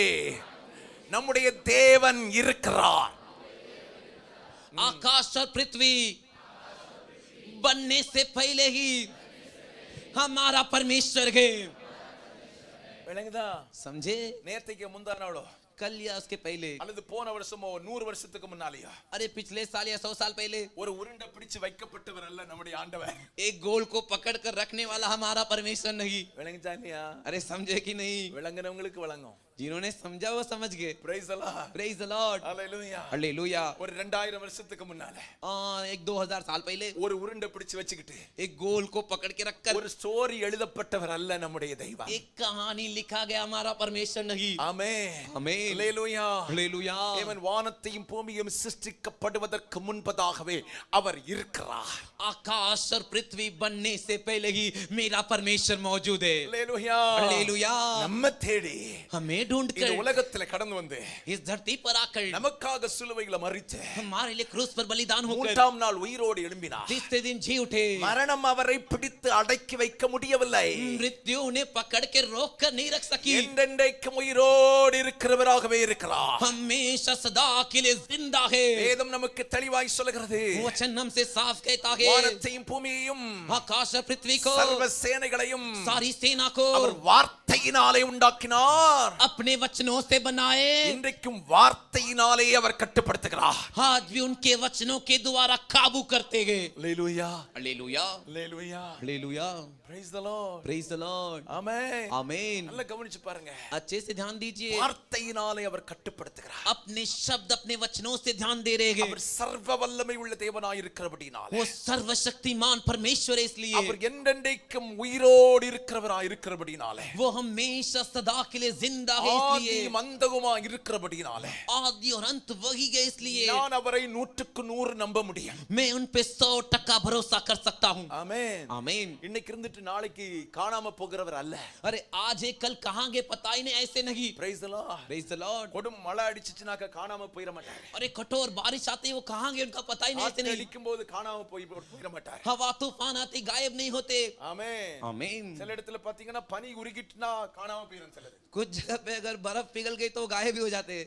நம்முடைய தேவன் இருக்கிறார். आकाश और पृथ्वी बनने से पहले ही हमारा परमेश्वर है. விளங்குதா? समझे? நேத்திக்கு முந்தா நாளோ कल या उसके पहले, அல்லது போன வருஷமோ 100 வருஷத்துக்கு முன்னாலயா अरे पिछले साल या 100 साल पहले, ஒரு உருண்டை பிடிச்சு வைக்கப்பட்டவர் அல்ல நம்முடைய ஆண்டவர். एक गोल को पकड़ कर रखने वाला हमारा परमेश्वर नहीं. விளங்குதா இல்லையா? अरे समझे कि नहीं? விளங்குனவங்களுக்கு விளங்கும். जिन्होंने समझा वो समझ गए. Praise the Lord. Praise the Lord. Hallelujah. Hallelujah. ஒரு 2000 வருஷத்துக்கு முன்னால एक 2000 साल पहले ஒரு உருண்டை பிடிச்சு வச்சுக்கிட்டு एक गोल को पकड़ के रखकर ஒரு ஸ்டோரி எழுதப்பட்டவர் அல்ல நம்முடைய தெய்வம். एक कहानी लिखा गया हमारा परमेश्वर नहीं. ஆமென். आमीन. ஹalleluya. हालेलुया. தேவன் வானத்தையும் பூமியையும் சிருஷ்டிக்கப்படுவதற்கு முன்பதாகவே அவர் இருக்கிறார். आकाश और पृथ्वी बनने से पहले ही मेरा परमेश्वर मौजूद है. ஹalleluya. हालेलुया. நம்ம தேடி हमें இந்த ढूंढकर உலகத்துல கடந்து வந்து इस धरती पर आकर நமக்காக சிலுவையில மரித்து हमारे लिए क्रूस पर बलिदान होकर மூன்றாம் நாள் உயிரோடு எழும்பினார். तीसरे दिन जी उठे. மரணம் அவரை பிடித்து அடக்கி வைக்க முடியவில்லை. मृत्यु उन्हें पकड़ के रोक कर नहीं रख सकी. என்றென்றைக்கும் உயிரோடு இருக்கிறவராகவே இருக்கிறார். हमेशा सदा के लिए जिंदा है. வேதம் நமக்கு தெளிவாய் சொல்கிறது. वचन हमसे साफ कहता है. வானத்தையும் பூமியையும் आकाश और पृथ्वी को, சர்வ சேனைகளையும் सारी सेना को அவர் வார்த்தையினாலே உண்டாக்கினார். अपने वचनों से बनाए. இன்றைக்கும் வார்த்தையினாலே அவர் கட்டுப்படுத்துகிறார். आज भी उनके वचनों के द्वारा काबू करते हैं. Hallelujah. Hallelujah. Hallelujah. Hallelujah. praise the lord. Praise the Lord. Amen. आमीन. நல்லா கவனிச்சு பாருங்க. अच्छे से ध्यान दीजिए. வார்த்தையினாலே அவர் கட்டுப்படுத்துகிறார். अपने शब्द अपने वचनों से ध्यान दे रहे हैं. அவர் சர்வ வல்லமை உள்ள தேவனாய் இருக்கிறபடியால் वो सर्वशक्तिमान परमेश्वर है, इसलिए அவர் என்றென்றைக்கும் உயிரோடு இருக்கிறவராய் இருக்கிறபடியால் वो हमेशा सदा के लिए जिंदा है ஆதி इसलिए, மந்தகுமா இருக்கிறபடினாலே आदि और अंत वही है इसलिए நான் அவரை 100% நம்ப முடியும். मैं उन पे 100% भरोसा कर सकता हूँ. ஆமென். आमीन. இன்னைக்கு இருந்துட்டு நாளைக்கு காணாம போகிறவர் அல்ல. अरे आज है कल कहाँ गए पता ही नहीं, ऐसे नहीं. Praise the Lord. Praise the Lord. கொடும் மழை அடிச்சிச்சுனாக்க காணாம போயிர மாட்டார். अरे कठोर बारिश आती है वो कहाँ गए उनका पता ही नहीं, ऐसे नहीं. அடிக்கும்போது காணாம போயிர மாட்டார். हवा तूफान आती गायब नहीं होते. ஆமென். आमीन. சில இடத்துல பாத்தீங்கன்னா பனி உருகிட்டுனா காணாம போயிரும் சிலது. कुछ जगह पे अगर बर्फ पिघल गई तो गायब भी हो जाते.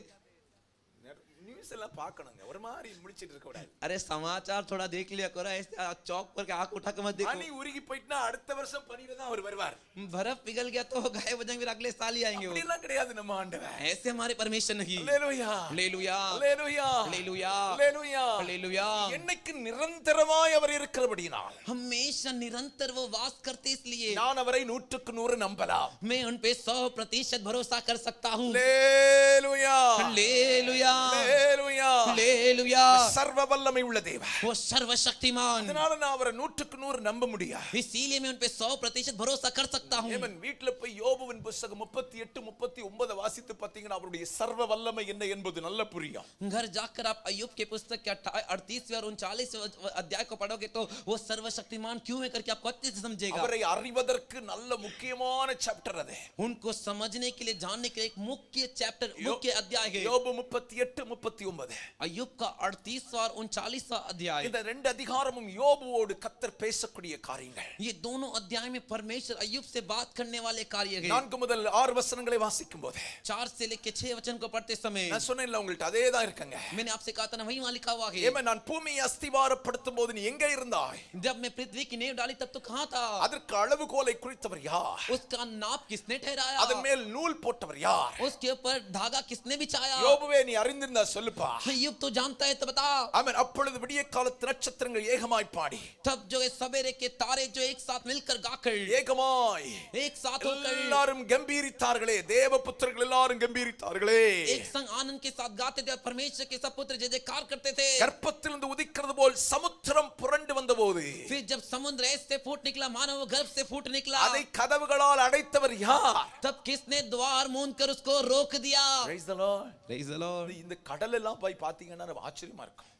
நியூஸ் எல்லாம் பார்க்கணுங்க. ஒரு மாதிரி முழிச்சிட்டு இருக்க கூடாது. अरे समाचार थोड़ा देख लिया करो, ऐसे चौक पर के आंख उठा के मत பனி देखो. உருகி போயிட்டுனா அடுத்த வருஷம் பனியில தான் அவர் வருவார். बर्फ पिघल गया तो गायब हो जाएंगे, फिर अगले साल ही आएंगे वो. அப்படிலாம் கிடையாது நம்ம ஆண்டவர். ऐसे हमारे परमेश्वर नहीं. ஹalleluya. Hallelujah. Hallelujah. Hallelujah. Hallelujah. Hallelujah. என்னைக்கு நிரந்தரமாய் அவர் இருக்கிறபடியால் हमेशा निरंतर वो वास करते इसलिए நான் அவரை 100% நம்பலாம். मैं उन पे 100% भरोसा कर सकता हूँ. ஹalleluya. हालेलुया. ஹalleluya. हालेलुया. சர்வ வல்லமை உள்ள தேவன். वो सर्वशक्तिमान. அதனால நான் அவரை 100% நம்ப முடியாது. इसीलिए मैं उन पे 100% भरोसा कर सकता हूँ. ஏமன் வீட்ல போய் யோபுவின் புத்தகம் 38 39 வாசித்து பாத்தீங்கன்னா அவருடைய சர்வ வல்லமை என்ன என்பது நல்ல புரியும். घर जाकर आप अय्यूब के पुस्तक के 38वें और 39वें अध्याय को पढ़ोगे तो वो सर्वशक्तिमान क्यों है करके आपको अच्छे से समझेगा. அவரை அறிவதற்கு நல்ல முக்கியமான சாப்டர் அது. उनको समझने के लिए जानने के लिए एक मुख्य चैप्टर मुख्य अध्याय है. யோபு 38 39. अय्यूब का 38वां और 39वां अध्याय. இந்த ரெண்டு அதிகாரமும் யோபுவோடு கர்த்தர் பேசக்கூடிய காரியங்கள். ये दोनों अध्याय में परमेश्वर अय्यूब से बात करने वाले कार्य है. 4 முதல் 6 வசனங்களை வாசிக்கும்போது 4 से लेकर 6 वचन को पढ़ते समय நான் சொன்னேன்ல உங்களுக்கு அதே தான் இருக்குங்க. मैंने आपसे कहा था ना वही वहां लिखा हुआ है. ஏமே நான் பூமியை அஸ்திவாரப்படுத்தும் போது நீ எங்கே இருந்தாய்? जब मैं पृथ्वी की नींव डाली तब तो कहां था? அதற்கு அளவுகோலை குறித்தவர் யார்? उसका नाप किसने ठहराया? அதன் மேல் நூல் போட்டவர் யார்? उसके ऊपर धागा किसने बिछाया? யோபுவே நீ அறிந்திருந்தா சொல்லுப்பா. अय्यूब तो जानता है तो बता. ஆமென். அப்பொழுது விடிய காலத்து நட்சத்திரங்கள் ஏகமாய் பாடி तब जो है सवेरे के तारे जो एक साथ मिलकर गाकर ஏகமாய் एक साथ होकर எல்லாரும் கம்பீரித்தார்களே. தேவபுத்திரர்கள் எல்லாரும் கம்பீரித்தார்களே. एक संग आनंद के साथ गाते थे और परमेश्वर के सब पुत्र जय जयकार करते थे. கர்ப்பத்திலிருந்து உதிக்கிறது போல் சமுத்திரம் புரண்டு வந்தபோது फिर जब समुद्र ऐसे फूट निकला मानो वो गर्भ से फूट निकला, அதை கதவுகளால் அடைத்தவர் யார்? तब किसने द्वार मूंद कर उसको रोक दिया? Praise the Lord. Praise the Lord. இந்த கடல் எல்லாம் போய் பாத்தீங்கன்னா ரொம்ப ஆச்சரியமா இருக்கும்.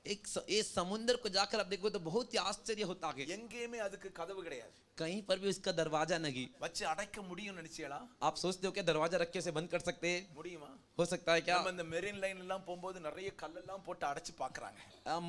इस समुद्र को जाकर आप देखो तो बहुत ही आश्चर्य होता है. எங்கேயுமே அதுக்கு கதவு கிடையாது. कहीं पर भी उसका दरवाजा नहीं. வச்சு அடைக்க முடியும் நினைச்சீங்களா? आप सोचते हो क्या दरवाजा रख के उसे बंद कर सकते हैं? முடியுமா? हो सकता है क्या? நம்ம இந்த மெரின் லைன் எல்லாம் போகும்போது நிறைய கல்லெல்லாம் போட்டு அடைச்சு பார்க்கறாங்க.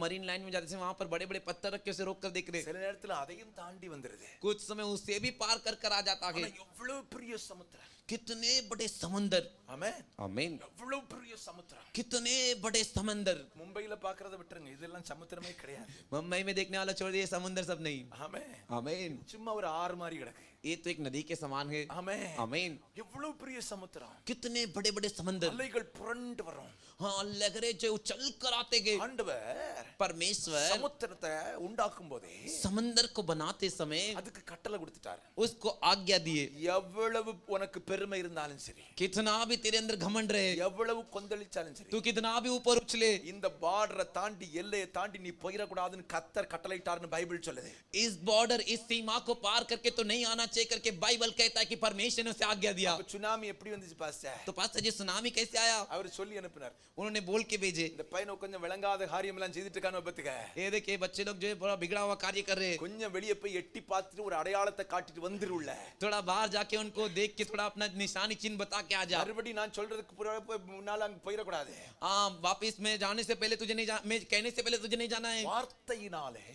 मरीन लाइन में जाते हैं वहां पर बड़े बड़े पत्थर रख के उसे रोक कर देख रहे. சில நேரத்துல அதையும் தாண்டி வந்துருது. कुछ समय उसे भी पार कर कर आ जाता है. எவ்வளவு பெரிய சமுத்திரம். कितने बड़े समंदर. ஆமென். आमीन. எவ்வளவு பெரிய சமுத்திரம். कितने बड़े समंदर. மும்பைல பார்க்கறத விட்டுருங்க. இதெல்லாம் சமுத்திரமே கிடையாது. मुंबई में देखने वाला छोड़ दिए, समुद्र सब नहीं. ஆமென். आमीन. சும்மா ஒரு ஆறு மாதிரி கிடக்கு. ये तो एक नदी के समान है. ஆமென். आमीन. எவ்வளவு பெரிய சமுத்திரம். कितने बड़े बड़े समंदर. அலைகள் புரண்டு வரும். हाँ लहरें जो उछल कर आते गए. ஆண்டவர் परमेश्वर சமுத்திரத்தை உண்டாக்கும் போதே समंदर को बनाते समय அதுக்கு கட்டளை கொடுத்துட்டார். उसको आज्ञा दिए. எவ்வளவு உனக்கு பெருமை இருந்தாலும் சரி, कितना भी तेरे अंदर घमंड रहे, எவ்வளவு கொந்தளிச்சாலும் சரி, तू कितना भी ऊपर उछले, இந்த பார்டரை தாண்டி எல்லையை தாண்டி நீ போயிட கூடாதுன்னு கர்த்தர் கட்டளையிட்டார்னு பைபிள் சொல்லுது. इस बॉर्डर इस सीमा को पार करके तो नहीं आना चाहिए करके बाइबल कहता है कि परमेश्वर ने उसे आज्ञा दिया. அப்ப சுனாமி எப்படி வந்துச்சு பாஸ்டர்? तो पास्टर जी सुनामी कैसे आया? அவர் சொல்லி அனுப்பினார். उन्होंने बोल के भेजे. இந்த பையனை கொஞ்சம் விளங்காத காரியம் எல்லாம் செய்துட்டு இருக்கானோ பத்துக்க. ये देखिए बच्चे लोग जो है बड़ा बिगड़ा हुआ कार्य कर रहे हैं. கொஞ்சம் வெளியே போய் எட்டி பார்த்துட்டு ஒரு அடையாளத்தை காட்டிட்டு வந்துருள்ள. थोड़ा बाहर जाके उनको देख के थोड़ा अपना निशानी चिन्ह बता के आ जा. மறுபடி நான் சொல்றதுக்கு முன்னால அங்க போயிட கூடாது. हां वापस में जाने से पहले तुझे नहीं मैं कहने से पहले तुझे नहीं जाना है. வார்த்தையினாலே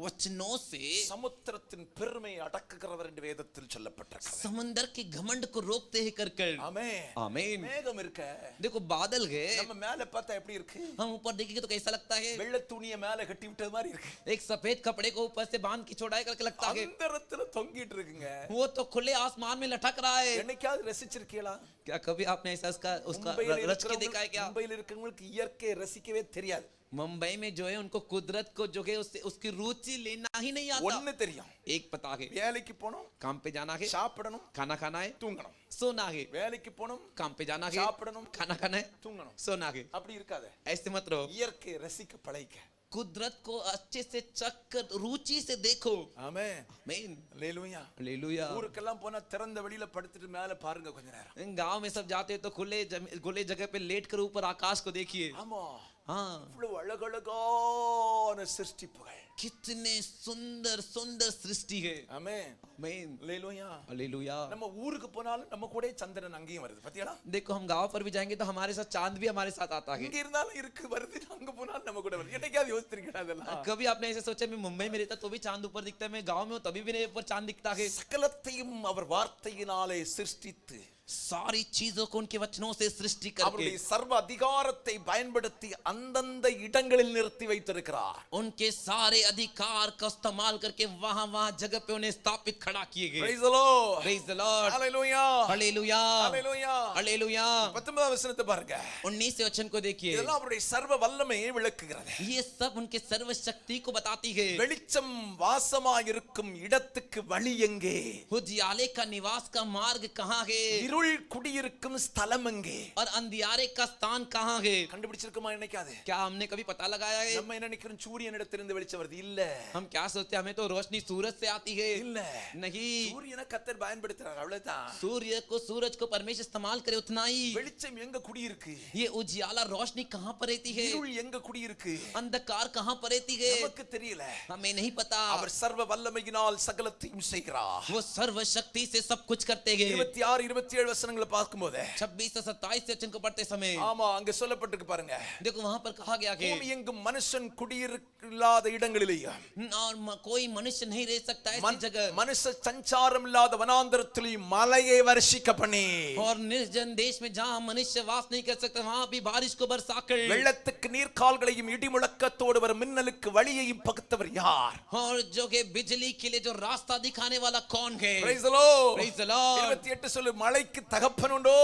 वचनों से சமுத்திரத்தின் பெருமையை அடக்குகிறவர் என்று வேதத்தில் சொல்லப்பட்டிருக்கிறது. समंदर के घमंड को रोकते हैं कर कर. ஆமென். आमीन. மேகம் இருக்க. देखो बादल है, நம்ம மேல பார்த்தா எப்படி இருக்கு? हम ऊपर देखेंगे तो कैसा लगता है? வெள்ளை துணியை மேல கட்டி விட்டது மாதிரி இருக்கு. एक सफेद कपड़े को ऊपर से बांध के छोड़ा है करके लगता है. அந்தரத்துல தொங்கிட்டு இருக்குங்க. वो तो खुले आसमान में लटक रहा है. என்னைக்காவது ரசிச்சிருக்கீங்களா? क्या कभी आपने ऐसा उसका रच के देखा है क्या? மும்பையில் இருக்கிறவங்களுக்கு இயற்கையை ரசிக்கவே தெரியாது. मुंबई में जो है उनको कुदरत को जो है उसकी रुचि लेना ही नहीं आता. ஒண்ணு தெரியும். एक पता है, வேலைக்கு போணும், काम पे जाना है, சாப்பிடணும், खाना खाना है, தூங்கணும். सोना है. வேலைக்கு போணும், काम पे जाना है, சாப்பிடணும், खाना खाना है, தூங்கணும். सोना है. அப்படி இருக்காத. ऐसे मत रहो. இயற்கையை ரசிக்க பழகிக்க. कुदरत को अच्छे से चख कर रुचि से देखो। ஆமென். आमीन। அல்லேலூயா. हालेलुया। ஊருக்கெல்லாம் போனா திறந்த வெளியில படுத்துட்டு மேல பாருங்க கொஞ்ச நேரம். गांव में सब जाते तो खुले जगह पे लेट कर ऊपर आकाश को देखिए। ஆமா. हाँ, இவ்வளவு அழகழகான சிருஷ்டிப்புகள். कितने सुंदर सुंदर सृष्टि है। ஆமென். आमीन। அல்லேலூயா. हालेलुया। நம்ம ஊருக்கு போனாலும் நம்ம கூட சந்திரன் அங்கேயும் வருது பாத்தியாடா? देखो हम गांव पर भी जाएंगे तो हमारे साथ चांद भी हमारे साथ आता है। இங்க இருந்தாலும் இருக்கு வருது, அங்க போனாலும் நம்ம கூட வருது. என்னைக்காவது யோசிச்சிருக்கீங்களா அதெல்லாம்? कभी आपने ऐसे सोचा मैं मुंबई में रहता तो भी चांद ऊपर दिखता है, मैं गांव में हूं तभी भी मेरे ऊपर चांद दिखता है। சகலத்தையும் அவர் வார்த்தையினாலே சிருஷ்டித்து सारी चीजों को उनके वचनों से सृष्टि करके அவருடைய சர்வ அதிகாரத்தை பயன்படுத்தி அந்தந்த இடங்களில் நிறுத்தி வைத்திருக்கிறார். उनके सारे अधिकार का इस्तेमाल करके वहां वहां जगह पे उन्हें स्थापित खड़ा किए गए। Praise the Lord. Praise the Lord. Hallelujah. Hallelujah. Hallelujah. Hallelujah. 19வது வசனத்தை பாருங்க. 19वें वचन को देखिए। இதெல்லாம் அவருடைய சர்வ வல்லமையை விளக்குகிறது. ये सब उनके सर्वशक्ति को बताती है। வெளிச்சம் வாசமாய் இருக்கும் இடத்துக்கு வழி எங்கே? उजियाले का निवास का मार्ग कहाँ है இருள் குடியிருக்கும் ஸ்தலம் எங்கே? और अंधियारे का स्थान कहाँ है? கண்டுபிடிச்சிருக்கோமா நினைக்காதே. क्या हमने कभी पता लगाया है? நம்ம என்ன நினைக்கிறோம், சூரியனிடத்திலிருந்து வெளிச்சம் வருது. இல்ல हम क्या सोचते हैं हमें तो रोशनी सूरज से आती है। இல்ல, नहीं, சூரியனை கர்த்தர் பயன்படுத்துறார், அவ்வளவுதான். सूर्य को सूरज को परमेश्वर इस्तेमाल करे उतना ही। வெளிச்சம் எங்க குடியிருக்கு? ये उजियाला रोशनी कहाँ पर रहती है? இருள் எங்க குடியிருக்கு? अंधकार कहाँ पर रहती है? நமக்கு தெரியல. हमें नहीं पता। அவர் சர்வ வல்லமையினால் சகலத்தையும் செய்கிறார். वो सर्वशक्ति से सब कुछ करते हैं। 26 27 வசனங்களை பார்க்கும்போது 26 से 27 वचन को पढ़ते समय ஆமா அங்க சொல்லப்பட்டிருக்கு பாருங்க. देखो वहां पर कहा गया कि பூமி எங்கும் மனுஷன் குடியிருக்காத இடங்களிலேயும் और कोई मनुष्य नहीं रह सकता ऐसी जगह, மனுஷ சஞ்சாரம் இல்லாத வனாந்தரத்திலேயும் மலையை வருஷிக்க பண்ணி और निर्जन देश में जहां मनुष्य वास नहीं कर सकता वहां भी बारिश को बरसाकर வெள்ளத்துக்கு நீர்க்கால்களையும் இடி முழக்கத்தோடு வரும் மின்னலுக்கு வழியையும் பகுத்தவர் யார்? और जो के बिजली के लिए जो रास्ता दिखाने वाला कौन है? Praise the Lord. Praise the Lord. 28 சொல்லு, மலைக்கு தகப்பன் உண்டோ?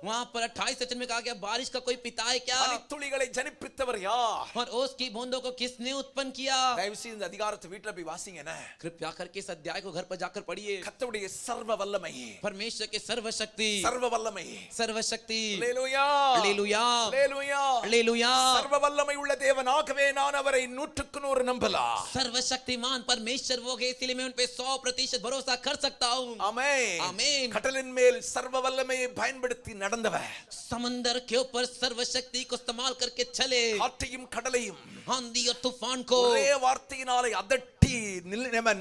वहां पर 28 वचन में कहा गया बारिश का कोई पिता है क्या? பனித்துளிகளை ஜனிப்பித்தவர் யார்? और ओस की बूंदों को किसने उत्पन्न किया? தயவு செய்து இந்த அதிகாரத்தை வீட்ல போய் வாசிங்க. என்ன कृपया करके इस अध्याय को घर पर जाकर पढ़िए। கர்த்தருடைய சர்வ வல்லமை, परमेश्वर के सर्वशक्ति, சர்வ வல்லமை. सर्वशक्ति। அல்லேலூயா, हालेलुया, அல்லேலூயா. हालेलुया। சர்வ வல்லமை உள்ள தேவனாகவே நான் அவரை 100க்கு 100 நம்பலாம். सर्वशक्तिमान परमेश्वर वो है, इसलिए मैं उन पे 100% भरोसा कर सकता हूँ। ஆமென். आमीन। கடலின் மேல் சர்வ வல்லமையை பயன்படுத்தி நடந்தவர், समंदर के ऊपर सर्वशक्ति को इस्तेमाल करके चले, காற்றையும் கடலையும் आंधी और तूफान को ஒரே வார்த்தையினாலே அதட்டி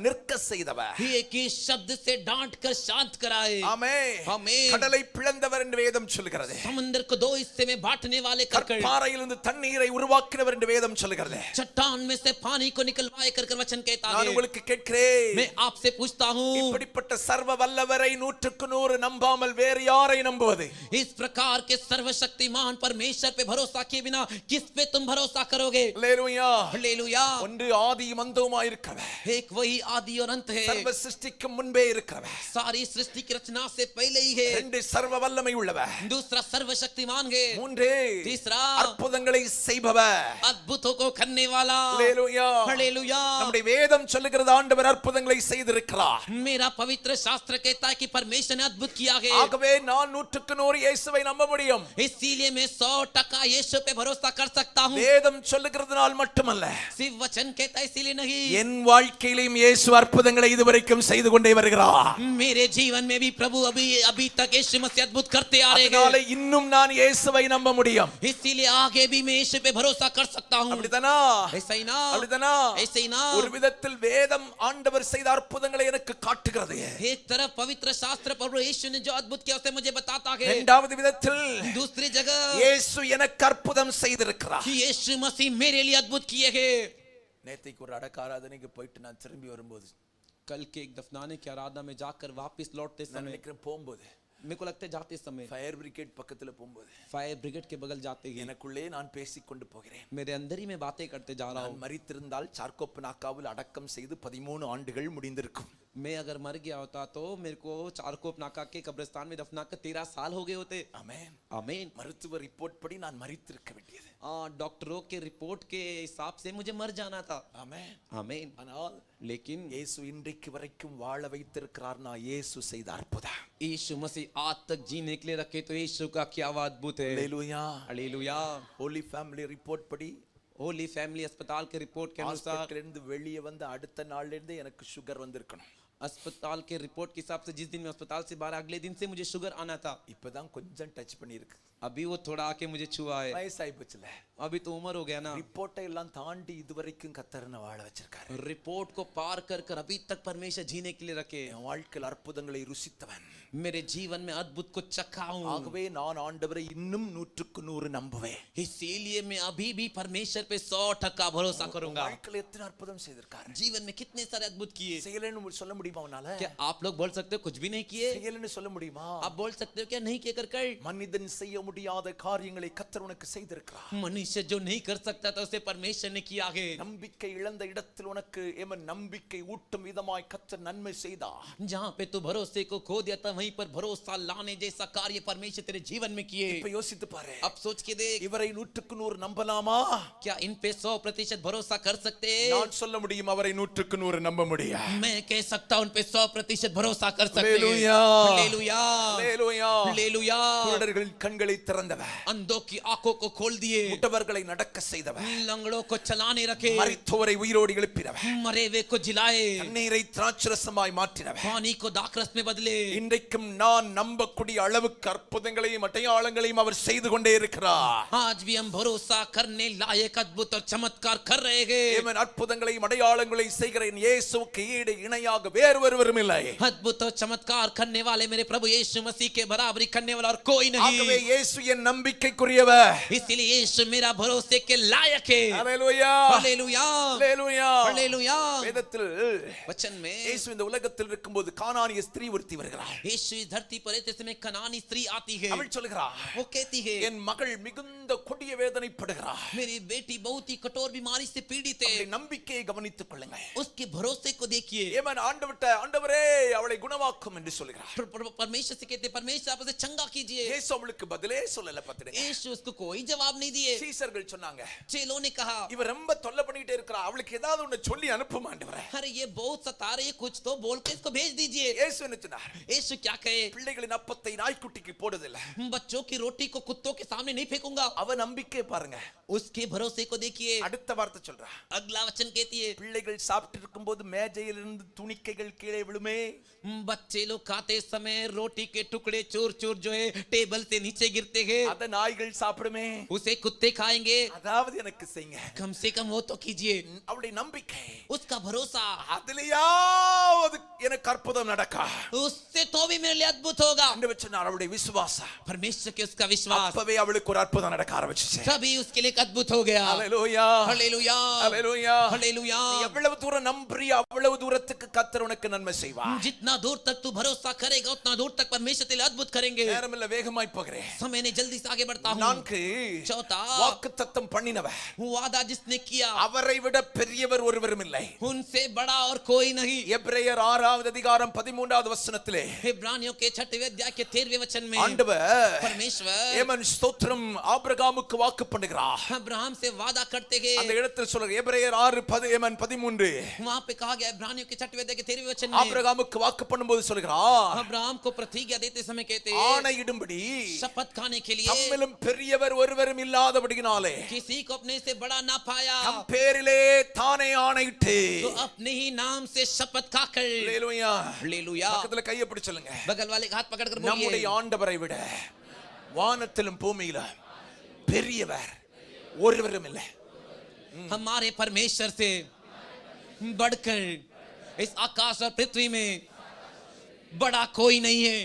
நிற்க செய்தவர். एक ही शब्द से डांट कर शांत कराए। ஆமென். आमीन। கடலை பிளந்தவர் என்று வேதம் சொல்கிறது. समंदर को 2 हिस्से में बांटने वाले कर கற்பாறையிலிருந்து தண்ணீரை உருவாக்கினவர் என்று வேதம் சொல்கிறது. चट्टान में से पानी को निकलवाए कर वचन कहता நான் है। உங்களுக்கு கேட்கிறேன், मैं आपसे पूछता हूँ, இப்படிப்பட்ட சர்வ வல்லவரை 100க்கு 100 நம்பாமல் வேறு யாரை நம்புவது? इस प्रकार के सर्वशक्तिमान परमेश्वर पे भरोसा किए बिना किस पे तुम भरोसा करोगे? அல்லேலூயா. हालेलुया। ஒன்று ஆதியும் அந்தமுமாய் இருக்கிறவர், एक वही आदि और अंत है, சர்வ சிருஷ்டிக்கு முன்பே இருக்கிறவர். सारी सृष्टि की रचना से पहले ही है। ரெண்டு சர்வ வல்லமை உள்ளவர். दूसरा सर्वशक्तिमान है। மூன்று तीसरा அற்புதங்களை செய்பவர். अद्भुतों को करने वाला। அல்லேலூயா. हालेलुया। நம்முடைய வேதம் சொல்லுகிறது ஆண்டவர் அற்புதங்களை செய்திருக்கிறார். मेरा पवित्र शास्त्र कहता है कि परमेश्वर ने अद्भुत किया है। ஆகவே நான் 100க்கு 100 இயேசுவை நம்ப முடியும். इसीलिए मैं 100% यीशु पे भरोसा कर सकता हूँ। வேதம் சொல்லுகிறதுனால் மட்டுமல்ல, सिर्फ वचन कहता है इसीलिए नहीं, என் வாழ்க்கையிலும் இயேசு அற்புதங்களை இதுவரைக்கும் செய்து கொண்டே வருகிறார். मेरे जीवन में भी प्रभु अभी तक यीशु मसीह अद्भुत करते आ रहे அதனால हैं। இன்னும் நான் இயேசுவை நம்ப முடியும். इसीलिए आगे भी मैं यीशु पे भरोसा कर सकता हूँ। அப்படிதானா? ऐसा ही ना? அப்படிதானா? ऐसे ही ना? ஒரு விதத்தில் வேதம் ஆண்டவர் செய்த அற்புதங்களை எனக்கு காட்டுகிறது. एक तरफ पवित्र शास्त्र प्रभु यीशु ने जो अद्भुत किया उसे मुझे बताता है। இரண்டாவது விதத்தில் दूसरी जगह இயேசு எனக்கு அற்புதம் செய்திருக்கிறார். कि यीशु मसीह मेरे लिए अद्भुत किए हैं। நேத்தைக்கு ஒரு அடக்க ஆராதனைக்கு போயிட்டு நான் திரும்பி வரும்போது, कल के एक दफनाने की आराधना में जाकर वापस लौटते நான் समय நினைக்கிறேன் போகும்போது, मेरे को लगता है जाते समय ஃபயர் பிரிகேட் பக்கத்துல போகும்போது फायर ब्रिगेड के बगल जाते ही எனக்குள்ளே நான் பேசிக் கொண்டு போகிறேன். मेरे अंदर ही मैं बातें करते जा रहा நான் हूँ। மரித்திருந்தால் சார்கோப்பனாக்காவில் அடக்கம் செய்து 13 ஆண்டுகள் முடிந்திருக்கும். मैं अगर मर गया होता तो मेरे को चारकोप नाका के कब्रिस्तान में दफना कर 13 साल हो गए होते। ஆமென். आमीन। மருத்துவ ரிப்போர்ட் படி நான் மரித்திருக்க வேண்டியது. डॉक्टरों के रिपोर्ट के हिसाब से मुझे मर जाना था। ஆமென். आमीन। ஆனால் लेकिन இயேசு இன்றைக்கு வரைக்கும் வாழ வைத்திருக்கிறார்னா இயேசு செய்த அற்புதம். यीशु मसीह आज तक जीने के लिए रखे तो यीशु का क्या अद्भुत है। அல்லேலூயா. हालेलुया। ஹோலி ஃபேமிலி ரிப்போர்ட் படி होली फैमिली अस्पताल के रिपोर्ट के अनुसार ஹாஸ்பிட்டல்ல இருந்து வெளியே வந்து அடுத்த நாள்ல இருந்து எனக்கு சுகர் வந்திருக்கணும். अस्पताल के रिपोर्ट के हिसाब से जिस दिन मैं अस्पताल से बाहर अगले दिन से मुझे शुगर आना था. இப்பதான் கொஞ்சம் டச் பண்ணிருக்கு. अभी वो थोड़ा आके मुझे छुआ है. வயசாகி போச்சுல. अभी तो उम्र हो गया ना. ரிப்போர்ட்டை எல்லாம் தாண்டி இதுவரைக்கும் கர்த்தர் வாழ வச்சிருக்காரு. रिपोर्ट को पार कर कर अभी तक परमेश्वर जीने के लिए रखे. என் வாழ்க்கையில் அற்புதங்களை ருசித்தவன். मेरे जीवन में अद्भुत को चखा हूं. ஆகவே நான் ஆண்டவரை இன்னும் 100க்கு 100 நம்புவேன். इसीलिए मैं अभी भी परमेश्वर पे 100% भरोसा करूंगा. வாழ்க்கையில் எத்தனை அற்புதம் செய்திருக்காரு. जीवन में कितने सारे अद्भुत किए. செய்யலன்னு சொல்ல முடியுமா உன்னால? क्या आप लोग बोल सकते हो कुछ भी नहीं किए? செய்யலன்னு சொல்ல முடியுமா? आप बोल सकते हो क्या नहीं किए कर कर? மனிதன் செய்ய முடியாத காரியங்களை கர்த்தர் உனக்கு செய்திருக்கிறார். मनुष्य जो नहीं कर सकता था उसे परमेश्वर ने किया है. நம்பிக்கை இழந்த இடத்தில் உனக்கு நம்பிக்கை ஊட்டும் விதமாய் கர்த்தர் நன்மை செய்தார். जहां पे तू भरोसे को खो दिया था वहीं पर भरोसा लाने जैसा कार्य परमेश्वर तेरे जीवन में किए. இப்ப யோசித்து பாரு. अब सोच के देख, இவரை 100க்கு 100 நம்பலாமா? क्या इन पे 100% भरोसा कर सकते? நான் சொல்ல முடியும் அவரை 100க்கு 100 நம்ப முடியும். मैं कह सकता हूं उन पे 100% भरोसा कर सकते. Hallelujah hallelujah hallelujah hallelujah. குருடர்களின் கண்களை திறந்தவர், अंधों की आंखों को खोल दिए, முடவர்களை நடக்க செய்தவர், लंगड़ों को चलाने रखे, மரித்தோரை உயிரோடு எழுப்பினவர், मरे हुए को जिलाए, தண்ணீரை திராட்சரசமாய் மாற்றினவர். पानी को दाखरस में बदले. இன்றைக்கும் நான் நம்பக்கூடிய அளவுக்கு அற்புதங்களையும் அடையாளங்களையும் அவர் செய்து கொண்டே இருக்கிறார். आज भी हम भरोसा करने लायक अद्भुत और चमत्कार कर रहे हैं. ஆமென். அற்புதங்களையும் அடையாளங்களையும் செய்கிற இயேசுவுக்கு ஈடு இணையாக வேறு ஒருவரும் இல்லை. अद्भुत और चमत्कार करने वाले मेरे प्रभु यीशु मसीह के बराबरी करने वाला और कोई ஆகவே नहीं. இயேசு என் நம்பிக்கைக்குரியவர். इसलिए यीशु मेरा भरोसे के लायक है. ஹalleluya हालेलुया ஹalleluya हालेलुया. வேதத்தில் वचन में இயேசு இந்த உலகத்தில் இருக்கும்போது கானானிய ஸ்திரீ ஒருத்தி வருகிறாள். यीशु इस धरती पर रहते समय कनानी स्त्री आती है. அவள் சொல்கிறாள், वो कहती है, என் மகள் மிகுந்த கொடிய வேதனைப்படுகிறாள். मेरी बेटी बहुत ही कठोर बीमारी से पीड़ित அவளுடைய है. நம்பிக்கையை கவனித்துக் கொள்ளுங்கள். उसके भरोसे को देखिए. ஏமன் ஆண்டவரே அவளை குணமாக்கும் என்று சொல்கிறார். परमेश्वर से कहते, परमेश्वर आप उसे चंगा कीजिए. இயேசு அவளுக்கு பதிலே சொல்லல. பத்திடுங்க. यीशु उसको कोई जवाब नहीं दिए. சீசர்கள் சொன்னாங்க, चेलों ने कहा, இவ ரொம்ப தொல்லை பண்ணிட்டே இருக்கறா, அவளுக்கு ஏதாவது ஒன்னு சொல்லி அனுப்பும் ஆண்டவரே. अरे ये बहुत सता रही है, कुछ तो बोल के इसको भेज दीजिए. இயேசு என்ன சொன்னார்? यीशु क्या कहे, பிள்ளைகளின் அப்பத்தை நாய்க்குட்டிக்கு போடுதில்ல. बच्चों की रोटी को कुत्तों के सामने नहीं फेंकूंगा. அவ நம்பிக்கை பாருங்க. उसके भरोसे को देखिए. அடுத்த வார்த்தை சொல்றா, अगला वचन कहती है, பிள்ளைகள் சாப்பிட்டு இருக்கும்போது மேஜையிலிருந்து துணிக்கைகள் கீழே விழுமே. बच्चे लोग खाते समय रोटी के टुकड़े चूर चूर जो है टेबल से नीचे गिरते हैं, அத நாய்கள் சாப்பிடுமே. उसे कुत्ते खाएंगे. அதாவது எனக்கு செய்யுங்க. कम से कम वो तो कीजिए. அவளுடைய நம்பிக்கை, उसका भरोसा, அதுலயாவது எனக்கு அற்புதம் நடக்கா. उससे तो भी मेरे लिए अद्भुत होगा. ஆண்டவர் சொன்னார், அவளுடைய விசுவாசம். परमेश्वर के उसका विश्वास, அப்பவே அவளுக்கு ஒரு அற்புதம் நடக்க ஆரம்பிச்சுச்சு. तभी उसके लिए एक अद्भुत हो गया. ஹalleluya हालेलुया ஹalleluya हालेलुया. எவ்வளவு தூரம் நம்புறியோ அவ்வளவு தூரத்துக்கு கர்த்தர் உனக்கு நன்மை செய்வார். जितना दूर तक तू भरोसा करेगा उतना दूर तक परमेश्वर तेरे लिए अद्भुत करेंगे. நேரமில்ல, வேகமாய் போகிறேன். समय ने जल्दी से आगे बढ़ता हूं. 4 चौथा, வாக்குத்தத்தம் பண்ணினவர், वादा जिसने किया, அவரை விட பெரியவர் ஒருவரும் இல்லை. उनसे बड़ा और कोई नहीं. எபிரேயர் 6வது அதிகாரம் 13வது வசனத்திலே इब्रानियों के 6वें अध्याय के 13वें वचन में ஆண்டவர் परमेश्वर ஏமன் ஸ்தோத்திரம் ஆபிரகாமுக்கு வாக்கு பண்ணுகிறார். अब्राहम से वादा करते हैं. அந்த இடத்தில் சொல்ற எபிரேயர் 6:13 वहां पे कहा गया इब्रानियों के 6वें अध्याय के 13वें वचन में, ஆபிரகாமுக்கு வாக்கு பண்ணும்போது சொல்கிறார், अब्राहम को प्रतिज्ञा देते समय कहते, ஆணையிடும்படி शपथ खाने के लिए தம்மிலும் பெரியவர் ஒருவரும் இல்லாதபடியினாலே किसी को अपने से बड़ा ना पाया தம் பேரிலே தானே ஆணையிட்டு. तो अपने ही नाम से शपथ खाकर. ஹalleluya हालेलुया. பக்கத்துல கையை பிடிச்சு சொல்லுங்க, बगल वाले का हाथ पकड़कर நம்முடைய बोलिए, ஆண்டவரை விட வானத்திலும் பூமியிலும் பெரியவர் ஒருவரும் இல்லை. हमारे परमेश्वर से बढ़कर इस आकाश और पृथ्वी में बड़ा कोई नहीं है.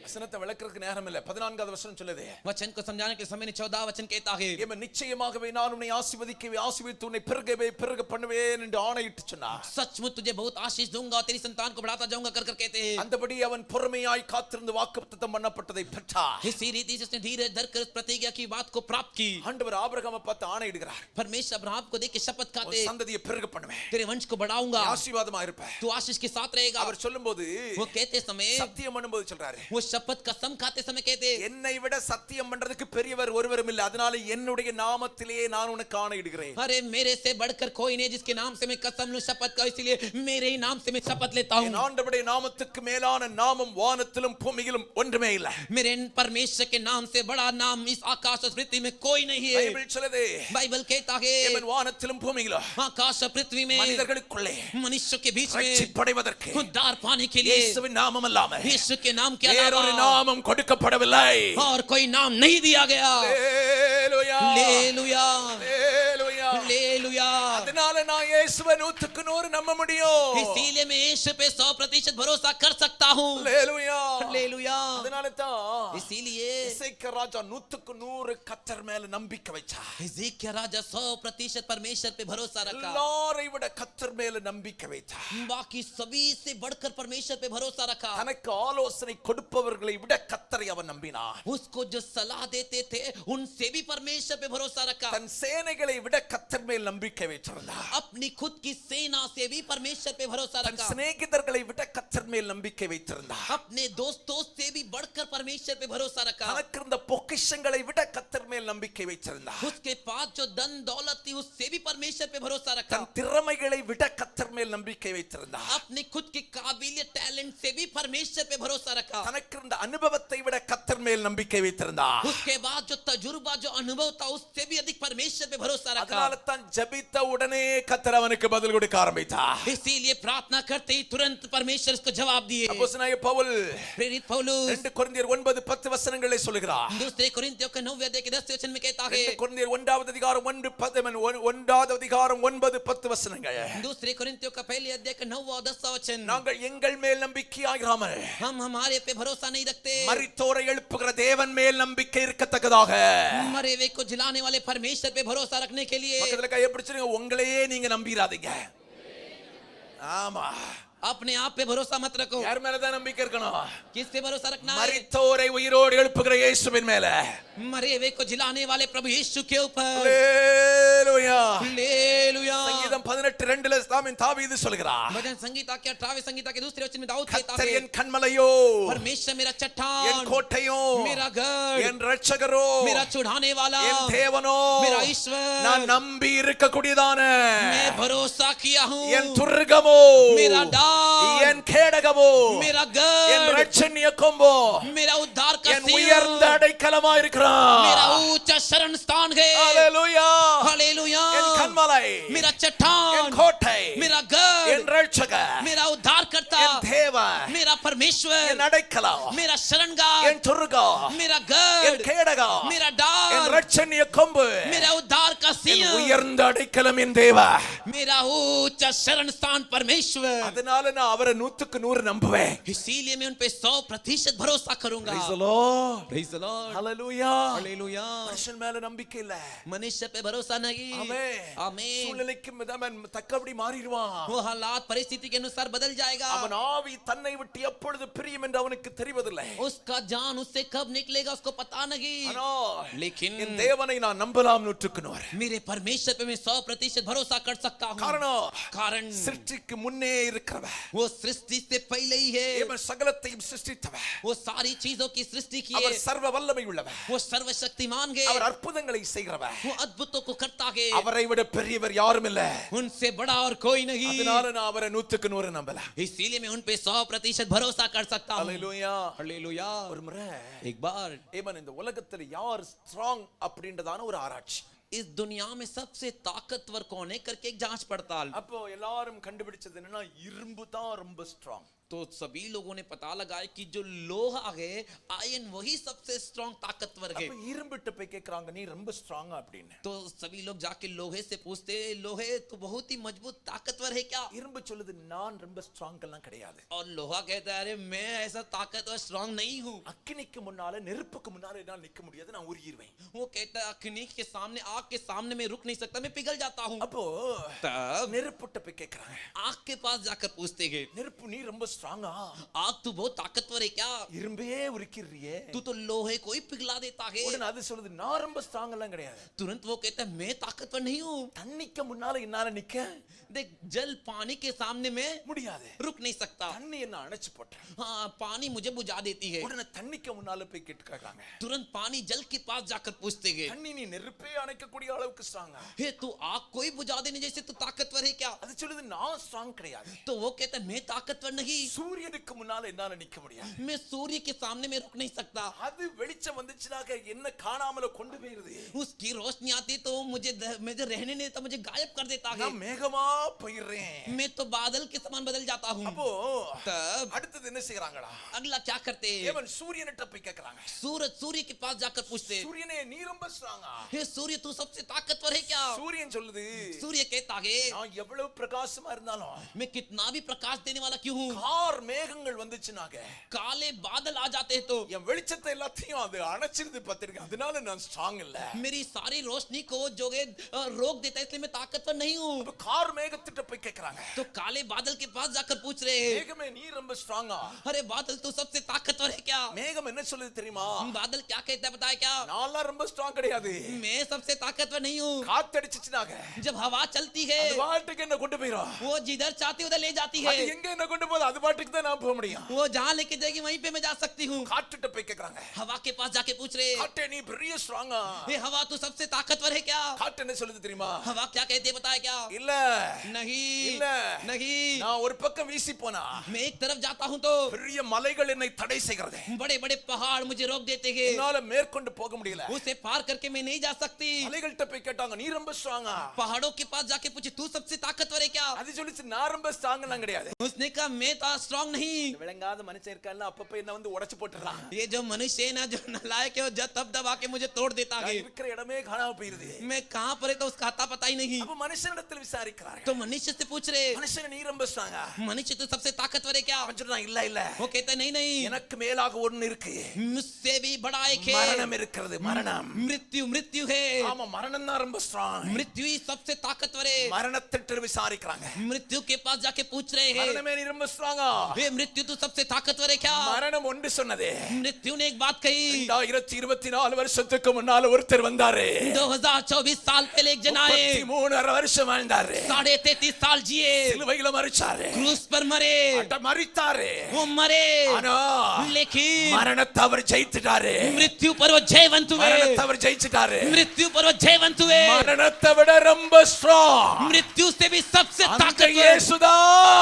வசனத்தை விளக்குறதுக்கு நேரம் இல்லை. 14வது வசனம் சொல்லுது, वचन को समझाने के समय 14 वचन कहता है, இவன் நிச்சயமாகவே நான் உன்னை ஆசீர்வதிக்கவே ஆசீர்வதித்து உன்னை பெருகவே பெருக பண்ணுவேன் என்று ஆணையிட்டு சொன்னார். सचमुच तुझे बहुत आशीष दूंगा और तेरी संतान को बढ़ाता जाऊंगा कर कर कहते हैं. அந்தபடி அவன் பொறுமையாய் காத்திருந்து வாக்குத்தத்தம் பண்ணப்பட்டதை பெற்றார். इसी रीति से उसने धीरे धरकर उस प्रतिज्ञा की बात को प्राप्त की. ஆண்டவர் ஆபிரகாமை பார்த்து ஆணையிடுகிறார், परमेश्वर अब्राहम को देख के शपथ உன் खाते, சந்ததியை பெருக பண்ணுவேன், तेरे वंश को बढ़ाऊंगा, ஆசீர்வாதமா இருப்பேன். तू आशीष के साथ रहेगा. அவர் சொல்லும்போது, वो कहते समय, சத்தியம் பண்ணும்போது சொல்றாரு, वो शपथ कसम खाते समय कहते, என்னை விட சத்தியம் பண்றதுக்கு பெரியவர் ஒருவரும் இல்லை, அதனால என்னுடைய நாமத்திலேயே நான் உனக்கு ஆணையிடுகிறேன். अरे मेरे से बढ़कर कोई नहीं जिसके नाम से मैं कसम कसम लूं शपथ का, इसलिए मेरे ही नाम से मैं शपथ लेता என் हूँ। ஆண்டவருடைய நாமத்துக்கு மேலான நாமம் வானத்திலும் பூமியிலும் ஒன்றுமே இல்லை. मेरे परमेश्वर के नाम से बड़ा नाम इस आकाश और पृथ्वी में कोई नहीं है। பைபிள் சொல்லுது, बाइबल कहता है தேவன் வானத்திலும் பூமியிலும் आकाश और पृथ्वी में மனிதர்களுக்குள்ளே मनुष्य के बीच में ரட்சிப்படைவதற்கு उद्धार पाने के लिए இயேசுவின் நாமம் அல்லாமல் यीशु के नाम के வேறொரு अलावा நாமம் கொடுக்கப்படவில்லை. और कोई नाम नहीं दिया गया। ஹalleluya, हालेलुया, ஹalleluya. हालेलुया। அதனால நான் இயேசுவை 100% நம்ப முடியும். इसीलिए मैं यीशु पे 100% भरोसा कर सकता हूँ। ஹalleluya, हालेलुया। அதனால தான் इसीलिए எசேக்கியா ராஜா 100% கர்த்தர் மேல நம்பிக்கை வச்சார். हिजकिय्याह राजा 100% परमेश्वर पे भरोसा रखा। எல்லாரை விட கர்த்தர் மேல நம்பிக்கை வைத்தார். बाकी सभी से बढ़कर परमेश्वर पे भरोसा रखा। தனக்கு ஆலோசனை கொடுப்பவர்களை விட கர்த்தரை அவன் நம்பினார். उसको जो सलाह देते थे उनसे भी परमेश्वर पे भरोसा रखा। தன் சேனைகளை விட கர்த்தர் மேல் நம்பிக்கை வைத்திருந்தார். अपनी खुद की सेना से भी परमेश्वर पे भरोसा தன் रखा। சிநேகிதர்களை விட கர்த்தர் மேல் நம்பிக்கை வைத்திருந்தார். अपने दोस्तों से भी बढ़कर परमेश्वर पे भरोसा रखा। தனக்கு இருந்த பொக்கிஷங்களை விட கர்த்தர் மேல் நம்பிக்கை வைத்திருந்தார். उसके पास जो धन दौलत थी उससे भी परमेश्वर पे भरोसा रखा। தன் திறமைகளை விட கர்த்தர் மேல் நம்பிக்கை வைத்திருந்தார். अपने खुद की काबिलियत टैलेंट से भी परमेश्वर पे भरोसा रखा। தனக்கு இருந்த அனுபவத்தை விட கர்த்தர் மேல் நம்பிக்கை வைத்திருந்தார். उसके बाद जो तजुर्बा जो अनुभव था उससे भी अधिक परमेश्वर पे भरोसा रखा। அதனால தான் ஜெபித்த உடனே கர்த்தர் அவனுக்கு பதில் கொடுக்க ஆரம்பித்தார். इसीलिए प्रार्थना करते ही तुरंत परमेश्वर उसको जवाब दिए। அப்போஸ்தலனாகிய பவுல் प्रेरित पौलुस 2 கொரிந்தியர் 9:10 வசனங்களை சொல்கிறார். दूसरे कोरिन्थियों के 9 अध्याय के 10 वचन में कहता है। 2 கொரிந்தியர் 1வது அதிகாரம் 1வது அதிகாரம் 9-10 வசனங்கள். दूसरे कोरिन्थियों का पहले अध्याय का 9 और 10 वचन। நாங்கள் எங்கள் மேல் நம்பிக்கையாயிராமல் हम हमारे पे भरोसा नहीं रखते, மரித்தோரை எழுப்புகிற தேவன் மேல் நம்பிக்கை இருக்கத்தக்கதாக. मरे हुए को जिलाने वाले परमेश्वर पे भरोसा रखने के लिए। பக்கத்துல கையை பிடிச்சிருங்க, உங்களையே நீங்க நம்பிராதீங்க. ஆமா, अपने आप पे भरोसा मत रखो। யார் மேல தான் நம்பிக்கை இருக்கணும்? किस पे भरोसा रखना है? மரித்தோரை உயிரோடு எழுப்புகிற இயேசுவின் மேல. मरे हुए को जिलाने वाले प्रभु यीशु के ऊपर। ஹalleluya, हालेलुया। சங்கீதம் 18:2 தாவீது தாவீது சொல்கிறார், भजन संगीता के 18वें संगीता के दूसरे वचन में दाऊद कहता கர்த்தர் है, என் கன்மலையோ, परमेश्वर मेरा என் चट्टान, கோட்டையோ, मेरा गढ़, என் ரட்சகரோ, मेरा छुड़ाने वाला, என் தேவனோ, मेरा ईश्वर, நான் நம்பி இருக்கக்கூடியதான मैं भरोसा किया हूँ, என் துர்கமோ, मेरा डाल, என் கேடகமோ, मेरा என் गढ़, ரட்சணிய கொம்போ, मेरा उद्धार का என் सिंह, உயர்ந்த அடைக்கலமா இருக்கிறார். मेरा ऊंचा शरण स्थान है। ஹalleluya, हालेलुया। என் கன்மலை, मेरा என் चट्टान, கோட்டை, मेरा என் गढ़, ரட்சகர், मेरा उद्धार करता, என் தேவன், मेरा परमेश्वर, என் அடைக்கலம், मेरा शरणगार, என் துர்கம், मेरा என் गढ़, கேடகம், मेरा என் डाल, ரட்சணிய கொம்பு, मेरा उद्धार का என் सिंह, உயர்ந்த அடைக்கலம் என் தேவன். मेरा ऊंचा शरण स्थान परमेश्वर। அதனால நான் அவரை 100% நம்புவேன். इसीलिए मैं उन पे 100% भरोसा करूंगा। Praise the Lord. Praise the Lord. Hallelujah. Hallelujah. மனுஷன் மேல நம்பிக்கை இல்ல. मनुष्य पे भरोसा नहीं। ஆமென். आमीन। சூழ்நிலைக்கு தக்கபடி மாறிடுவான். वो हालात परिस्थिति के अनुसार बदल जाएगा। அவன் ஆவி தன்னை விட்டு எப்பொழுது பிரியும் என்று அவனுக்கு தெரிவதில்லை. उसका जान उससे कब निकलेगा उसको पता नहीं। ஆனால் लेकिन என் தேவனை நான் நம்பலாம் 100%. मेरे परमेश्वर पे मैं 100% भरोसा कर सकता हूँ। कारण சிருஷ்டிக்கு முன்னே இருக்கிறவன், वो सृष्टि से पहले ही है। இவன் சகலத்தையும் சிருஷ்டித்தவன், वो सारी चीजों की सृष्टि की है। அவர் சர்வ வல்லமை உள்ளவன், वो सर्वशक्तिमान है। அவர் अற்புதங்களை செய்கிறவன், वो अद्भुतों को करता है। அவரை விட பெரியவர் யாரும் இல்ல. उनसे बड़ा और कोई नहीं। அதனால நான் அவரை 100% நம்பலாம். इसीलिए मैं उन पे 100% भरोसा कर सकता हूँ। ஹalleluya. हालेलुया। ஒரு முறை एक बार இந்த உலகத்துல யார் ஸ்ட்ராங் அப்படின்றதான ஒரு ஆராய்ச்சி. इस दुनिया में सबसे ताकतवर कौन है करके एक जांच पड़ताल। அப்போ எல்லாரும் கண்டுபிடிச்சது என்னன்னா இரும்பு தான் ரொம்ப ஸ்ட்ராங். तो सभी लोगों ने पता लगाया कि जो लोहा है आयरन वही सबसे स्ट्रांग ताकतवर है। அப்ப இரும்பிட்ட போய் கேக்குறாங்க, நீ ரொம்ப ஸ்ட்ராங்கா அப்படின்னு. तो सभी लोग जाके लोहे से पूछते, लोहे तो बहुत ही मजबूत ताकतवर है क्या? இரும்பு சொல்லுது, நான் ரொம்ப ஸ்ட்ராங் எல்லாம் கிடையாது. और लोहा कहता है, अरे मैं ऐसा ताकतवर स्ट्रांग नहीं हूँ। அக்கினிக்கு முன்னால நெருப்புக்கு முன்னால என்னால நிக்க முடியாது, நான் உருகிடுவேன். वो कहता है अग्नि के सामने आग के सामने मैं रुक नहीं सकता, मैं पिघल जाता हूँ। அப்போ तब நெருப்புட்ட போய் கேக்குறாங்க, आग के पास जाकर पूछते हैं, நெருப்பு நீ ரொம்ப ஸ்ட்ராங்கா? आग तू बहुत ताकतवर है क्या? இரும்பே உருக்கிறியே. तू तो लोहे को ही पिघला देता है। உடனே அது சொல்லுது நான் ரொம்ப ஸ்ட்ராங் எல்லாம் கிடையாது. तुरंत वो कहता है मैं ताकतवर नहीं हूँ। தண்ணிக்கு முன்னால என்னால நிக்க देख जल पानी के सामने में முடியாது. रुक नहीं सकता। தண்ணி என்ன அணைச்சு போட்டு. हाँ पानी मुझे बुझा देती है। உடனே தண்ணிக்கு முன்னால போய் கேட்கறாங்க. तुरंत पानी जल के पास जाकर पूछते हैं தண்ணி நீ நெருப்பே அணைக்கக்கூடிய அளவுக்கு ஸ்ட்ராங்கா? हे तू आग को ही बुझा देने जैसे तू ताकतवर है क्या? அது சொல்லுது நான் ஸ்ட்ராங் கிடையாது. तो वो कहता है मैं ताकतवर नहीं। சூரியனுக்கு முன்னால என்னால நிக்க முடியாது. मैं सूर्य के सामने में रुक नहीं सकता। அது வெளிச்சம் வந்துச்சுனாக்க என்ன காணாமல கொண்டு போயிருது. उसकी रोशनी आती तो मुझे रहने नहीं देता, मुझे गायब कर देता है। நான் மேகமா போயிடுறேன். मैं तो बादल के समान बदल जाता हूँ। அப்போ तब அடுத்து என்ன செய்றாங்கடா? अगला क्या करते हैं? தேவன் சூரியனிட்ட போய் கேக்குறாங்க. सूर्य के पास जाकर पूछते हैं சூரியனே நீ ரொம்ப ஸ்ட்ராங்கா? हे सूर्य तू सबसे ताकतवर है क्या? சூரியன் சொல்லுது सूर्य कहता है நான் எவ்வளவு பிரகாசமா இருந்தாலும் मैं कितना भी प्रकाश देने वाला क्यों हूँ, கார் மேகங்கள் வந்துச்சுனாக काले बादल आ जाते हैं तो என் வெளிச்சத்தை எல்லாத்தையும் அது அணைச்சிருது பாத்திருக்கேன். அதனால நான் ஸ்ட்ராங் இல்ல. मेरी सारी रोशनी को जो है रोक देता है, इसलिए मैं ताकतवर नहीं हूँ। அப்ப கார் மேகத்திட்ட போய் கேக்குறாங்க. तो काले बादल के पास जाकर पूछ रहे हैं மேகமே நீ ரொம்ப ஸ்ட்ராங்கா? अरे बादल तू सबसे ताकतवर है क्या? மேகம் என்ன சொல்லுது தெரியுமா? बादल क्या कहता है बताया क्या? நான்லாம் ரொம்ப ஸ்ட்ராங் கிடையாது. मैं सबसे ताकतवर नहीं हूँ। காத்தடிச்சுச்சுனாக जब हवा चलती है அது பாட்டுக்கு என்ன கொண்டு போயிரும். वो जिधर चाहती उधर ले जाती है। அது எங்க என்ன கொண்டு போகுது அது பாட்டுக்கு தான் நான் போக முடியும். वो जहाँ लेके जाएगी वहीं पे मैं जा सकती हूँ। காத்துட்ட போய் கேக்குறாங்க. हवा के पास जाके पूछ रहे காட்டே நீ பெரிய ஸ்ட்ராங்கா? हे हवा तू सबसे ताकतवर है क्या? காட்டு என்ன சொல்லுது தெரியுமா? हवा क्या कहती है बताया क्या? இல்ல नहीं இல்ல नहीं, நான் ஒரு பக்கம் வீசி போனா मैं एक तरफ जाता हूँ तो பெரிய மலைகள் என்னை தடை செய்கிறது. बड़े बड़े पहाड़ मुझे रोक देते हैं, என்னால மேற்கொண்டு போக முடியல. उसे पार करके मैं नहीं जा सकती। மலைகள்ட்ட போய் கேட்டாங்க நீ ரொம்ப ஸ்ட்ராங்கா? पहाड़ों के पास जाके पूछे तू सबसे ताकतवर है क्या? அது சொல்லிச்சு நான் ரொம்ப ஸ்ட்ராங் எல்லாம் கிடையாது. उसने कहा मैं तो स्ट्रांग नहीं। விளங்காத மனுஷன் இருக்கான்ல அப்பப்ப என்ன வந்து உடைச்சு போட்டுறான். ये जो मनुष्य है ना, जो नालायक है, वो जब तब दबा के मुझे तोड़ देता है। இருக்கிற இடமே காணாம போயிருது. मैं कहाँ पर है तो उसका आता पता ही नहीं। அப்ப மனுஷனிடத்தில் விசாரிக்கிறார்கள். तो मनुष्य से पूछ रहे மனுஷன் நீ ரொம்ப ஸ்ட்ராங்கா? मनुष्य तो सबसे ताकतवर है क्या? அவன் சொல்றான் இல்ல இல்ல वो कहता नहीं नहीं, எனக்கு மேலாக ஒன்னு இருக்கு. मुझसे भी बड़ा एक है, மரணம் இருக்கிறது. மரணம் मृत्यु है। ஆமா மரணம் தான் ரொம்ப ஸ்ட்ராங். मृत्यु ही सबसे ताकतवर है। மரணத்திட்ட விசாரிக்கிறாங்க. मृत्यु के पास जाके पूछ रहे हैं மரணமே நீ ரொம்ப ஸ்ட்ராங்கா? वे मृत्यु तू सबसे ताकतवर है क्या? மரணம் ஒன்று சொன்னதே. मृत्यु ने एक बात कही 2024 வருஷத்துக்கு முன்னால ஒருத்தர் வந்தாரு. 2024 साल पहले एक जना आए, 33 வருஷம் வாழ்ந்தாரு. 33.5 साल जिए, சிலுவையில மரிச்சாரு. क्रूस पर मरे, அட மரித்தாரு. वो मरे, ஆனா लेकिन மரணத்தை அவர் ஜெயிச்சிட்டாரு. मृत्यु पर वो जयवंत हुए। மரணத்தை அவர் ஜெயிச்சிட்டாரு. मृत्यु पर वो जयवंत हुए। மரணத்தை விட ரொம்ப ஸ்ட்ராங் मृत्यु से भी सबसे அந்த ताकतवर இயேசுதா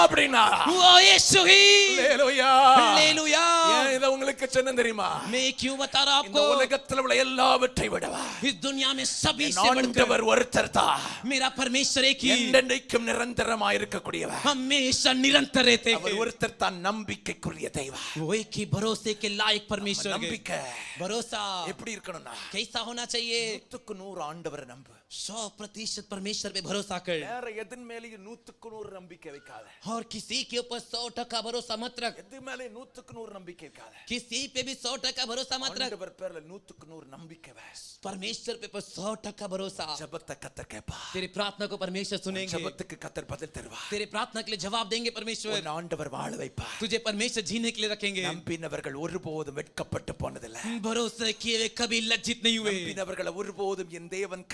அப்படினா. वो यीशु ही। ஹalleluya हालेलुया। ஏன் இத உங்களுக்கு சொன்னேன் தெரியுமா? मैं क्यों बता रहा இந்த आपको, உலகத்துல உள்ள எல்லாவற்றை விடவா इस दुनिया में सभी से बढ़कर ஆண்டவர் ஒருத்தர் தான். मेरा परमेश्वर एक ही, என்றென்றைக்கும் நிரந்தரமாய் இருக்கக்கூடியவர். हमेशा निरंतर रहते அவர் हैं। ஒருத்தர் தான் நம்பிக்கைக்குரிய தெய்வம். वो एक ही भरोसे के लायक परमेश्वर है। நம்பிக்கை भरोसा எப்படி இருக்கணும்னா कैसा होना चाहिए? 100க்கு 100 ஆண்டவரை நம்பு. 100% परमेश्वर पे भरोसा कर, வேற எதன் மேலயும் 100க்கு 100 நம்பிக்கை வைக்காத. और किसी के ऊपर 100% भरोसा मत रख। எது மேல 100க்கு 100 நம்பிக்கை வைக்காத. किसी पे भी 100% भरोसा मत रख। ஆண்டவர் பேர்ல 100க்கு 100 நம்பிக்கை வை. परमेश्वर पे 100% भरोसा। ஜெபத்தை கர்த்தர் கேட்பார். तेरी प्रार्थना को परमेश्वर सुनेंगे, ஜெபத்துக்கு கர்த்தர் பதில் தருவார். तेरे प्रार्थना के लिए जवाब देंगे परमेश्वर, உன்னை ஆண்டவர் வாழ வைப்பார். तुझे परमेश्वर जीने के लिए रखेंगे। நம்பினவர்கள் ஒருபோதும் வெட்கப்பட்டு போனதில்லை. भरोसा किए हुए कभी लज्जित नहीं हुए। நம்பினவர்களை ஒருபோதும் என் தேவன்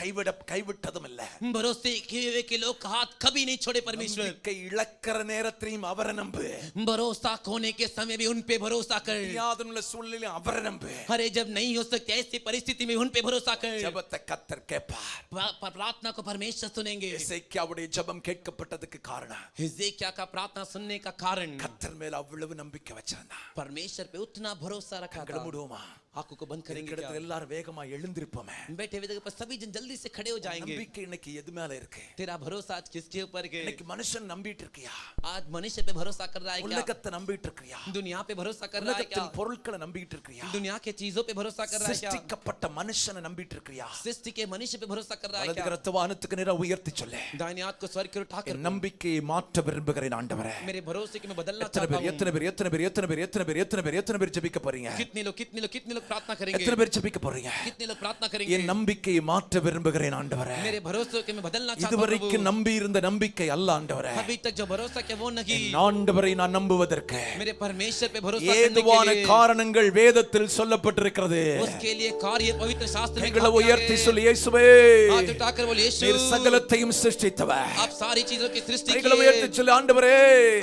கைவிட்டதும் இல்லை. भरोसे किए हुए के लोग हाथ कभी नहीं छोड़े परमेश्वर। நம்பிக்கை இழக்கிற நேரத்திலும் அவரை நம்பு. भरोसा खोने के समय भी उन पे भरोसा कर। யாதனுள்ள சூழ்நிலையிலும் அவரை நம்பு. अरे जब नहीं हो सकते ऐसी परिस्थिति में उन पे भरोसा कर। ஜெபத்தை கர்த்தர் கேட்பார். प्रार्थना को परमेश्वर सुनेंगे। எசேக்கியாவுடைய ஜெபம் கேட்கப்பட்டதுக்கு காரணம் हिजकिय्याह का प्रार्थना सुनने का कारण கர்த்தர் மேல அவ்வளவு நம்பிக்கை வச்சானா. परमेश्वर पे उतना भरोसा रखा கண்களை था। மூடுவோமா? आंखों को बंद करेंगे இருக்கிற क्या? எல்லாரும் வேகமா எழுந்திருப்போமே. बैठे हुए जगह पर सभी जन जल्दी से खड़े हो जाएंगे। நம்பிக்கை இன்னைக்கு எது மேல இருக்கு? तेरा भरोसा आज किसके ऊपर है? இன்னைக்கு மனுஷன் நம்பிட்டு இருக்கியா? आज मनुष्य पे भरोसा कर रहा है क्या? உலகத்தை நம்பிட்டு இருக்கியா? दुनिया पे भरोसा कर रहा है क्या? உலகத்தின் பொருட்களை நம்பிட்டு இருக்கியா? दुनिया के चीजों पे भरोसा कर रहा है क्या? சிருஷ்டிக்கப்பட்ட மனுஷனை நம்பிட்டு இருக்கியா? सृष्टि के मनुष्य पे भरोसा कर रहा है வலது क्या? கரத்தை வானத்துக்கு நேரா உயர்த்தி சொல்லு. दाहिने हाथ को स्वर्ग की ओर उठाकर என் நம்பிக்கையை மாற்ற விரும்புகிறேன் ஆண்டவரே. मेरे भरोसे को मैं बदलना எத்தனை चाहता பேர் हूं। எத்தனை பேர் எத்தனை பேர் எத்தனை பேர் எத்தனை பேர் எத்தனை பேர் எத்தனை பேர் ஜெபிக்க போறீங்க? कितने लोग प्रार्थना करेंगे? எத்தனை பேர் ஜெபிக்க போறீங்க? कितने लोग प्रार्थना करेंगे? என் நம்பிக்கையை மாற்ற விரும்புகிறேன் ஆண்டவரே. मेरे भरोसे को मैं बदलना चाहता हूं இதுவரைக்கும் प्रभु। நம்பி இருந்த நம்பிக்கை அல்ல ஆண்டவரே. अभी तक जो भरोसा किया वो नहीं, என் ஆண்டவரை நான் நம்புவதற்கு मेरे परमेश्वर पे भरोसा करने ஏதுவான के लिए காரணங்கள் வேதத்தில் சொல்லப்பட்டிருக்கிறது. उसके लिए कार्य पवित्र शास्त्र में கைகளை कहा गया உயர்த்தி है। சொல்லி இயேசுவே, हाथ उठाकर बोल यीशु, நீர் சகலத்தையும் சிருஷ்டித்தவர். आप सारी चीजों की सृष्टि की கைகளை உயர்த்தி சொல்லி ஆண்டவரே,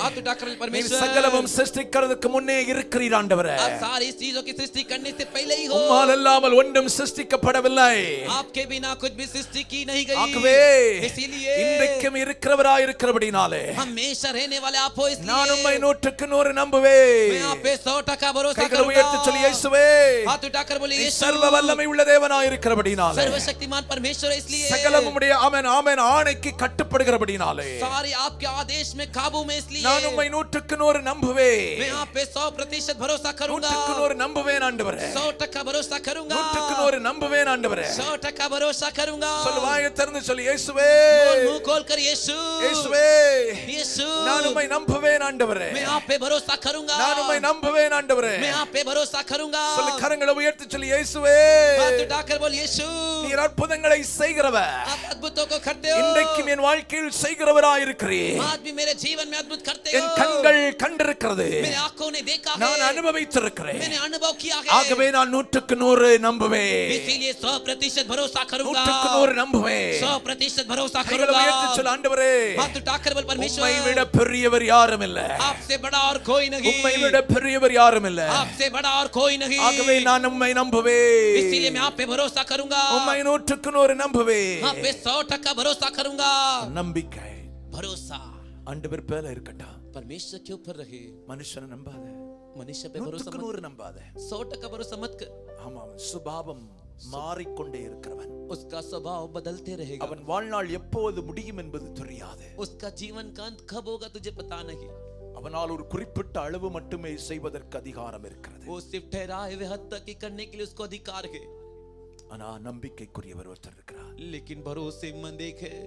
हाथ उठाकर बोल நீர் परमेश्वर, சகலமும் சிருஷ்டிக்கிறதுக்கு முன்னே இருக்கிறீர் ஆண்டவரே. आप सारी चीजों की सृष्टि करने से पहले ही हो, உம்மால் இல்லாமல் ஒன்றும் சிருஷ்டிக்கப்படவில்லை. आपके बिना कुछ भी सृष्टि की नहीं गई। ஆகவே इसीलिए இன்றைக்கும் இருக்கிறவராய் இருக்கிறபடினாலே हमेशा रहने वाले आप हो, நான் इसलिए உம்மை 100க்கு 100 நம்புவேன். मैं आप पे 100% भरोसा கைகளை உயர்த்தி சொல்லி करूंगा। இயேசுவே, हाथ उठाकर बोले நீர் यीशु, சர்வ வல்லமை உள்ள தேவனாய் இருக்கிறபடினாலே, सर्वशक्तिमान परमेश्वर है, इसलिए சகலம் உம்முடைய ஆமென் ஆமென் ஆணைக்கு கட்டுப்படுகிறபடினாலே सारे आपके आदेश में काबू में, इसलिए நான் உம்மை 100க்கு 100 நம்புவேன். मैं आप पे 100% भरोसा करूंगा। 100க்கு 100 நம்புவேன் ஆண்டவரே. 100% भरोसा करूंगा। 100க்கு 100 நம்புவேன் ஆண்டவரே. 100% भरोसा करूंगा। சொல்லு, வாயை திறந்து சொல்லு, இயேசுவே, मुंह खोल कर यीशु, இயேசுவே, यीशु, நான் உம்மை நம்புவேன் ஆண்டவரே. मैं आप पे भरोसा करूंगा। நான் உம்மை நம்புவேன் ஆண்டவரே. मैं आप पे भरोसा करूंगा। சொல்லு, கரங்களை உயர்த்தி சொல்லு, இயேசுவே, हाथ उठाकर बोल यीशु, நீர் அற்புதங்களை செய்கிறவர். आप अद्भुतों को करते हो। இன்றைக்கும் என் வாழ்க்கையில் செய்கிறவராய் இருக்கிறீர். आज भी मेरे जीवन में अद्भुत करते हो। என் கண்கள் கண்டிருக்கிறது, मेरे आंखों ने देखा நான் है, அனுபவித்திருக்கிறேன். मैंने अनुभव किया है। ஆகவே நான் 100க்கு 100 நம்புவேன். इसीलिए 100% भरोसा करूंगा। 100க்கு 100 நம்புவேன். 100% भरोसा கைகளை करूंगा। உயர்த்தி சொல்லு, ஆண்டவரே, हाथ उठाकर बोल உம்மை परमेश्वर, விட பெரியவர் யாரும் இல்லை. आपसे बड़ा और कोई नहीं। உம்மை விட பெரியவர் யாரும் இல்லை. आपसे बड़ा और कोई नहीं। ஆகவே நான் உம்மை நம்புவேன். इसीलिए मैं आप पे भरोसा करूंगा। உம்மை 100க்கு 100 நம்புவேன். आप पे 100% भरोसा करूंगा। நம்பிக்கை भरोसा ஆண்டவர் பேல இருக்கட்டும். परमेश्वर के ऊपर रहे, மனுஷனை நம்பாத. मनुष्य पे भरोसा 100க்கு मत 100 நம்பாத. 100% भरोसा मत कर। ஆமா, சுபாவம் மாறிக்கொண்டே இருக்கிறவன். उसका स्वभाव बदलते रहेगा। அவன் வாழ்நாள் எப்போது முடியும் என்பது தெரியாது. उसका जीवन का अंत कब होगा तुझे पता नहीं। அவனால் ஒரு குறிப்பிட்ட அளவு மட்டுமே செய்வதற்கு அதிகாரம் இருக்கிறது. वो सिर्फ ठहराए हुए हद तक ही करने के लिए उसको अधिकार है। ஆனா நம்பிக்கைக்குரியவர் ஒருத்தர் இருக்கிறார். लेकिन भरोसेमंद एक है,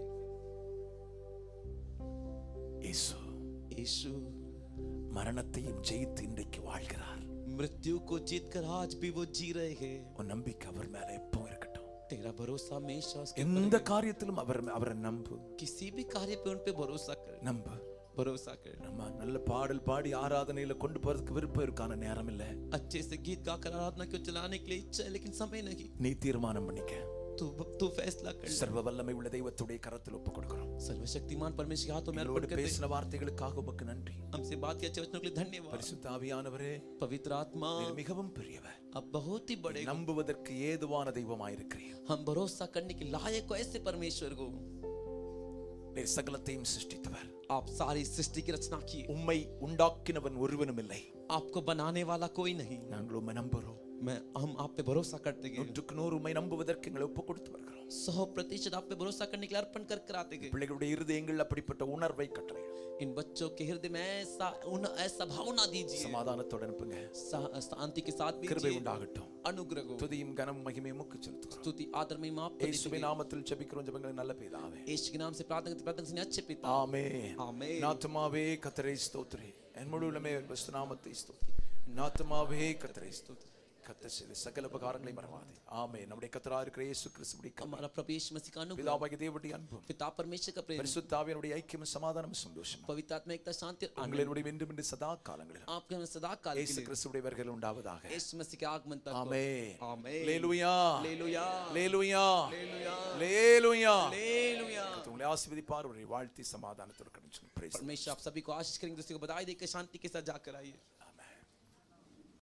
இயேசு. यीशु மரணத்தையும் ஜெயித்து இன்றைக்கு வாழ்கிறார். मृत्यु को जीतकर आज भी वो जी रहे हैं। உன் நம்பிக்கை அவர் மேல எப்பவும் இருக்கட்டும். तेरा भरोसा हमेशा उसके எந்த காரியத்திலும் அவரை நம்பு. किसी भी कार्य पे उन पे भरोसा कर, நம்பு. भरोसा कर। நம்ம நல்ல பாடல் பாடி ஆராதனையில கொண்டு போறதுக்கு விருப்பம் இருக்கான நேரம் இல்ல. अच्छे से गीत गाकर आराधना को चलाने के लिए इच्छा है, लेकिन समय नहीं। நீ தீர்மானம் பண்ணிக்க. तू फैसला कर। சர்வ வல்லமை உள்ள தெய்வத்துடைய கரத்தில் ஒப்புக் கொடுக்கிறோம். सर्वशक्तिमान परमेश्वर के हाथों में अर्पण உங்களோடு करते हैं। பேசின வார்த்தைகளுக்காக உமக்கு நன்றி. हमसे बात के अच्छे वचनों के लिए धन्यवाद। பரிசுத்த ஆவியானவரே, पवित्र आत्मा, நீர் மிகவும் பெரியவர். अब बहुत ही बड़े, நம்புவதற்கு ஏதுவான தெய்வமாயிருக்கிறீர். हम भरोसा करने के लायक हो ऐसे परमेश्वर को। நீர் சகலத்தையும் சிருஷ்டித்தவர். आप सारी सृष्टि की रचना की, உம்மை உண்டாக்கினவன் ஒருவனும் இல்லை. आपको बनाने वाला कोई नहीं। நாங்கள் உம்மை நம்புகிறோம். हम आप पे भरोसा करते गए। 100க்கு 100 உம்மை நம்புவதற்கு எங்களை ஒப்புக் கொடுத்து வருகிறோம். 100% आप पे भरोसा करने के लिए अर्पण कर कराते गए। பிள்ளைகளுடைய இருதயங்கள் அப்படிப்பட்ட உணர்வை கட்டளையிடும். इन बच्चों के हृदय में ऐसा भावना दीजिए। சமாதானத்தோட அனுப்புங்க. शांति के साथ கிருபை भेजिए। உண்டாகட்டும். अनुग्रह को, துதியும் கனம் மகிமையும் உமக்கு செலுத்துகிறோம். स्तुति आदर महिमा आपको இயேசுவின் நாமத்தில் ஜெபிக்கிறோம். ஜெபங்கள் நல்ல பிதாவே. यीशु के नाम से प्रार्थना से अच्छे पिता। ஆமென். आमीन। நாத்மாவே கர்த்தரை ஸ்தோத்திரி. என் முழு உள்ளமே பரிசுத்த நாமத்தை ஸ்தோத்திரி. நாத்மாவே கர்த்தரை ஸ்தோத்திரி. கர்த்தர் செய்த சகல உபகாரங்களை மறவாதே. ஆமென். நம்முடைய கர்த்தராகிய இருக்கிற இயேசு கிறிஸ்துவின் கிருபை, हमारा प्रभु यीशु मसीह का अनुग्रह, பிதாவாகிய தேவனுடைய அன்பும், पिता परमेश्वर का प्रेम, பரிசுத்த ஆவியானுடைய ஐக்கியமும் சமாதானமும் சந்தோஷமும் पवित्र आत्मा एकता शांति और आनंद உங்களுடைய என்றும் என்று சதா காலங்களிலும் आपके में सदा काल के இயேசு लिए கிறிஸ்துவுடைய வருகையில் உண்டாவதாக. यीशु मसीह के आगमन तक। ஆமென். आमीन। அல்லேலூயா. हालेलुया। அல்லேலூயா. हालेलुया। அல்லேலூயா. हालेलुया। உங்களை ஆசீர்வதிப்பார். உங்களை வாழ்த்தி சமாதானத்தோடு கடந்து செல்லுங்கள். Praise the Lord. परमेश्वर आप सभी को आशीष करेंगे, दूसरे को बधाई देकर शांति के साथ जाकर आइए।